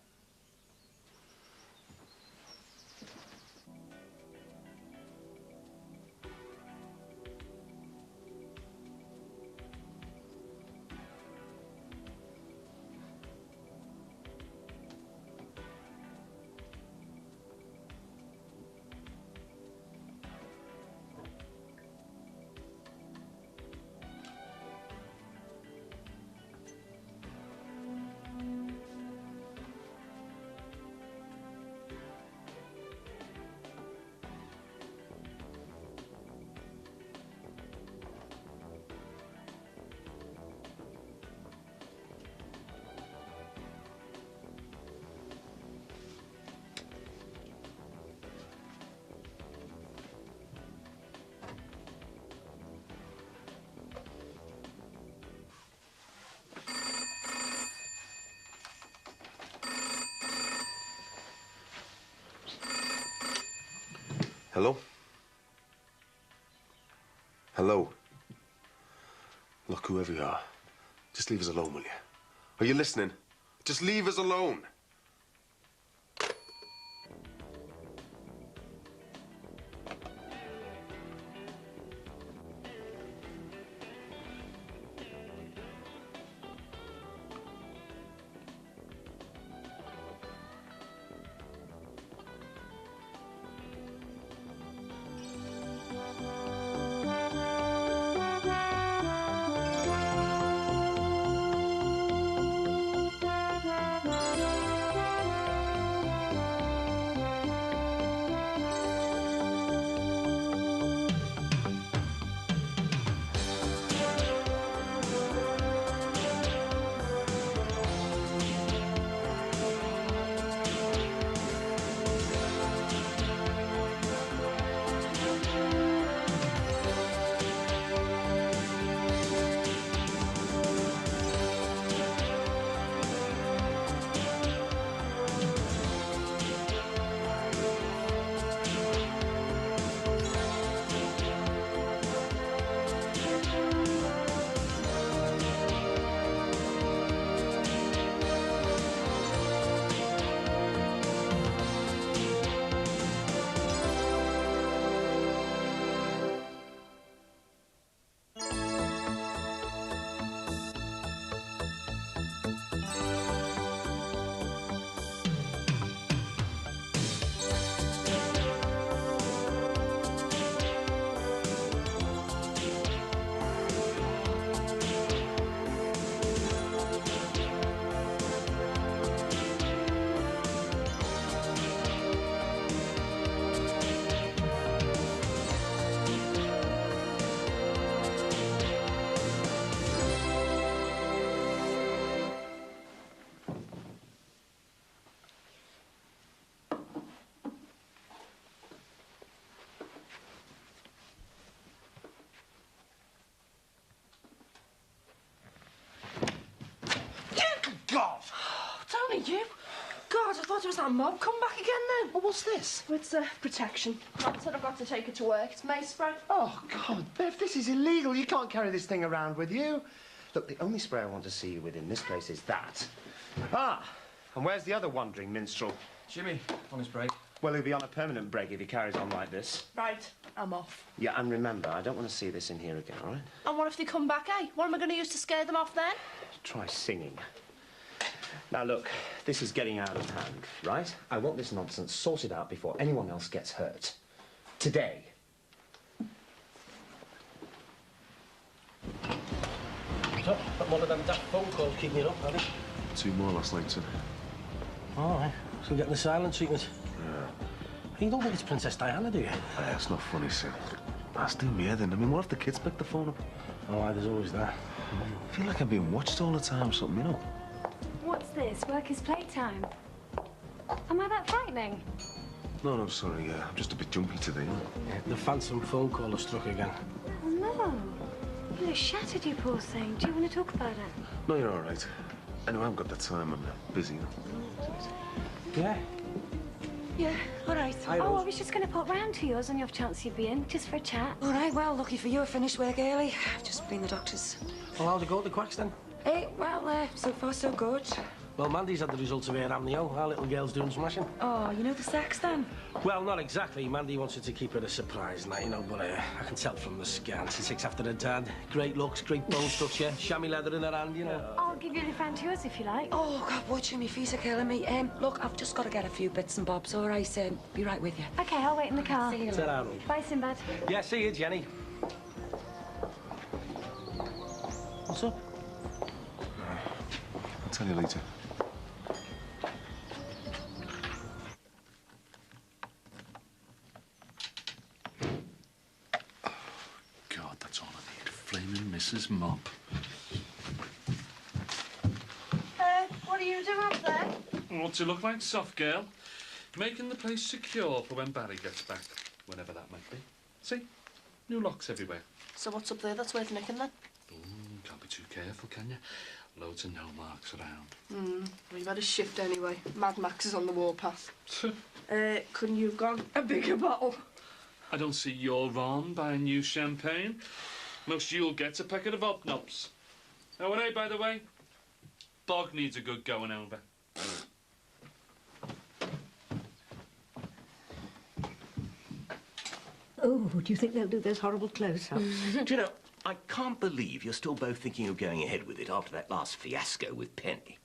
[SPEAKER 10] Hello? Hello? Look, whoever you are, just leave us alone, will you? Are you listening? Just leave us alone.
[SPEAKER 11] has that mob come back again then?
[SPEAKER 16] Well, what's this?
[SPEAKER 11] It's protection. Not that I've got to take it to work. It's mace spray.
[SPEAKER 3] Oh, God, Bev, this is illegal. You can't carry this thing around with you. Look, the only spray I want to see you with in this place is that. Ah, and where's the other wandering minstrel?
[SPEAKER 9] Jimmy, on his break.
[SPEAKER 3] Well, he'll be on a permanent break if he carries on like this.
[SPEAKER 11] Right, I'm off.
[SPEAKER 3] Yeah, and remember, I don't want to see this in here again, all right?
[SPEAKER 11] And what if they come back, eh? What am I going to use to scare them off then?
[SPEAKER 3] Try singing. Now, look, this is getting out of hand, right? I want this nonsense sorted out before anyone else gets hurt. Today.
[SPEAKER 16] So, but one of them daft phone calls keeping you up, have you?
[SPEAKER 10] 2 more last night, son.
[SPEAKER 16] All right. So getting the silent treatment.
[SPEAKER 10] Yeah.
[SPEAKER 16] You don't think it's Princess Diana, do you?
[SPEAKER 10] It's not funny, son. That's doing me head in. I mean, what if the kids pick the phone up?
[SPEAKER 16] Oh, there's always that.
[SPEAKER 10] I feel like I'm being watched all the time or something, you know?
[SPEAKER 7] What's this? Work is playtime. Am I that frightening?
[SPEAKER 10] No, sorry. I'm just a bit jumpy today, you know?
[SPEAKER 16] Yeah, the phantom phone caller struck again.
[SPEAKER 7] Oh, no. You look shattered, you poor thing. Do you want to talk about it?
[SPEAKER 10] No, you're all right. Anyway, I haven't got that time. I'm busy, you know?
[SPEAKER 16] Yeah?
[SPEAKER 19] Yeah, all right.
[SPEAKER 7] Oh, I was just going to pop round to yours on the off chance you'd be in, just for a chat.
[SPEAKER 19] All right, well, lucky for you, I finished work early. I've just been the doctor's.
[SPEAKER 16] Well, how'd it go at the quacks then?
[SPEAKER 19] Well, so far so good.
[SPEAKER 16] Well, Mandy's had the results of her amnio. Our little girl's doing smashing.
[SPEAKER 19] Oh, you know the sex then?
[SPEAKER 16] Well, not exactly. Mandy wants her to keep it a surprise and that, you know, but I can tell from the scan. She takes after her dad. Great looks, great bone structure, chamois leather in her hand, you know.
[SPEAKER 7] I'll give you the fan to yours if you like.
[SPEAKER 19] Oh, God, watching me feet are killing me. Look, I've just got to get a few bits and bobs, all right? Be right with you.
[SPEAKER 7] Okay, I'll wait in the car.
[SPEAKER 19] See you
[SPEAKER 16] Ta-ra,
[SPEAKER 19] later.
[SPEAKER 16] love.
[SPEAKER 7] Bye, Sinbad.
[SPEAKER 16] Yeah, see you, Jenny. What's up?
[SPEAKER 10] I'll tell you later.
[SPEAKER 14] God, that's all I need. Flaming Mrs. Mop.
[SPEAKER 11] What are you doing up there?
[SPEAKER 21] What's it look like, soft girl? Making the place secure for when Barry gets back, whenever that might be. See? New locks everywhere.
[SPEAKER 11] So what's up there that's worth nicking then?
[SPEAKER 21] Can't be too careful, can you? Loads of no marks around.
[SPEAKER 11] Well, you've had a shift anyway. Mad Max is on the warpath. Couldn't you have gone a bigger bottle?
[SPEAKER 21] I don't see you're on buying new champagne. Most you'll get's a packet of hobnobs. Oh, and hey, by the way, Bog needs a good going over.
[SPEAKER 17] Oh, do you think they'll do those horrible close-ups?
[SPEAKER 2] Do you know, I can't believe you're still both thinking of going ahead with it after that last fiasco with Penny.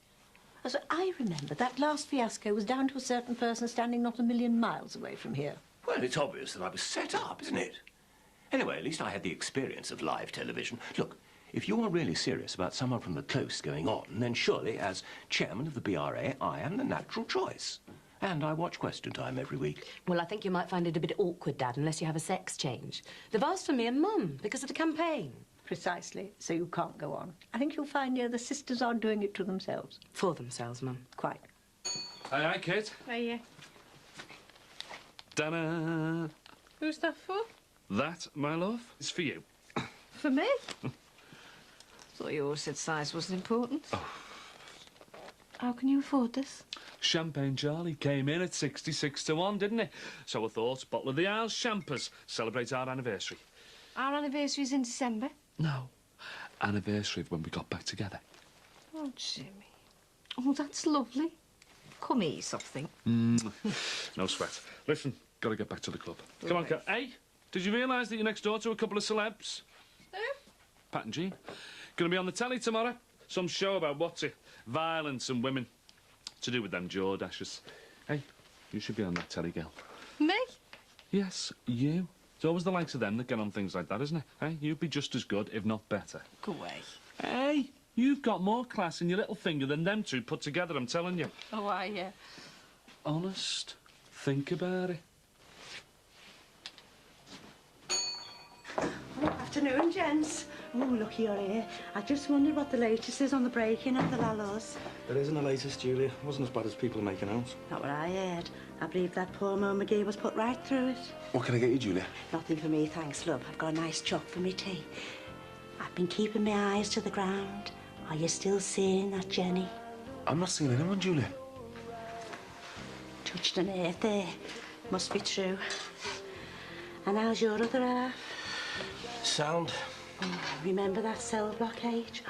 [SPEAKER 17] As I remember, that last fiasco was down to a certain person standing not a million miles away from here.
[SPEAKER 2] Well, it's obvious that I was set up, isn't it? Anyway, at least I had the experience of live television. Look, if you're really serious about someone from the close going on, then surely, as chairman of the BRA, I am the natural choice. And I watch Question Time every week.
[SPEAKER 15] Well, I think you might find it a bit awkward, Dad, unless you have a sex change. They've asked for me and Mum because of the campaign.
[SPEAKER 17] Precisely, so you can't go on. I think you'll find the sisters are doing it to themselves.
[SPEAKER 15] For themselves, Mum.
[SPEAKER 17] Quite.
[SPEAKER 21] Aye, Kate.
[SPEAKER 11] Hiya.
[SPEAKER 21] Ta-da!
[SPEAKER 11] Who's that for?
[SPEAKER 21] That, my love, is for you.
[SPEAKER 11] For me? Thought you always said size wasn't important. How can you afford this?
[SPEAKER 21] Champagne Charlie came in at 66 to 1, didn't he? So I thought, bottle of the Isles Champers, celebrate our anniversary.
[SPEAKER 11] Our anniversary's in December.
[SPEAKER 21] No, anniversary of when we got back together.
[SPEAKER 11] Oh, Jimmy. Oh, that's lovely. Come eat something.
[SPEAKER 21] No sweat. Listen, got to get back to the club. Come on, Kat. Hey, did you realise that you're next door to a couple of celebs?
[SPEAKER 11] Who?
[SPEAKER 21] Pat and Jean. Gonna be on the telly tomorrow. Some show about what's it? Violence and women. To do with them jaw dashes. Hey, you should be on that telly, girl.
[SPEAKER 11] Me?
[SPEAKER 21] Yes, you. It's always the likes of them that get on things like that, isn't it? Hey, you'd be just as good, if not better.
[SPEAKER 11] Go away.
[SPEAKER 21] Hey, you've got more class in your little finger than them two put together, I'm telling you.
[SPEAKER 11] Oh, I, yeah.
[SPEAKER 21] Honest. Think about it.
[SPEAKER 17] Afternoon, gents. Oh, look, you're here. I just wondered what the latest is on the break-in of the Lallos.
[SPEAKER 9] There isn't the latest, Julia. It wasn't as bad as people are making out.
[SPEAKER 17] Not what I heard. I believe that poor Mo McGee was put right through it.
[SPEAKER 10] What can I get you, Julia?
[SPEAKER 17] Nothing for me, thanks, love. I've got a nice chop for me tea. I've been keeping my eyes to the ground. Are you still seeing that, Jenny?
[SPEAKER 10] I'm not seeing anyone, Julia.
[SPEAKER 20] touched an earth there. Must be true. And how's your other half?
[SPEAKER 16] Sound.
[SPEAKER 20] Oh, remember that cell block age?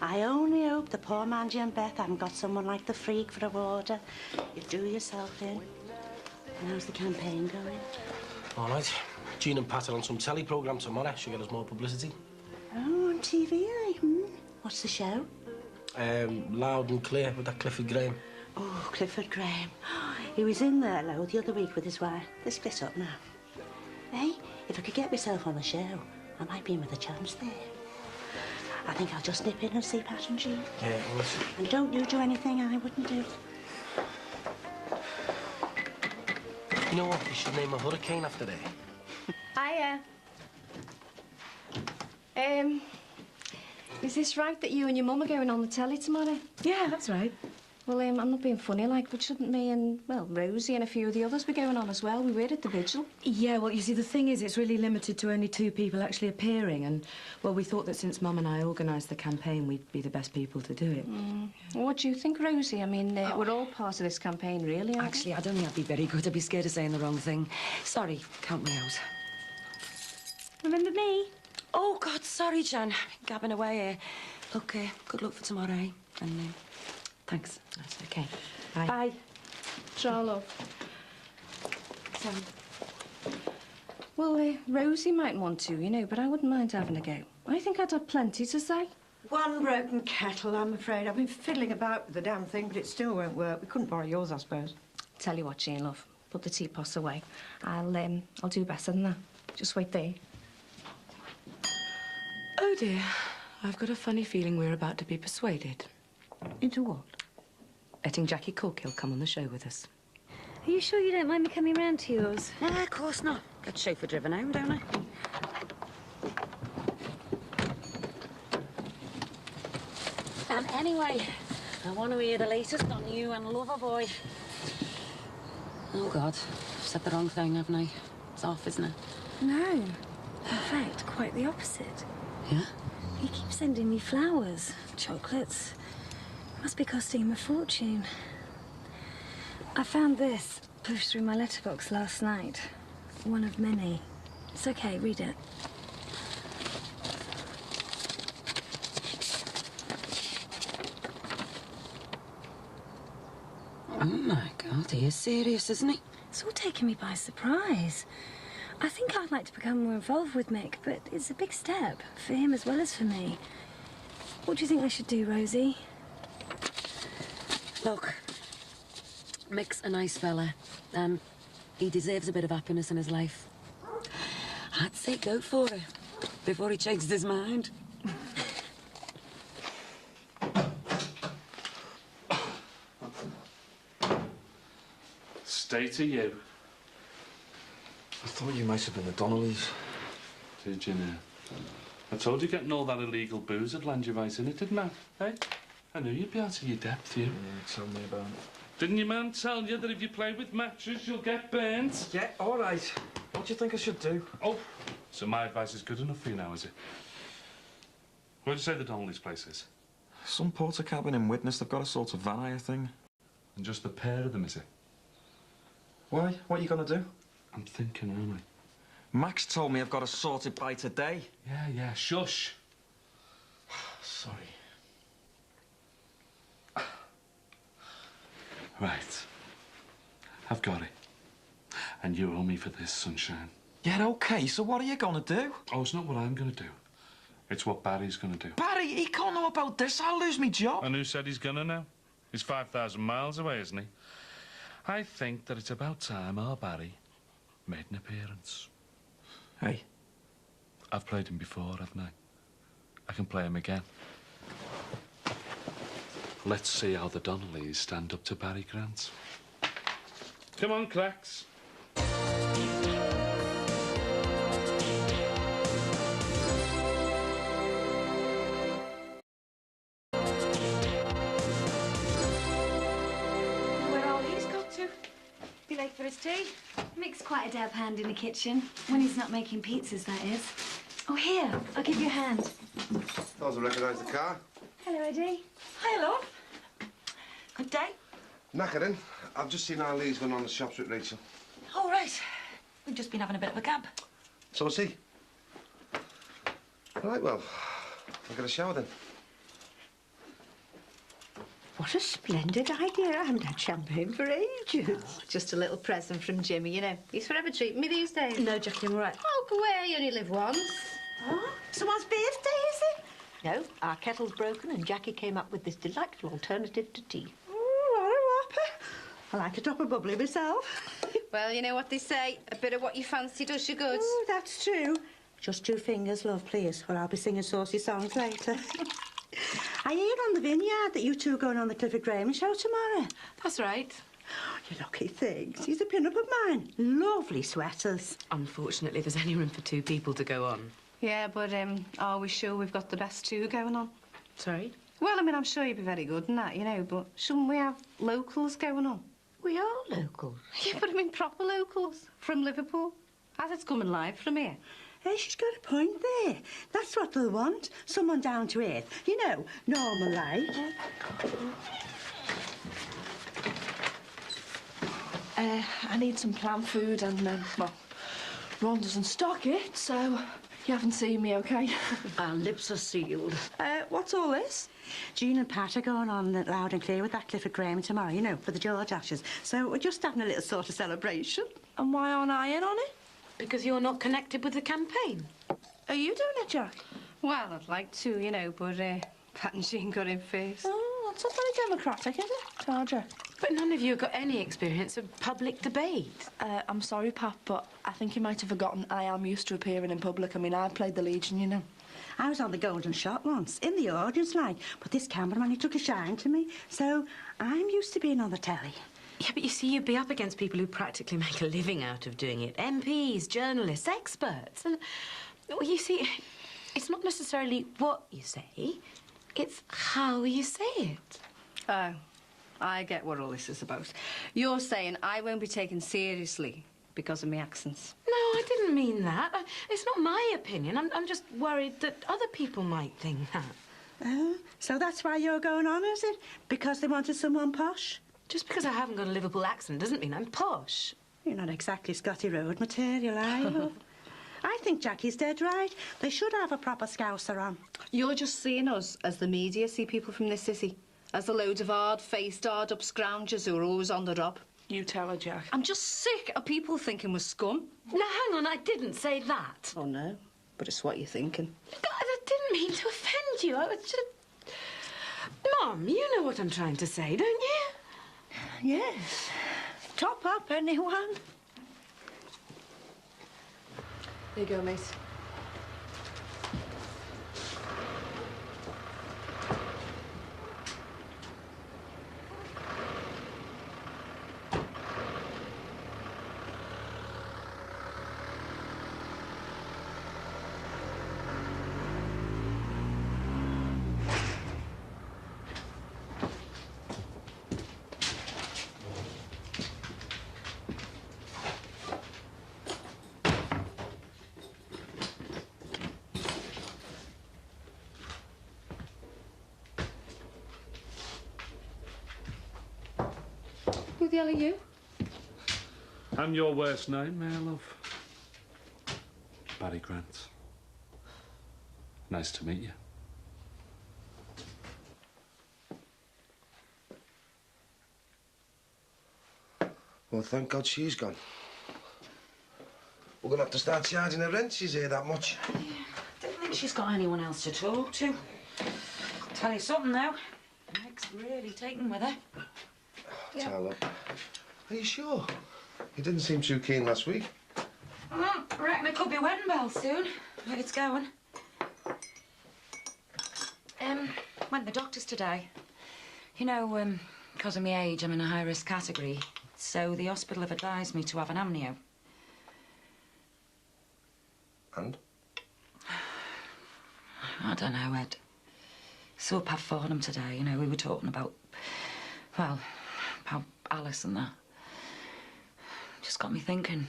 [SPEAKER 20] I only hope the poor man and Beth haven't got someone like the freak for a warder. You do yourself in. And how's the campaign going?
[SPEAKER 16] All right. Jean and Pat are on some telly programme tomorrow. Should get us more publicity.
[SPEAKER 20] Oh, on TV, eh? What's the show?
[SPEAKER 16] Loud and Clear with that Clifford Graham.
[SPEAKER 20] Oh, Clifford Graham. He was in there, though, the other week with his wife. They're split up now. Hey, if I could get myself on the show, I might be in with a chance there. I think I'll just nip in and see Pat and Jean.
[SPEAKER 16] Yeah, well,
[SPEAKER 20] and don't you do anything I wouldn't do.
[SPEAKER 16] You know what? You should name a hurricane after there.
[SPEAKER 5] Hiya. Is this right that you and your mum are going on the telly tomorrow?
[SPEAKER 12] Yeah, that's right.
[SPEAKER 5] Well, I'm not being funny, like, but shouldn't me and, well, Rosie and a few of the others be going on as well? We were at the vigil.
[SPEAKER 12] Yeah, well, you see, the thing is, it's really limited to only 2 people actually appearing, and, well, we thought that since Mum and I organised the campaign, we'd be the best people to do it.
[SPEAKER 5] Well, what do you think, Rosie? I mean, we're all part of this campaign, really, aren't
[SPEAKER 12] Actually, I don't think I'd be very good. I'd be scared of saying the wrong thing. Sorry, count me out.
[SPEAKER 19] Remember me?
[SPEAKER 12] Oh, God, sorry, Jan. Gabbing away here. Look, good luck for tomorrow, eh? And, thanks. That's okay. Bye.
[SPEAKER 5] Bye. Ciao, love. Well, Rosie might want to, you know, but I wouldn't mind having a go. I think I'd have plenty to say.
[SPEAKER 17] One broken kettle, I'm afraid. I've been fiddling about with the damn thing, but it still won't work. We couldn't borrow yours, I suppose.
[SPEAKER 5] Tell you what, Jean, love. Put the teapots away. I'll do better than that. Just wait there.
[SPEAKER 12] Oh, dear. I've got a funny feeling we're about to be persuaded.
[SPEAKER 5] Into what?
[SPEAKER 12] Letting Jackie Corkill come on the show with us.
[SPEAKER 19] Are you sure you don't mind me coming round to yours?
[SPEAKER 12] Nah, of course not. Get chauffeur driven home, don't I? Anyway, I want to hear the latest on you and Loverboy. Oh, God. I've said the wrong thing, haven't I? It's off, isn't it?
[SPEAKER 19] No. In fact, quite the opposite.
[SPEAKER 12] Yeah?
[SPEAKER 19] He keeps sending me flowers, chocolates. Must be costing him a fortune. I found this pushed through my letterbox last night. One of many. It's okay, read it.
[SPEAKER 12] Oh, my God, he is serious, isn't he?
[SPEAKER 19] It's all taken me by surprise. I think I'd like to become more involved with Mick, but it's a big step, for him as well as for me. What do you think I should do, Rosie?
[SPEAKER 12] Look, Mick's a nice fella, and he deserves a bit of happiness in his life. I'd say go for it, before he changes his mind.
[SPEAKER 21] Stay to you.
[SPEAKER 9] I thought you might have been the Donnellys.
[SPEAKER 21] Did you know? I told you getting all that illegal booze would land you right in it, didn't I? Hey? I knew you'd be out of your depth, you.
[SPEAKER 9] Yeah, tell me about it.
[SPEAKER 21] Didn't your man tell you that if you play with matches, you'll get burnt?
[SPEAKER 9] Yeah, all right. What do you think I should do?
[SPEAKER 21] Oh, so my advice is good enough for you now, is it? Where do you say the Donnelly's place is?
[SPEAKER 9] Some porter cabin in Widnes. They've got a sort of van, I think.
[SPEAKER 21] And just the pair of them, is it?
[SPEAKER 9] Why? What are you going to do?
[SPEAKER 21] I'm thinking, aren't I?
[SPEAKER 9] Max told me I've got to sort it by today.
[SPEAKER 21] Yeah, shush.
[SPEAKER 9] Sorry.
[SPEAKER 21] Right. I've got it. And you owe me for this, sunshine.
[SPEAKER 9] Yeah, OK, so what are you going to do?
[SPEAKER 21] Oh, it's not what I'm going to do. It's what Barry's going to do.
[SPEAKER 9] Barry, he can't know about this. I'll lose me job.
[SPEAKER 21] And who said he's going to know? He's 5,000 miles away, isn't he? I think that it's about time our Barry made an appearance.
[SPEAKER 9] Hey?
[SPEAKER 21] I've played him before, haven't I? I can play him again. Let's see how the Donnellys stand up to Barry Grant. Come on, Cracks.
[SPEAKER 19] Where are he's got to? Be late for his tea. Mick's quite a dab hand in the kitchen. When he's not making pizzas, that is. Oh, here. I'll give you a hand.
[SPEAKER 6] Doesn't recognise the car.
[SPEAKER 19] Hello, Eddie.
[SPEAKER 12] Hi, love. Good day.
[SPEAKER 6] Knackering. I've just seen our Lee's going on the shops with Rachel.
[SPEAKER 12] All right. We've just been having a bit of a gab.
[SPEAKER 6] So is he. Right, well, I'll get a shower then.
[SPEAKER 17] What a splendid idea. I haven't had champagne for ages.
[SPEAKER 5] Oh, just a little present from Jimmy, you know. He's forever treating me these days.
[SPEAKER 17] No, Jackie, I'm all right.
[SPEAKER 5] Oh, go away. You only live once.
[SPEAKER 17] Oh, someone's birthday, is it? No, our kettle's broken and Jackie came up with this delightful alternative to tea.
[SPEAKER 5] Oh, what a whopper.
[SPEAKER 17] I like a drop of bubbly myself.
[SPEAKER 5] Well, you know what they say. A bit of what you fancy does you good.
[SPEAKER 17] Oh, that's true. Just 2 fingers, love, please, or I'll be singing saucy songs later. I heard on the vineyard that you two are going on the Clifford Graham show tomorrow.
[SPEAKER 15] That's right.
[SPEAKER 17] Oh, you lucky things. He's a pin-up of mine. Lovely sweaters.
[SPEAKER 15] Unfortunately, there's only room for 2 people to go on.
[SPEAKER 5] Yeah, but are we sure we've got the best 2 going on?
[SPEAKER 15] Sorry?
[SPEAKER 5] Well, I mean, I'm sure you'd be very good in that, you know, but shouldn't we have locals going on?
[SPEAKER 17] We are locals.
[SPEAKER 5] Yeah, but I mean proper locals from Liverpool. As it's coming live from here.
[SPEAKER 17] Hey, she's got a point there. That's what they'll want. Someone down to earth. You know, normal like.
[SPEAKER 11] I need some plant food and, well, Ron doesn't stock it, so you haven't seen me, OK?
[SPEAKER 17] Our lips are sealed.
[SPEAKER 11] What's all this?
[SPEAKER 17] Jean and Pat are going on loud and clear with that Clifford Graham tomorrow, you know, for the George Ashes. So we're just having a little sort of celebration.
[SPEAKER 11] And why aren't I in on it?
[SPEAKER 15] Because you're not connected with the campaign.
[SPEAKER 11] Are you doing it, Jack?
[SPEAKER 5] Well, I'd like to, you know, but Pat and Jean got in first.
[SPEAKER 11] Oh, that's not very democratic, is it? Oh, Jack.
[SPEAKER 15] But none of you have got any experience of public debate.
[SPEAKER 11] I'm sorry, Pat, but I think you might have forgotten I am used to appearing in public. I mean, I played the Legion, you know.
[SPEAKER 17] I was on the Golden Shot once, in the audience, like, but this cameraman, he took a shine to me, so I'm used to being on the telly.
[SPEAKER 15] Yeah, but you see, you'd be up against people who practically make a living out of doing it. MPs, journalists, experts. And, well, you see, it's not necessarily what you say, it's how you say it.
[SPEAKER 5] Oh, I get what all this is about. You're saying I won't be taken seriously because of my accents.
[SPEAKER 15] No, I didn't mean that. It's not my opinion. I'm just worried that other people might think that.
[SPEAKER 17] So that's why you're going on, is it? Because they wanted someone posh?
[SPEAKER 15] Just because I haven't got a Liverpool accent doesn't mean I'm posh.
[SPEAKER 17] You're not exactly Scotty Road material, are you? I think Jackie's dead right. They should have a proper scouser on.
[SPEAKER 5] You're just seeing us as the media see people from this city. As a load of hard-faced, hard-up scroungers who are always on the job.
[SPEAKER 11] You tell her, Jack.
[SPEAKER 5] I'm just sick of people thinking we're scum.
[SPEAKER 15] Now, hang on, I didn't say that.
[SPEAKER 5] Oh, no, but it's what you're thinking.
[SPEAKER 15] I didn't mean to offend you. I was just... Mum, you know what I'm trying to say, don't you?
[SPEAKER 17] Yes. Top up, anyone?
[SPEAKER 11] There you go, mate.
[SPEAKER 5] Who the hell are you?
[SPEAKER 21] I'm your worst nightmare, love. Barry Grant. Nice to meet you.
[SPEAKER 6] Well, thank God she's gone. We're gonna have to start charging her rent. She's here that much.
[SPEAKER 12] Yeah, don't think she's got anyone else to talk to. Tell you something, though. Nick's really taken with her.
[SPEAKER 6] Tyler, are you sure? He didn't seem too keen last week.
[SPEAKER 12] Well, I reckon it could be wedding bells soon. If it's going. Went to the doctor's today. You know, because of my age, I'm in a high-risk category. So the hospital have advised me to have an amnio.
[SPEAKER 6] And?
[SPEAKER 12] I don't know, Ed. Saw Pat Farnham today, you know, we were talking about, well, about Alice and that. Just got me thinking.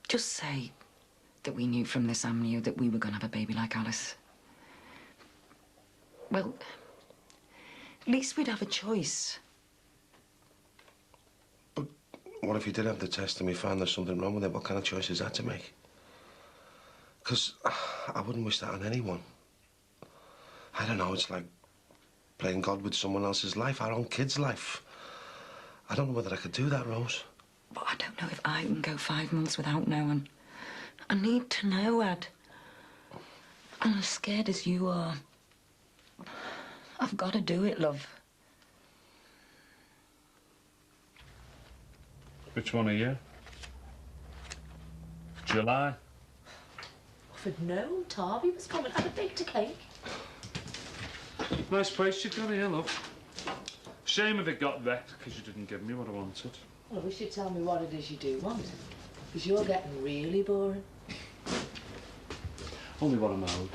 [SPEAKER 12] Just say that we knew from this amnio that we were going to have a baby like Alice. Well, at least we'd have a choice.
[SPEAKER 6] what if you did have the test and we found there's something wrong with it? What kind of choice is that to make? Because I wouldn't wish that on anyone. I don't know, it's like playing God with someone else's life, our own kid's life. I don't know whether I could do that, Rose.
[SPEAKER 12] But I don't know if I can go 5 months without knowing. I need to know, Ed. I'm as scared as you are. I've got to do it, love.
[SPEAKER 21] Which one are you? July?
[SPEAKER 15] If I'd known Tarby was coming, I'd have baked a cake.
[SPEAKER 21] Nice place you've got here, love. Shame if it got wrecked because you didn't give me what I wanted.
[SPEAKER 15] Well, I wish you'd tell me what it is you do want. Because you're getting really boring.
[SPEAKER 21] Only what I'm owed.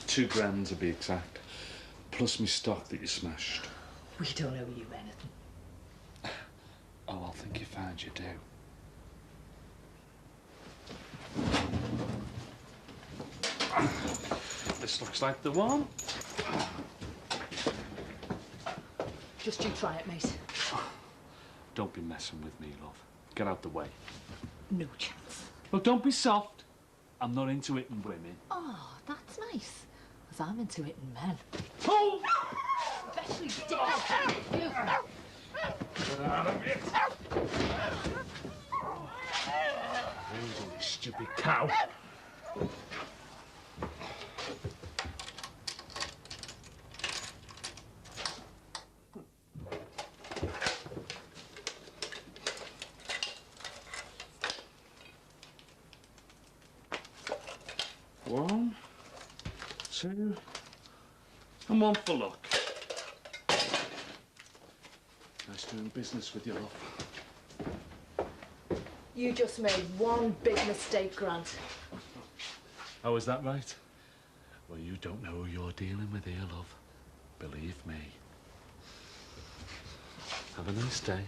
[SPEAKER 21] 2 grand to be exact. Plus me stock that you smashed.
[SPEAKER 15] We don't owe you anything.
[SPEAKER 21] Oh, I think you found you do. This looks like the one.
[SPEAKER 15] Just you try it, mate.
[SPEAKER 21] Don't be messing with me, love. Get out the way.
[SPEAKER 15] No chance.
[SPEAKER 21] Well, don't be soft. I'm not into it in women.
[SPEAKER 15] Oh, that's nice. Because I'm into it in men.
[SPEAKER 21] Oh!
[SPEAKER 15] Especially dead.
[SPEAKER 21] Get out of it. You stupid cow. One, 2, and 1 for luck. Nice doing business with you, love.
[SPEAKER 15] You just made one big mistake, Grant.
[SPEAKER 21] Oh, is that right? Well, you don't know who you're dealing with here, love. Believe me. Have a nice day.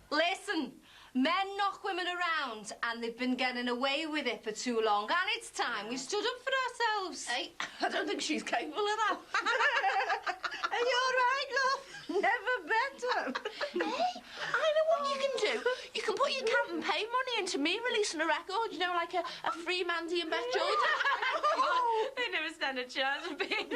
[SPEAKER 8] Listen, men knock women around and they've been getting away with it for too long, and it's time we stood up for ourselves.
[SPEAKER 5] Hey, I don't think she's capable of that. Are you all right, love? Never better. Hey, I know what you can do. You can put your campaign money into me releasing a record, you know, like a free Mandy and Beth Jordan.
[SPEAKER 8] They never stand a chance of being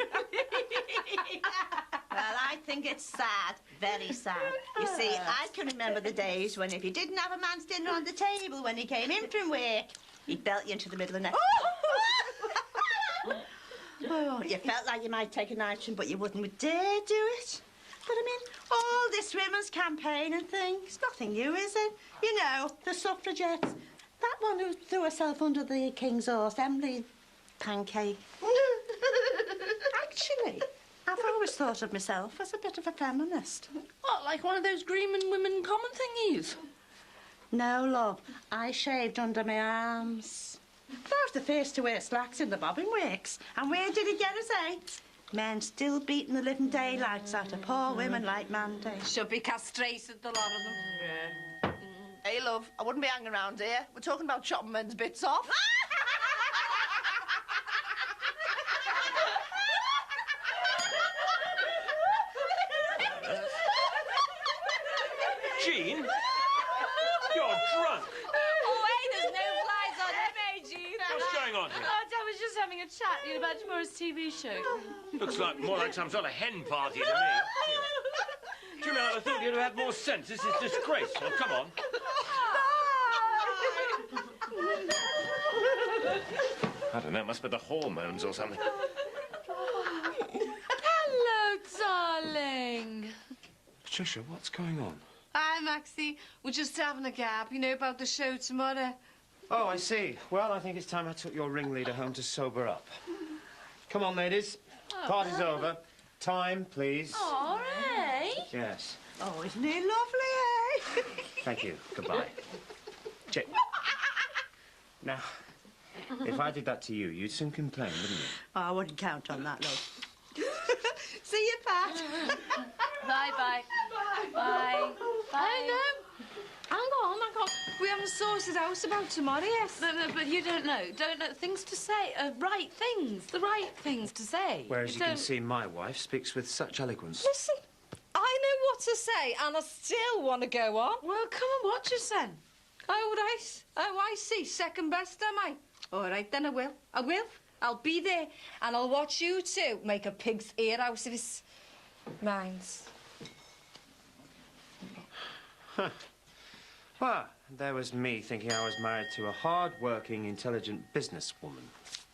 [SPEAKER 17] Well, I think it's sad, very sad. You see, I can remember the days when if you didn't have a man's dinner on the table when he came in from work, he'd belt you into the middle of the neck. Oh, you felt like you might take a night but you wouldn't dare do it. But I mean, all this women's campaign and things, nothing new, is it? You know, the suffragettes. That one who threw herself under the King's horse, Emily Pancake. Actually, I've always thought of myself as a bit of a feminist.
[SPEAKER 5] What, like one of those green women common thingies?
[SPEAKER 17] No, love. I shaved under my arms. But I was the first to wear slacks in the bobbing works. And where did it get us, eh? Men still beating the living daylights out of poor women like Mandy.
[SPEAKER 8] Should be castrated, the lot of them.
[SPEAKER 5] Hey, love, I wouldn't be hanging around here. We're talking about chopping men's bits off.
[SPEAKER 2] Jean? You're drunk.
[SPEAKER 8] Oh, hey, there's no flies on him, eh, Jean?
[SPEAKER 2] What's going on here?
[SPEAKER 8] Oh, I was just having a chat to you about tomorrow's TV show.
[SPEAKER 2] Looks like more like some sort of hen party to me. Jimmy, I thought you'd have had more sense. This is disgraceful. Come on. I don't know, it must be the hormones or something.
[SPEAKER 8] Hello, darling.
[SPEAKER 2] Patricia, what's going on?
[SPEAKER 8] Hi, Maxie. We're just having a gab, you know, about the show tomorrow.
[SPEAKER 3] Oh, I see. Well, I think it's time I took your ringleader home to sober up. Come on, ladies. Party's over. Time, please.
[SPEAKER 8] All right.
[SPEAKER 3] Yes.
[SPEAKER 17] Oh, isn't he lovely, eh?
[SPEAKER 3] Thank you. Goodbye. Check. Now, if I did that to you, you'd soon complain, wouldn't you?
[SPEAKER 17] Oh, I wouldn't count on that, love. See you, Pat.
[SPEAKER 8] Bye-bye. Bye. Bye. Hang on. Hang on.
[SPEAKER 5] We haven't sorted out about tomorrow yet.
[SPEAKER 15] No, but you don't know. Don't know things to say. Right things. The right things to say.
[SPEAKER 3] Whereas you can see my wife speaks with such eloquence.
[SPEAKER 5] Listen, I know what to say, and I still want to go on.
[SPEAKER 15] Well, come and watch us then.
[SPEAKER 8] Oh, right. Oh, I see. Second best, am I? All right, then I will. I will. I'll be there, and I'll watch you two make a pig's ear out of his minds.
[SPEAKER 3] Huh. Well, there was me thinking I was married to a hard-working, intelligent businesswoman.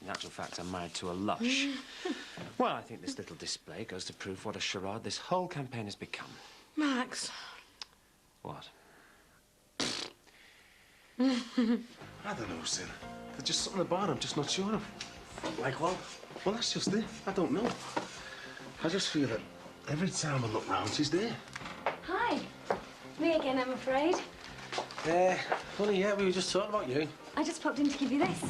[SPEAKER 3] In actual fact, I'm married to a lush. Well, I think this little display goes to prove what a charade this whole campaign has become.
[SPEAKER 15] Max.
[SPEAKER 3] What?
[SPEAKER 10] I don't know, Sin. There's just something about him, just not sure of.
[SPEAKER 16] Like what?
[SPEAKER 10] Well, that's just it. I don't know. I just feel that every time I look round, she's there.
[SPEAKER 19] Hi. Me again, I'm afraid.
[SPEAKER 16] Funny, yeah, we were just talking about you.
[SPEAKER 19] I just popped in to give you this.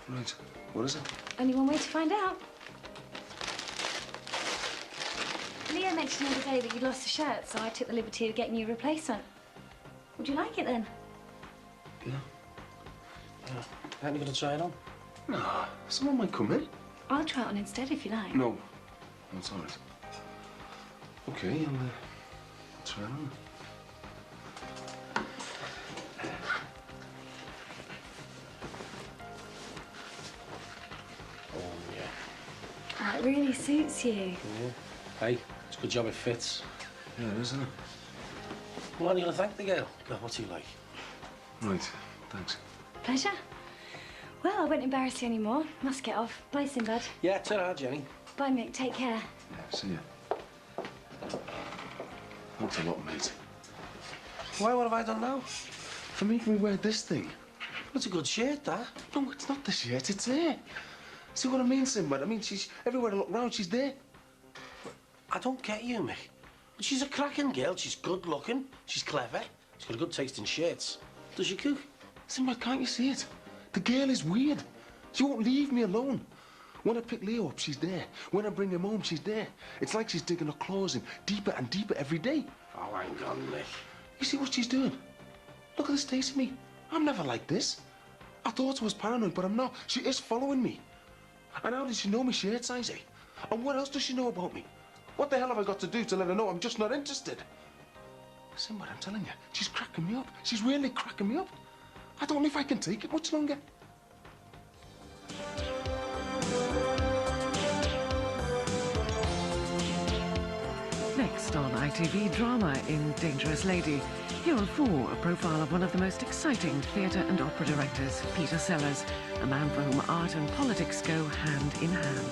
[SPEAKER 10] Right. What is it?
[SPEAKER 19] Only one way to find out. Leah mentioned the other day that you'd lost a shirt, so I took the liberty of getting you a replacement. Would you like it then?
[SPEAKER 10] Yeah.
[SPEAKER 16] Aren't you going to try it on?
[SPEAKER 10] No, someone might come in.
[SPEAKER 19] I'll try it on instead if you like.
[SPEAKER 10] No. That's all right. Okay, I'll try it on.
[SPEAKER 19] Oh, it really suits you.
[SPEAKER 16] Yeah. Hey, it's a good job it fits.
[SPEAKER 10] Yeah, isn't it?
[SPEAKER 16] Well, aren't you going to thank the girl? No, what do you like?
[SPEAKER 10] Right, thanks.
[SPEAKER 19] Pleasure. Well, I won't embarrass you anymore. Must get off. Bye, Sinbad.
[SPEAKER 16] Yeah, ta-ra, Jenny.
[SPEAKER 19] Bye, Mick. Take care.
[SPEAKER 10] Yeah, see ya. Thanks a lot, mate.
[SPEAKER 16] Why, what have I done now?
[SPEAKER 10] For making me wear this thing.
[SPEAKER 16] That's a good shirt, that.
[SPEAKER 10] No, it's not the shirt, it's her. See what I mean, Sinbad? I mean, she's everywhere I look round, she's there.
[SPEAKER 16] I don't get you, Mick. She's a cracking girl. She's good-looking. She's clever. She's got a good taste in shirts. Does she cook?
[SPEAKER 10] Sinbad, can't you see it? The girl is weird. She won't leave me alone. When I pick Leo up, she's there. When I bring him home, she's there. It's like she's digging her claws in deeper and deeper every day.
[SPEAKER 16] Oh, hang on, Mick.
[SPEAKER 10] You see what she's doing? Look at the state of me. I'm never like this. I thought I was paranoid, but I'm not. She is following me. And how does she know my shirt size, eh? And what else does she know about me? What the hell have I got to do to let her know I'm just not interested? Sinbad, I'm telling you, she's cracking me up. She's really cracking me up. I don't know if I can take it much longer.
[SPEAKER 4] Next on ITV drama in Dangerous Lady, Hero 4, a profile of one of the most exciting theatre and opera directors, Peter Sellers, a man for whom art and politics go hand in hand.